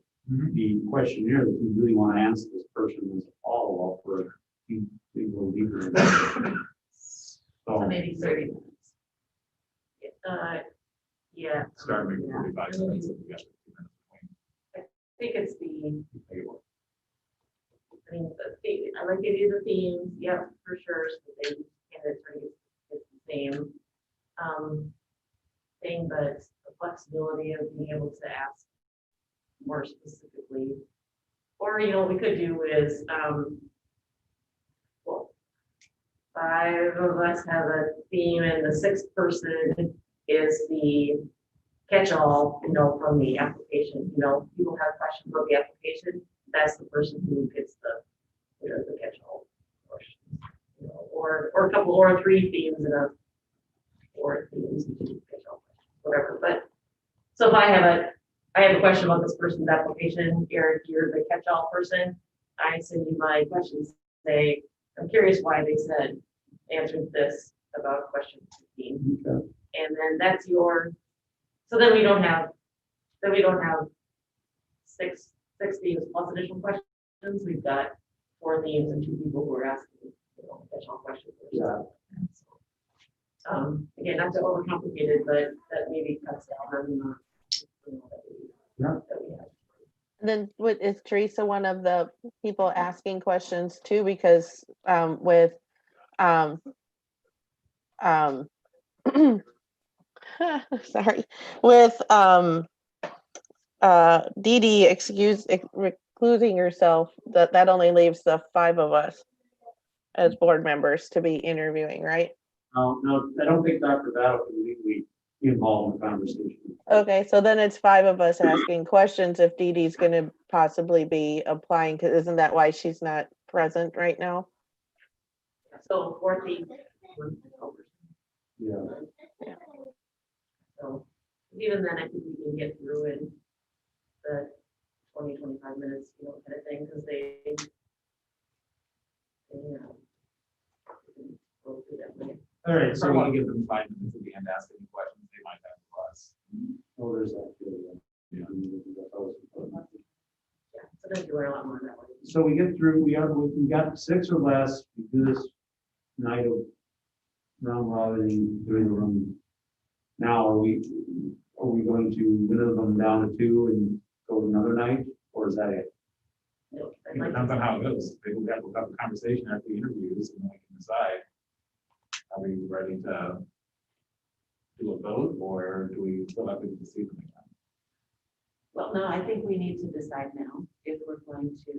questionnaire that you really want to answer this person as a follow-up or you go deeper. So maybe 30 minutes. Yeah. Start making 45 minutes. If we got 2 minutes between. I think it's I mean, I like to do the themes, yeah, for sure, so they can it's the same thing, but the flexibility of being able to ask more specifically. Or, you know, what we could do is, well, 5 of us have a theme and the 6th person is the catch-all, you know, from the application. You know, people have questions about the application. That's the person who gets the catch-all questions. You know, or a couple or 3 themes and or themes and 2 catch-all questions, whatever. But so if I have a question about this person's application, Eric, you're the catch-all person. I send you my questions. Say, I'm curious why they answered this about question 15. Okay. And then that's your. So then we don't have 6 themes plus additional questions. We've got 4 themes and 2 people who are asking, you know, additional questions. Yeah. So, again, not to overcomplicate it, but that maybe cuts down on the that we have. And then is Teresa one of the people asking questions too? Because with sorry, with Dee Dee reclusing herself, that only leaves the 5 of us as board members to be interviewing, right? No, I don't think Dr. Battle can legally be involved in the conversation. Okay, so then it's 5 of us asking questions if Dee Dee's going to possibly be applying, because isn't that why she's not present right now? So 4 themes. Yeah. So even then, I think we can get through in the 20-25 minutes, you know, kind of thing, because they go through that way. All right, So so I want to give them 5 minutes at the end, ask any questions they might have for us. oh, there's that. Yeah. Yeah, so then you learn a lot more that way. So we get through, we got 6 or less, we do this night of round robin, doing the room. Now, are we going to whittle them down to 2 and go another night, or is that it? No, I'd It like depends to- on how it goes. Maybe we'll have a conversation after the interviews and then we can decide. Are we ready to do a vote or do we still have to see them again? Well, no, I think we need to decide now if we're going to,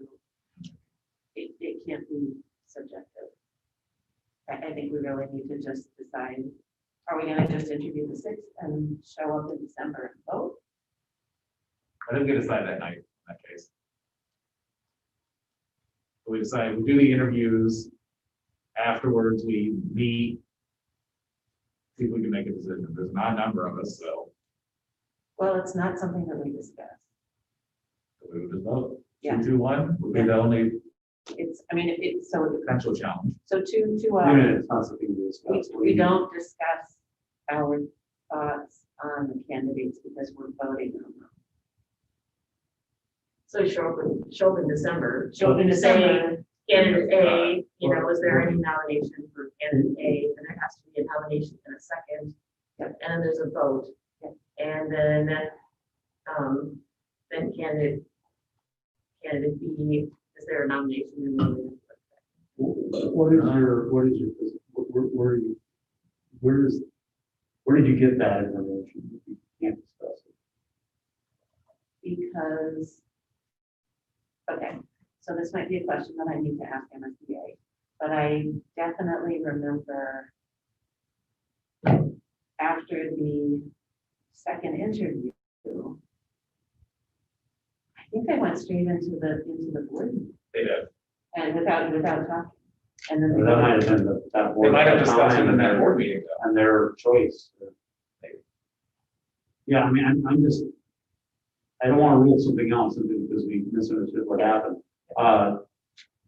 it can't be subjective. I think we really need to just decide, Are we gonna just interview the 6th and show up in December and vote? I think we decide that night in that case. We decide, we do the interviews, afterwards we meet, see if we can make a decision. There's not a number of us, so Well, it's not something that we discussed. we would just vote. Yeah. 2-2-1 would be the only It's, I mean, if it's, so, potential challenge. so two, It's not something we discuss. we don't discuss our thoughts on the candidates because we're voting on them. So show up in December. Show up in December. Candidate A, is there any nomination for candidate A? And there has to be a nomination in a second. Yep. And then there's a vote. Yep. And then candidate B, is there a nomination? And then What is your, where did you get that information? You can't discuss it. Because, okay, so this might be a question that I need to ask MSBA, but I definitely remember after the second interview, I think I went straight into the board meeting They did. and without talking. And then That might have been that board. They might have at the discussed it time in that board meeting though. And their choice. Yeah, I mean, I'm just, I don't want to rule something out simply because we misunderstood what happened.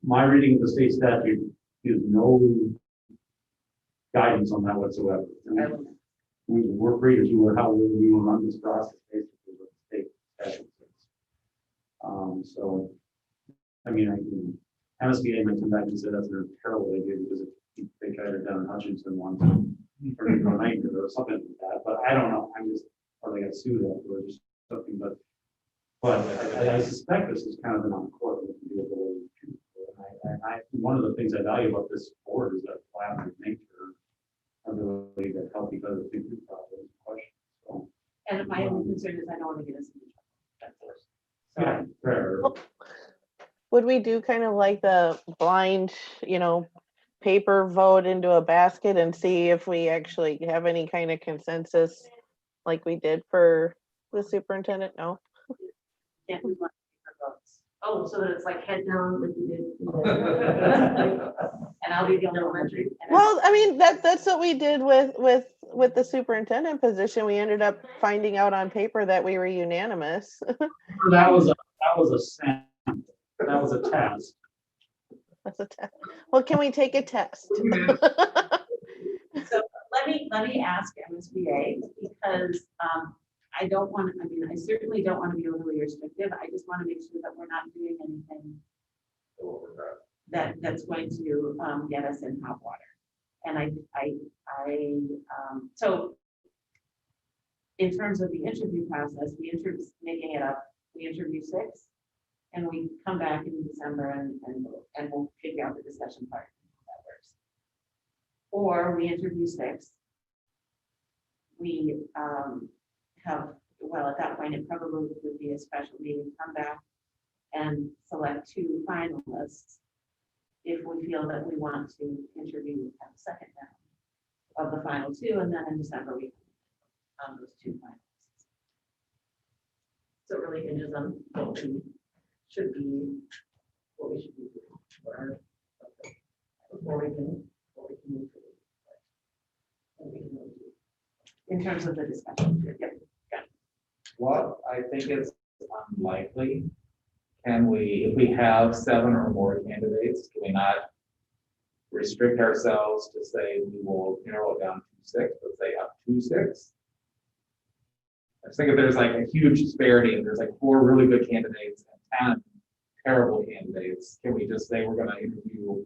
My reading of the state statute gives no guidance on that whatsoever. We're free to do how we want to run this process basically with the state statute. So, I mean, MSBA might come back and say that's a terrible idea because they tried it down in Hutchinson once or something like that, but I don't know. I'm just, or they got sued or just something, but I suspect this is kind of an on-court. One of the things I value about this board is that collaborative nature, ability to help each other think through problems, questions. So, And my only concern is I don't want to get us into trouble. yeah, fair. Would we do kind of like the blind, paper vote into a basket and see if we actually have any kind of consensus like we did for the superintendent? No. Can't we want paper votes? Oh, so that it's like head down like you did. And I'll be the elementary. Well, I mean, that's what we did with the superintendent position. We ended up finding out on paper that we were unanimous. That was a sample. That was a test. That's a test. Well, can we take a test? So let me ask MSBA because I don't want to, I certainly don't want to be overly restrictive. I just want to make sure that we're not doing anything that's going to get us in hot water. And so in terms of the interview process, making it up, we interview 6 and we come back in December and we'll figure out the discussion part. That works. Or we interview 6. We at that point, it probably would be a special meeting, come back and select 2 finalists if we feel that we want to interview at the second round of the final 2, and then in December we on those 2 finalists. So it really hinges on what we should be doing before we can move forward. In terms of the discussion. Yep. What I think is unlikely, if we have 7 or more candidates, can we not restrict ourselves to say we will narrow it down to 6, but say up to 6? I just think if there's like a huge disparity and there's like 4 really good candidates and 10 terrible candidates, can we just say we're going to interview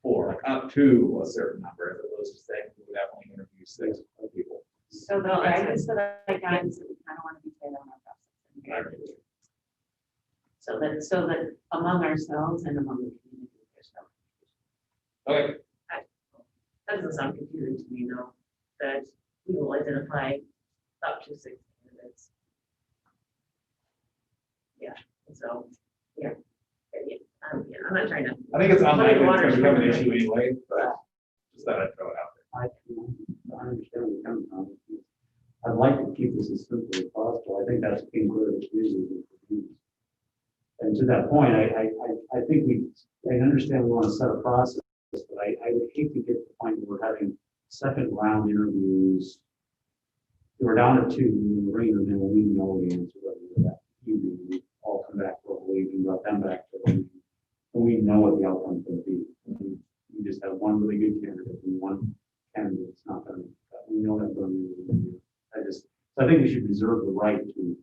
4, like up to a certain number, as opposed to saying we would definitely interview 6 people? So the guidance that I got is that we kind of want to be clear on our process. So that among ourselves and among the community, there's no confusion. Okay. That doesn't sound confusing to me, though, that we will identify up to 6 candidates. Yeah, so, yeah. I'm not trying to. I think it's unlikely it's going to become an issue anyway, but just thought I'd throw it out there. I understand where you're coming from. I'd like to keep this as simple as possible. I think that's being clear to the community. And to that point, I think I understand we want to set a process, but I would hate to get to the point where we're having second round interviews. We're down to 2, we bring them in, we know the answer, whether that evening, we all come back for a week and brought them back for a week. And we know what the outcome's going to be. We just have one really good candidate and one candidate that's not going to, we know that's going to be. I think we should reserve the right to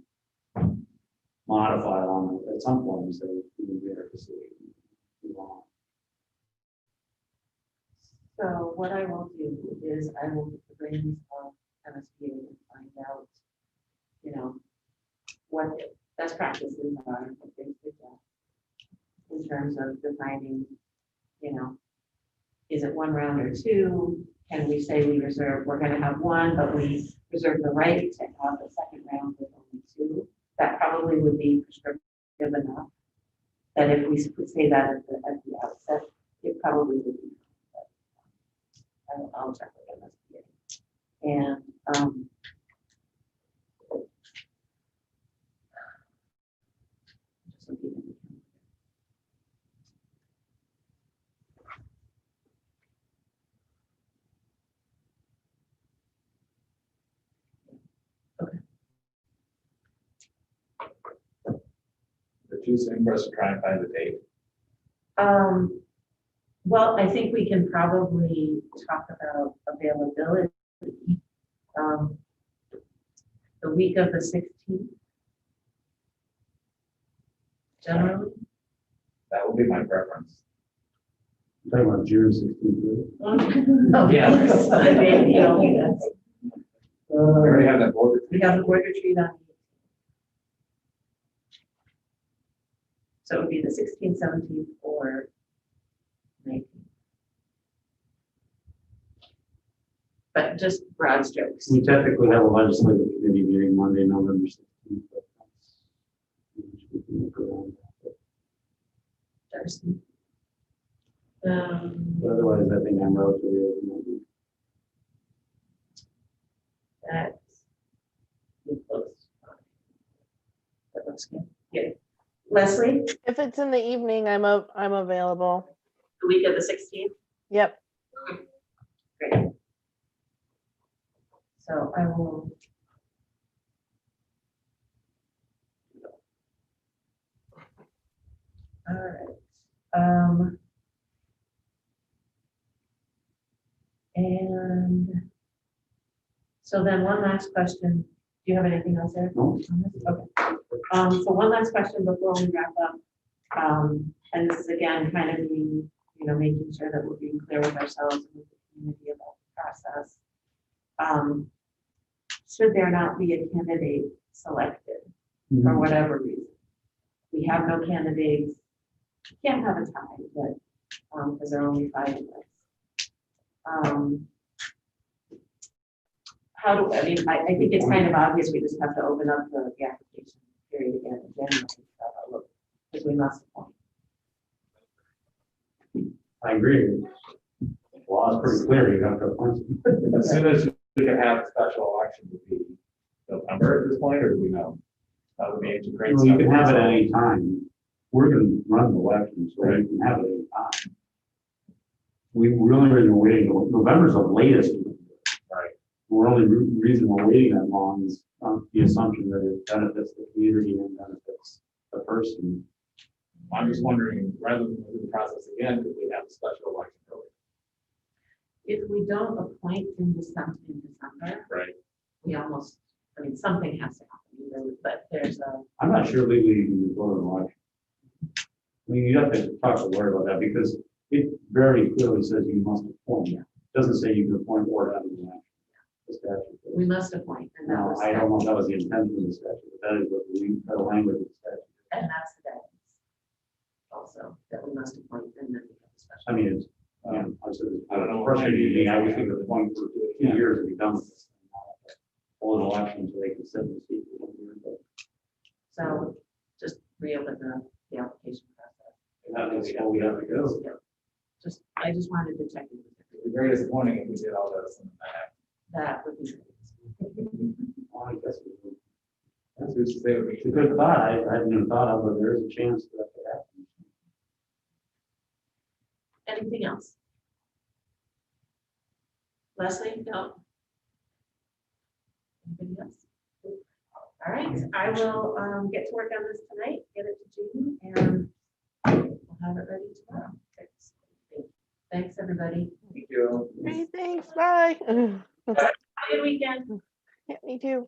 modify on at some point and say, we can get our facility. Move on. So what I will do is I will get the brains of MSBA and find out, what best practices are, what they suggest in terms of defining, is it 1 round or 2? Can we say we're going to have 1, but we reserve the right to have the second round with only 2? That probably would be prescriptive enough that if we could say that at the outset, it probably would be. I'll check with MSBA. And just looking at the The two same for us to try and find the date. well, I think we can probably talk about availability. The week of the 16th. Generally. That would be my preference. Talking about June 16th. No, Yeah. We already have that board. We have the board retreat on. So it would be the 16th, 17th, or 19th. But just broad strokes. We typically have a legislative committee meeting Monday, November 16th. But Thursday. but otherwise, I think I'm relatively open. That's close. That looks good. Yeah. Leslie, If it's in the evening, I'm available. the week of the 16th. Yep. Great. So I will. All right. And so then one last question. Do you have anything else there? No. Okay. So one last question before we wrap up. And this is again kind of being, making sure that we're being clear with ourselves and with the community about the process. Should there not be a candidate selected for whatever reason? We have no candidates. We can't have a tie, but because there are only 5 of us. How do I mean? I think it's kind of obvious. We just have to open up the application period again in January because we must appoint. I agree. The law is pretty clear. You have to appoint. As soon as we can have a special election, would be November at this point, or do we know? That would be great. Well, you can have it at any time. We're going to run the election, so you can have it at any time. We really are waiting. November's the latest. Right. The only reason we're waiting that long is the assumption that it benefits the community and benefits the person. I'm just wondering, rather than do the process again, could we have a special election early? If we don't appoint in December, Right. we almost, something has to happen, but there's a. I'm not sure legally you can vote on election. You have to talk to Lori about that because it very clearly says you must appoint. It doesn't say you can appoint or have an election. The statute says. We must appoint, and that Now, was. I don't know if that was the intent of the statute, but that is what the language of the statute. And that's the guidance. Also, that we must appoint and then we have a special. I mean, it's, I said, I don't know. frustrating. I wish we could appoint for 2 years and be done with this. Hold an election so they can sit and speak for 1 year. But So just reopen the application process. that's all we have to go. I just wanted to check in with It'd be very disappointing if we did all this and That would be great. I guess that's who's to say it would it's a be. good thought. I hadn't even thought of, but there is a chance that could happen. Anything else? Leslie, no? Anybody else? All right, I will get to work on this tonight, get it to Jean, and we'll have it ready tomorrow. Thanks, everybody. Thank you. Great, thanks, bye. Have a good weekend. Yeah, me too.